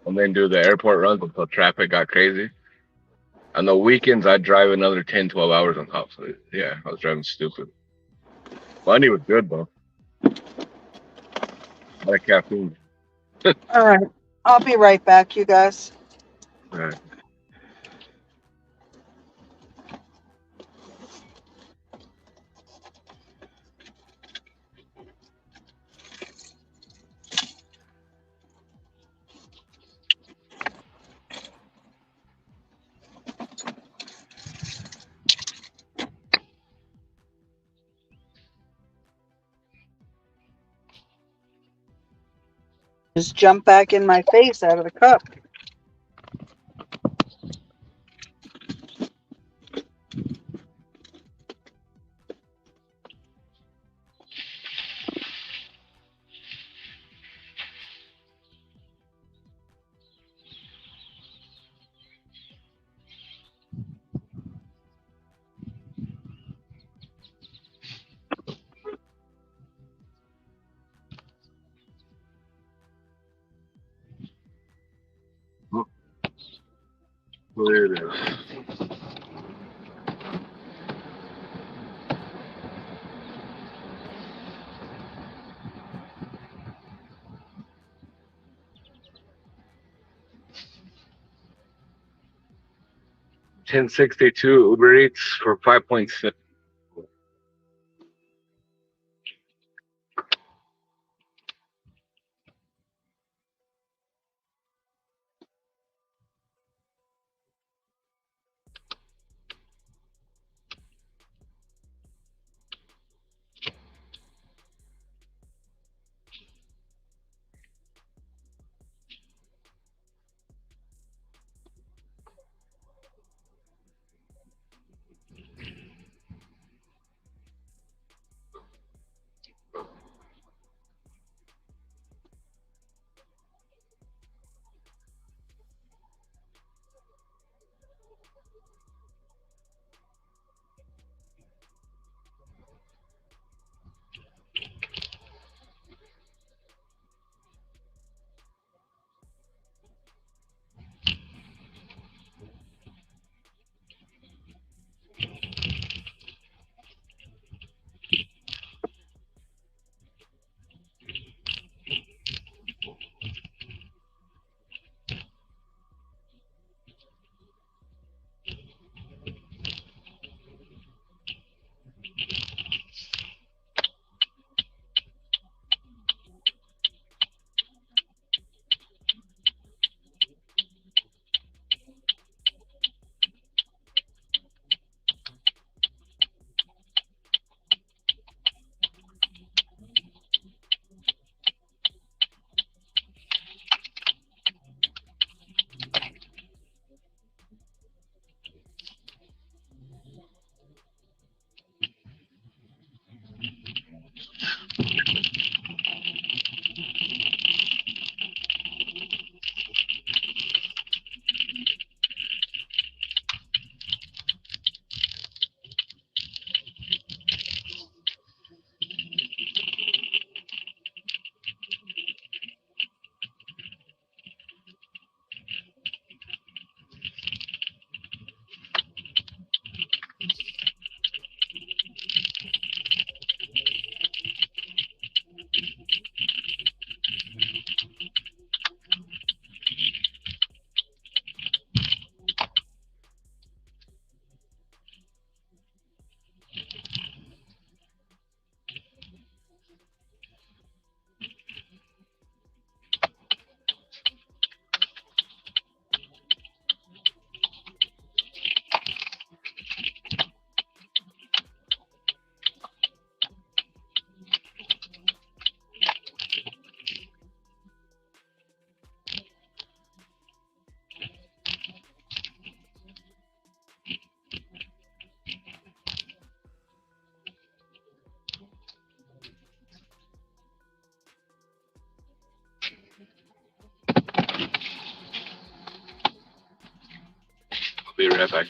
and then do the airport runs until traffic got crazy. On the weekends, I'd drive another 10, 12 hours on top. So yeah, I was driving stupid. Money was good though. A lot of caffeine. All right. I'll be right back, you guys. All right. Just jump back in my face out of the cup. There it is. $10.62 Uber Eats for 5.6. Be right back.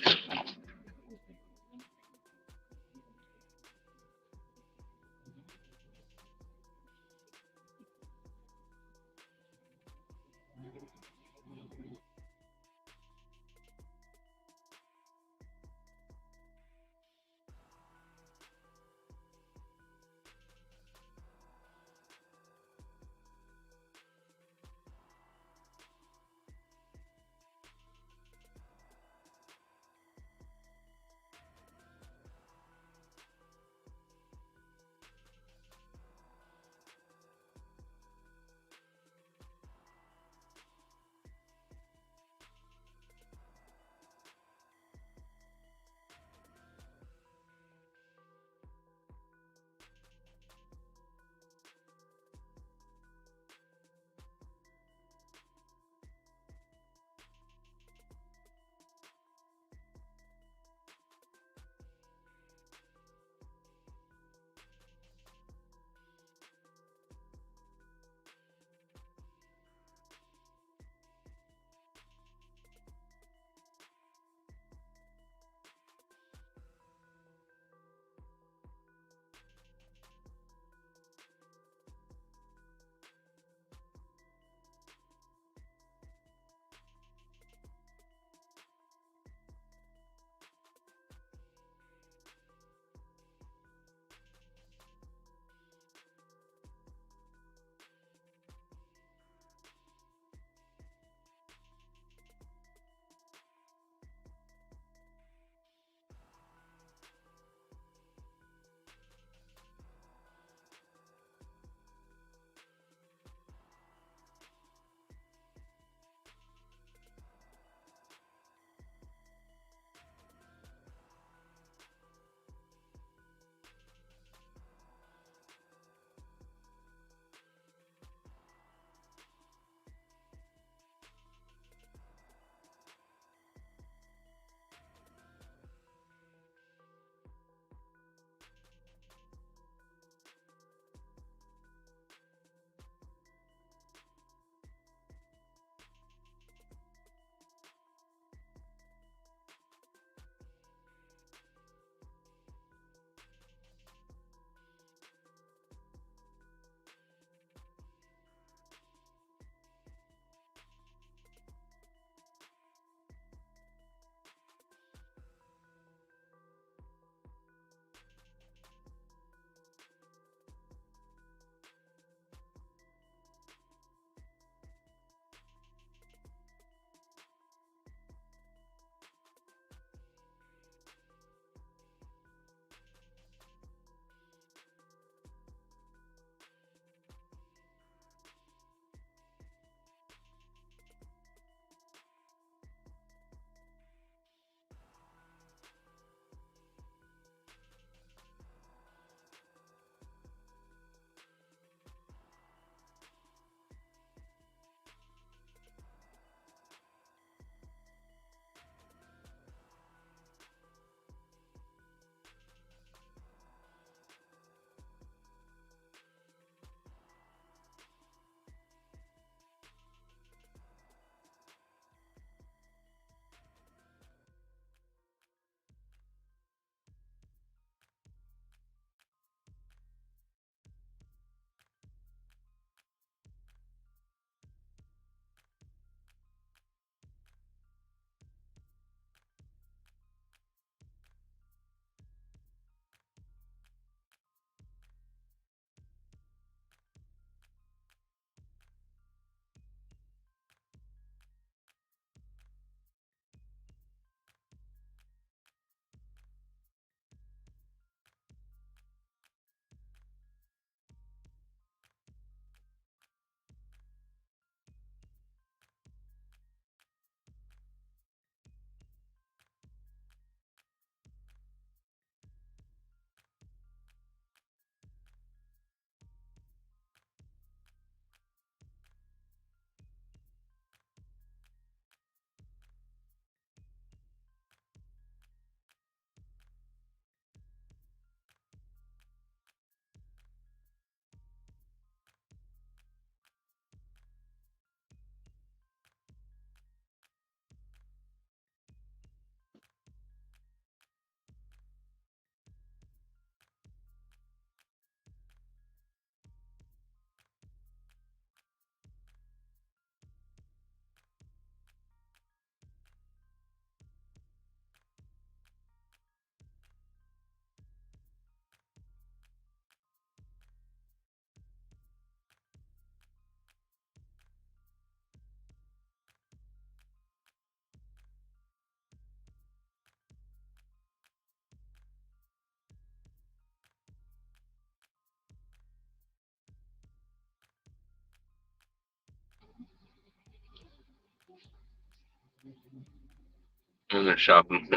And then shopping.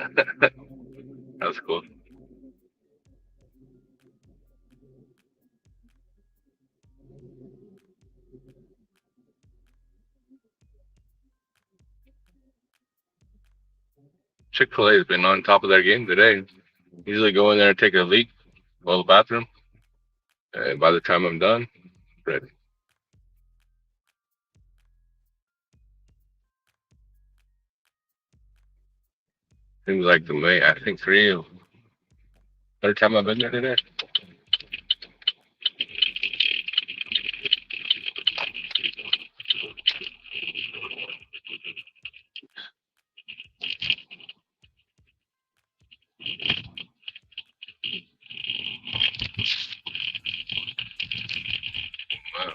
That's cool. Chick-fil-A has been on top of their game today. Usually go in there and take a leak, go to the bathroom, and by the time I'm done, ready. Seems like the May, I think third time I've been there today. Wow.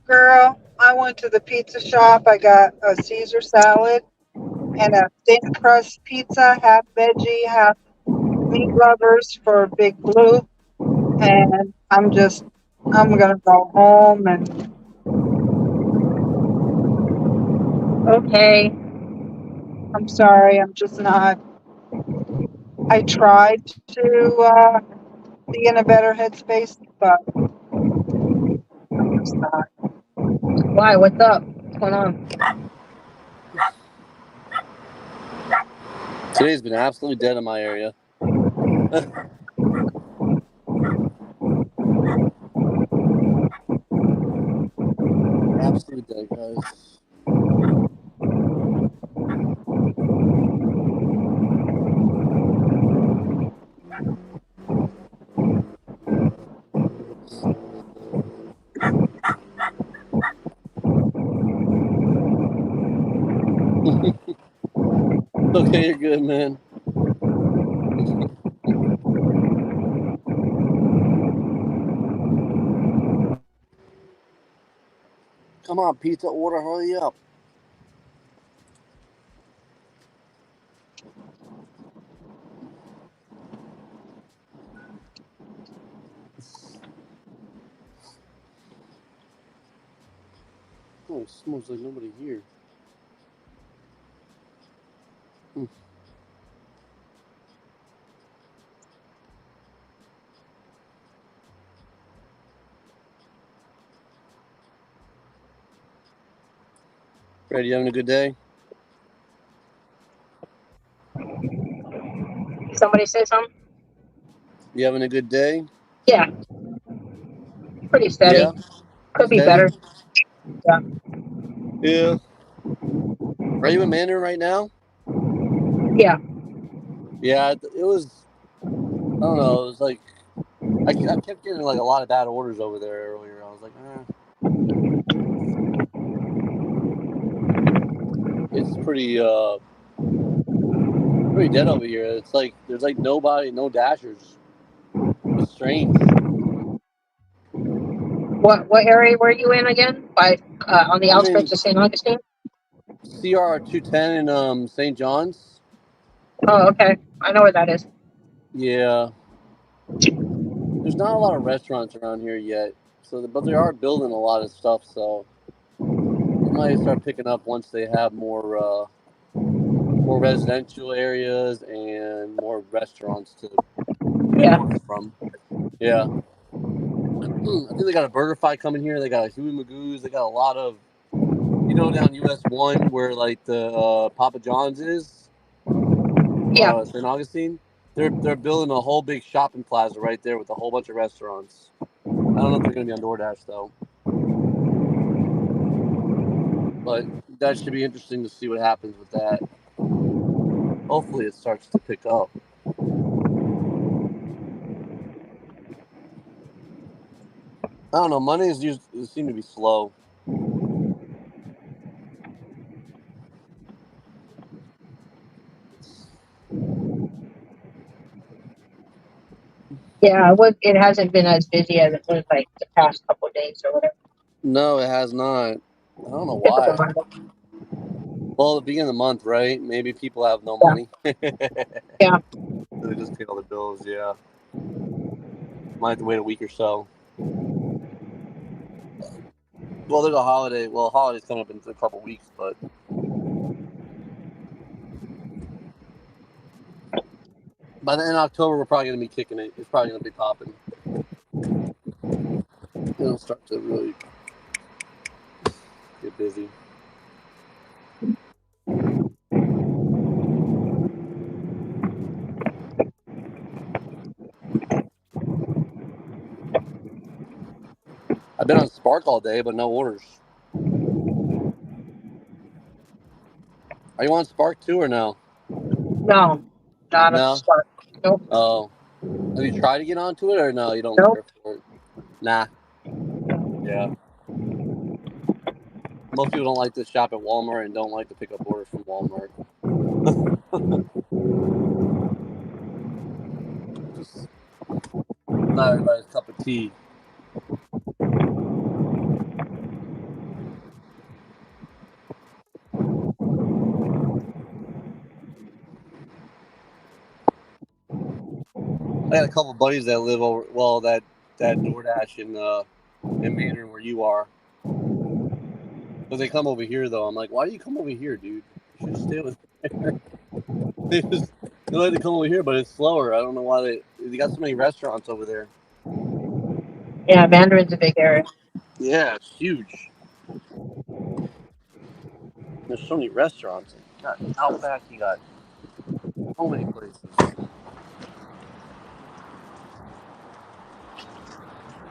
Girl, I went to the pizza shop. I got a Caesar salad and a thin crust pizza, half veggie, half meat lovers for Big Blue. And I'm gonna go home and Okay. I'm sorry, I'm just not. I tried to be in a better headspace, but I'm just not. Why? What's up? What's going on? Today's been absolutely dead in my area. Absolutely dead, guys. Okay, you're good, man. Come on, pizza order, hurry up. Oh, it smells like nobody here. Fred, you having a good day? Somebody say something? You having a good day? Yeah. Pretty steady. Yeah? Could be Steady? better. Yeah. Yeah. Are you in Mandarin right now? Yeah. Yeah, it was, I don't know, it was like, I kept getting like a lot of bad orders over there earlier. I was like, it's pretty dead over here. It's like, there's like nobody, no dashers. It's strange. What area were you in again? By on the I'm in outskirts of St. Augustine? CR 210 in St. John's. Oh, okay. I know where that is. Yeah. There's not a lot of restaurants around here yet, but they are building a lot of stuff, so it might start picking up once they have more residential areas and more restaurants to get Yeah. orders from. Yeah. I think they got a BurgerFi coming here. They got a Huey Magoo's. They got a lot of, down US 1 where like the Papa John's is. Yeah. St. Augustine. They're building a whole big shopping plaza right there with a whole bunch of restaurants. I don't know if they're going to be on DoorDash though. But that should be interesting to see what happens with that. Hopefully it starts to pick up. I don't know. Mondays seem to be slow. Yeah, it hasn't been as busy as it was like the past couple of days or whatever. No, it has not. I don't know why. Well, at the beginning of the month, right? Maybe people have no money. Yeah. So they just pay all the bills, yeah. Might have to wait a week or so. Well, there's a holiday. Well, holiday's coming up in a couple weeks, but by the end of October, we're probably going to be kicking it. It's probably going to be popping. It'll start to really get busy. I've been on Spark all day, but no orders. Are you on Spark too or no? No, not No? on Spark. Nope. Oh. Have you tried to get onto it or no? You don't Nope. care for it? Nah. Yeah. Most people don't like to shop at Walmart and don't like to pick up orders from Walmart. Just not everybody's cup of tea. I got a couple buddies that live over. Well, that DoorDash in Mandarin where you are. But they come over here though. I'm like, why do you come over here, dude? You should stay over there. they like to come over here, but it's slower. I don't know why they got so many restaurants over there. Yeah, Mandarin's a big area. Yeah, it's huge. There's so many restaurants. God, out back you got so many places.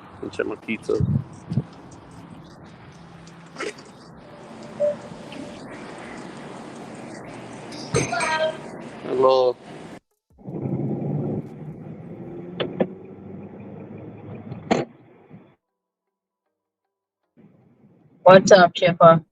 Let me check my pizza. Hello. What's up, Chippa?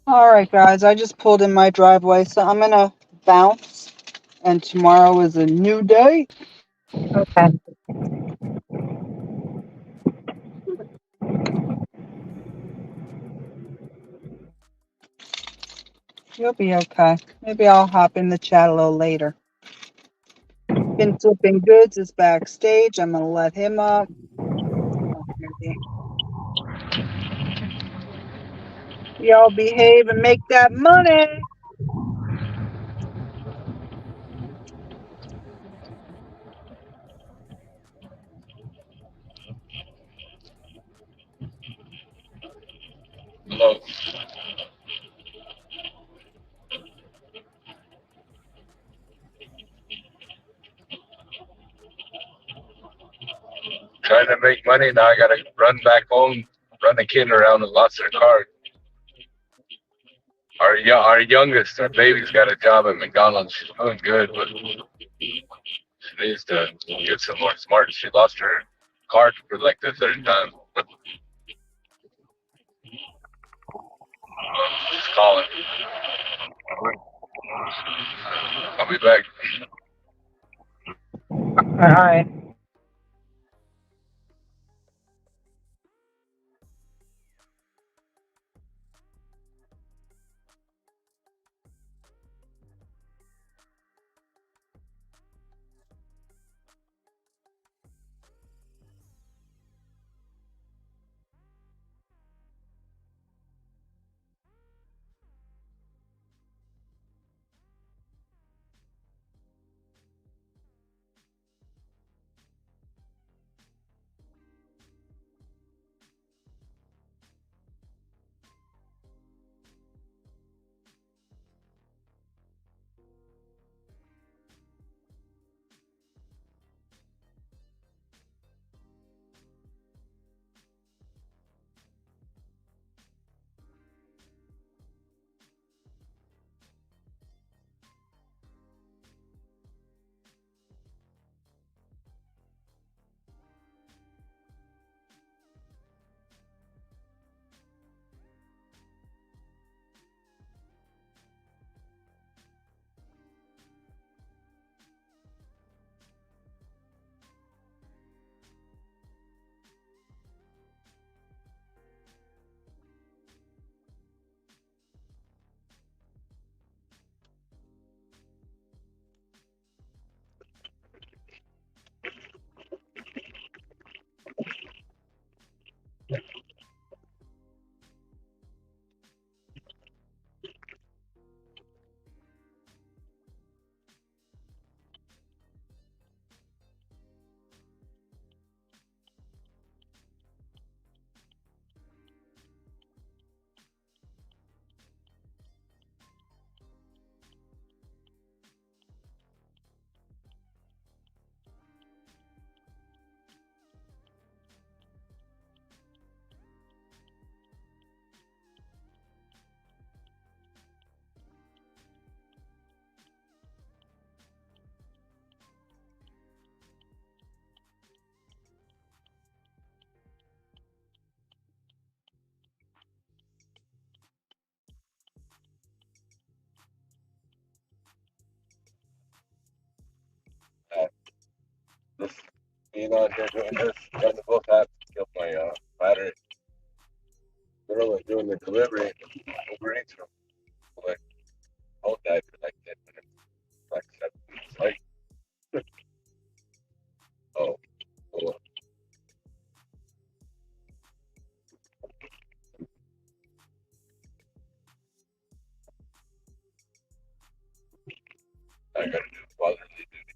All right, guys, I just pulled in my driveway, so I'm gonna bounce. And tomorrow is a new day. Okay. You'll be okay. Maybe I'll hop in the chat a little later. Been Flipping Goods is backstage. I'm gonna let him up. Y'all behave and make that money. Hello. Trying to make money now. I gotta run back home, run the kid around and lost their car. Our youngest, our baby's got a job at McDonald's. She's doing good, but she needs to get some more smart. She lost her car for like the third time. She's calling. I'll be back. All right. out here doing this. Got the both apps killed my battery. Girl was doing the delivery. Uber Eats from like whole died for like 10 minutes. Like 7 minutes. Like oh, hold on. I gotta do fatherly duty.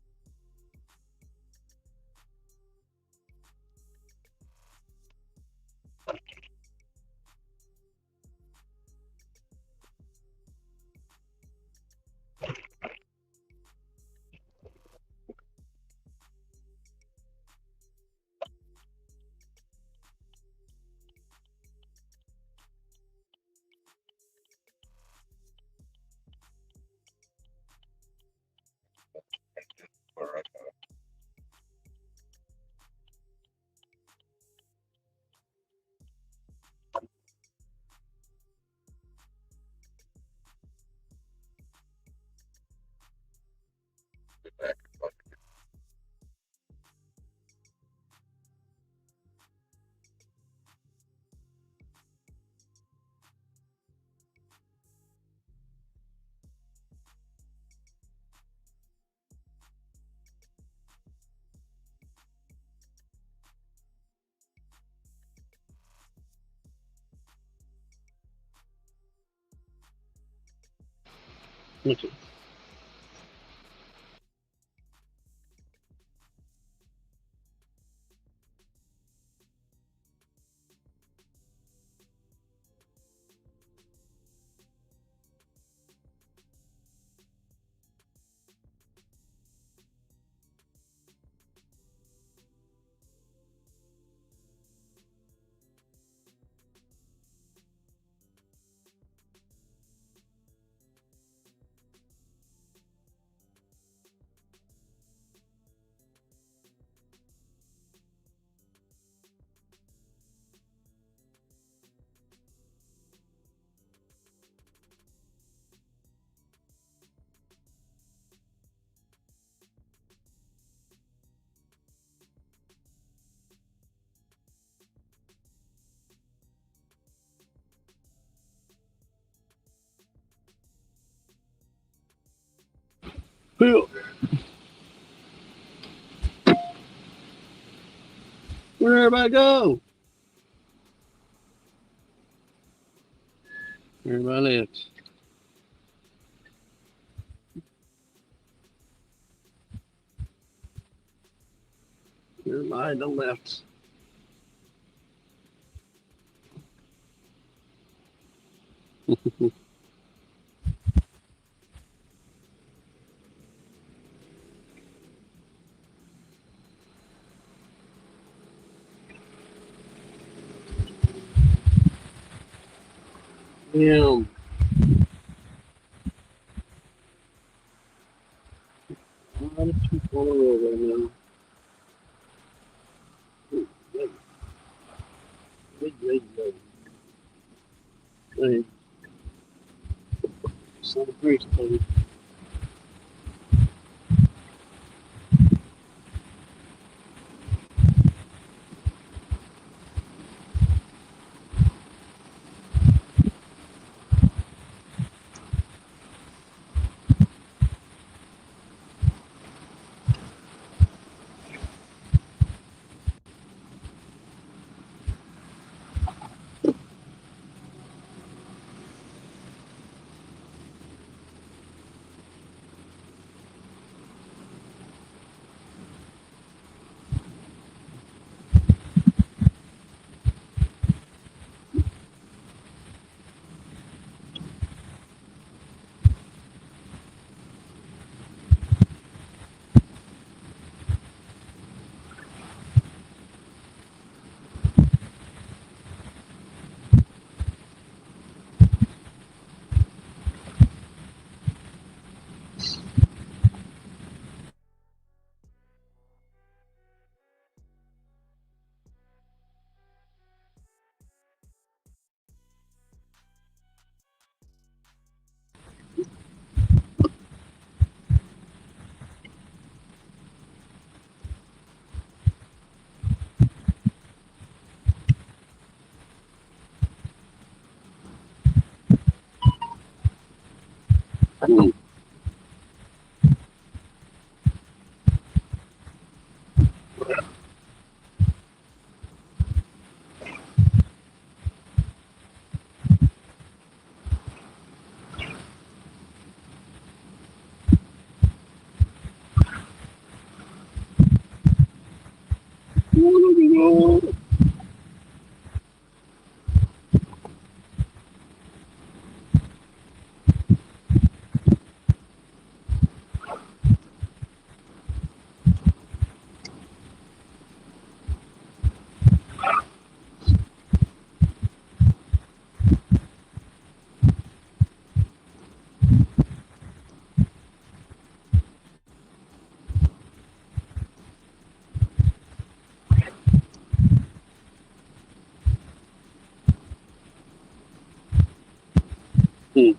Or, get back. Okay. Where'd everybody go? Everybody left. Everybody done left. Damn. A lot of people on the road right now. Good. Hey, celebration, buddy. Hmm. Hmm.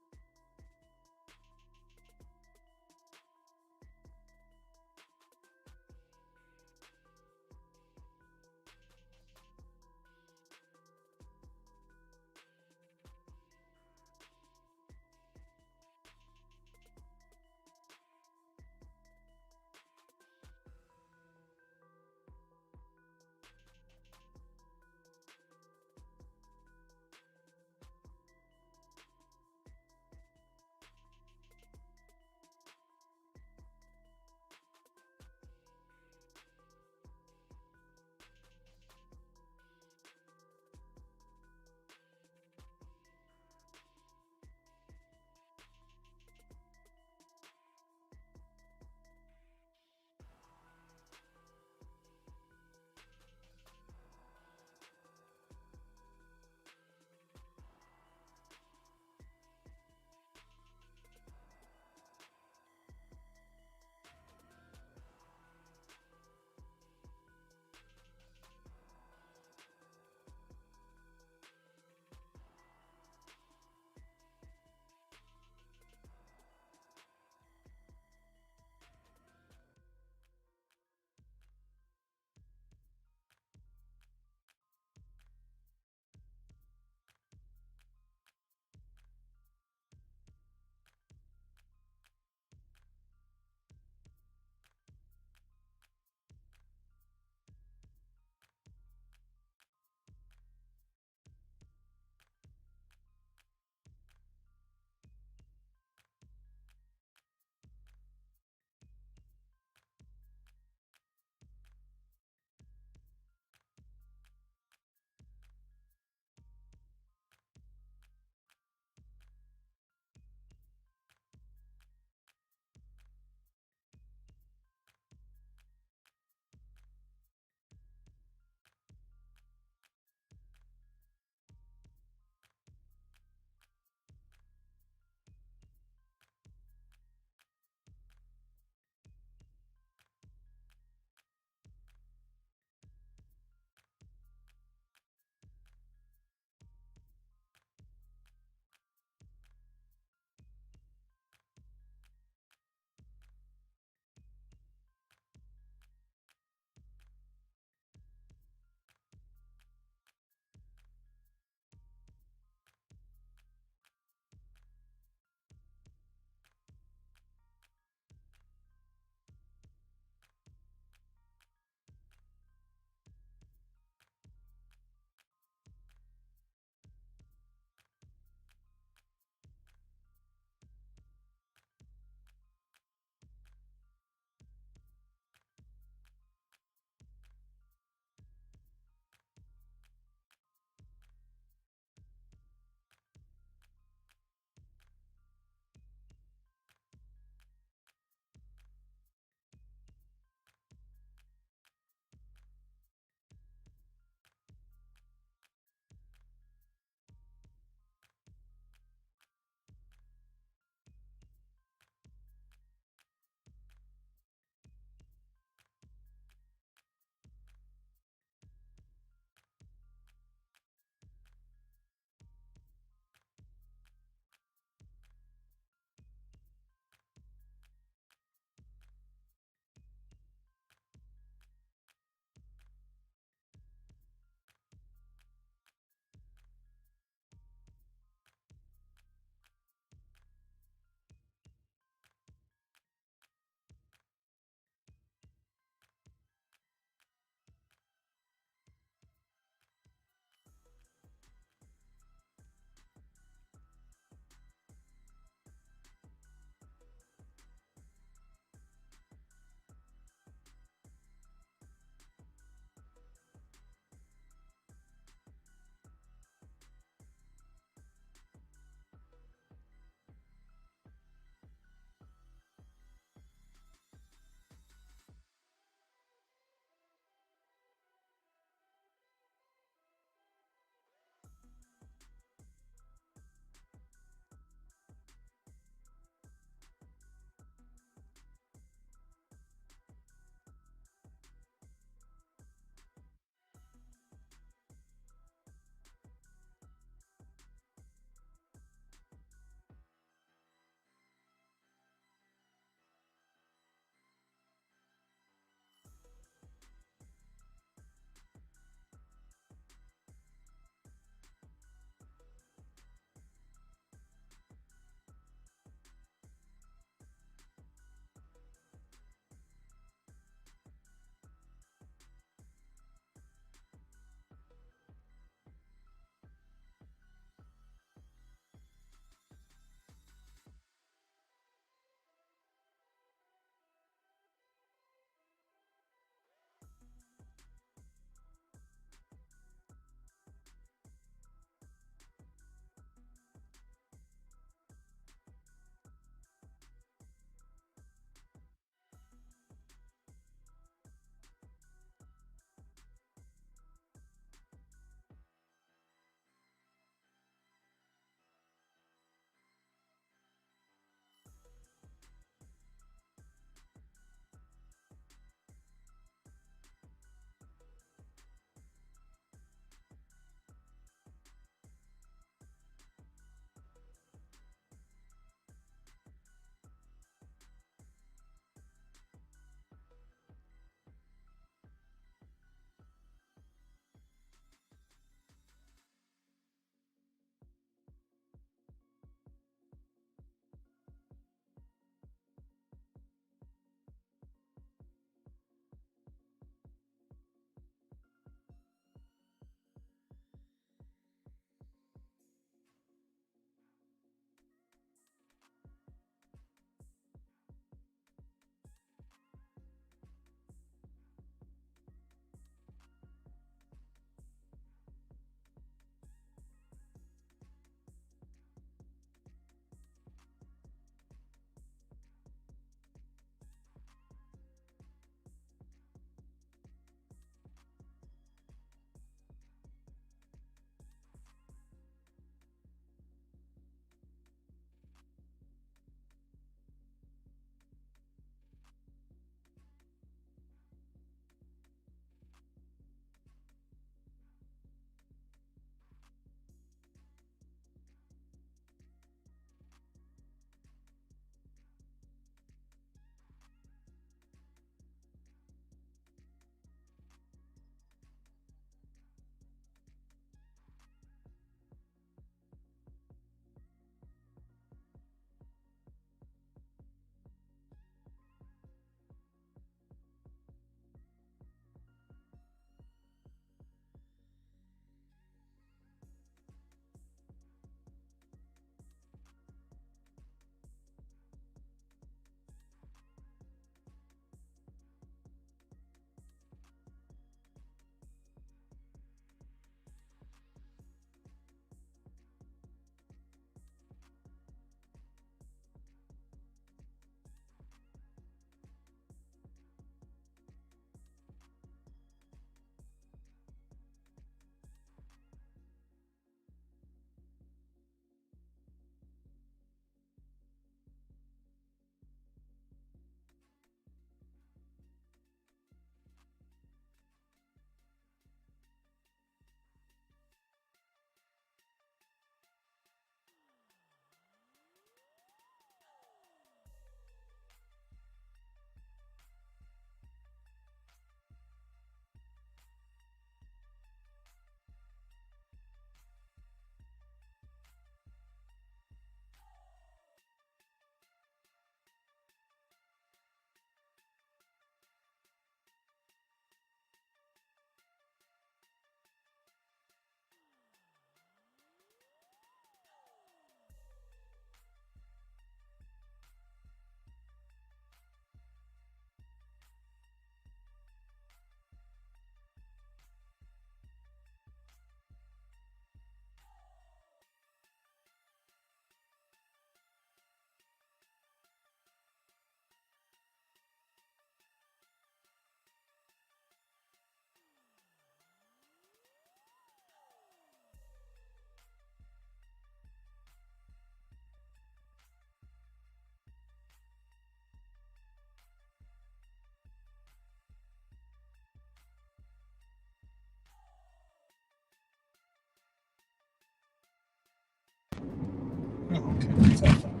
That's all.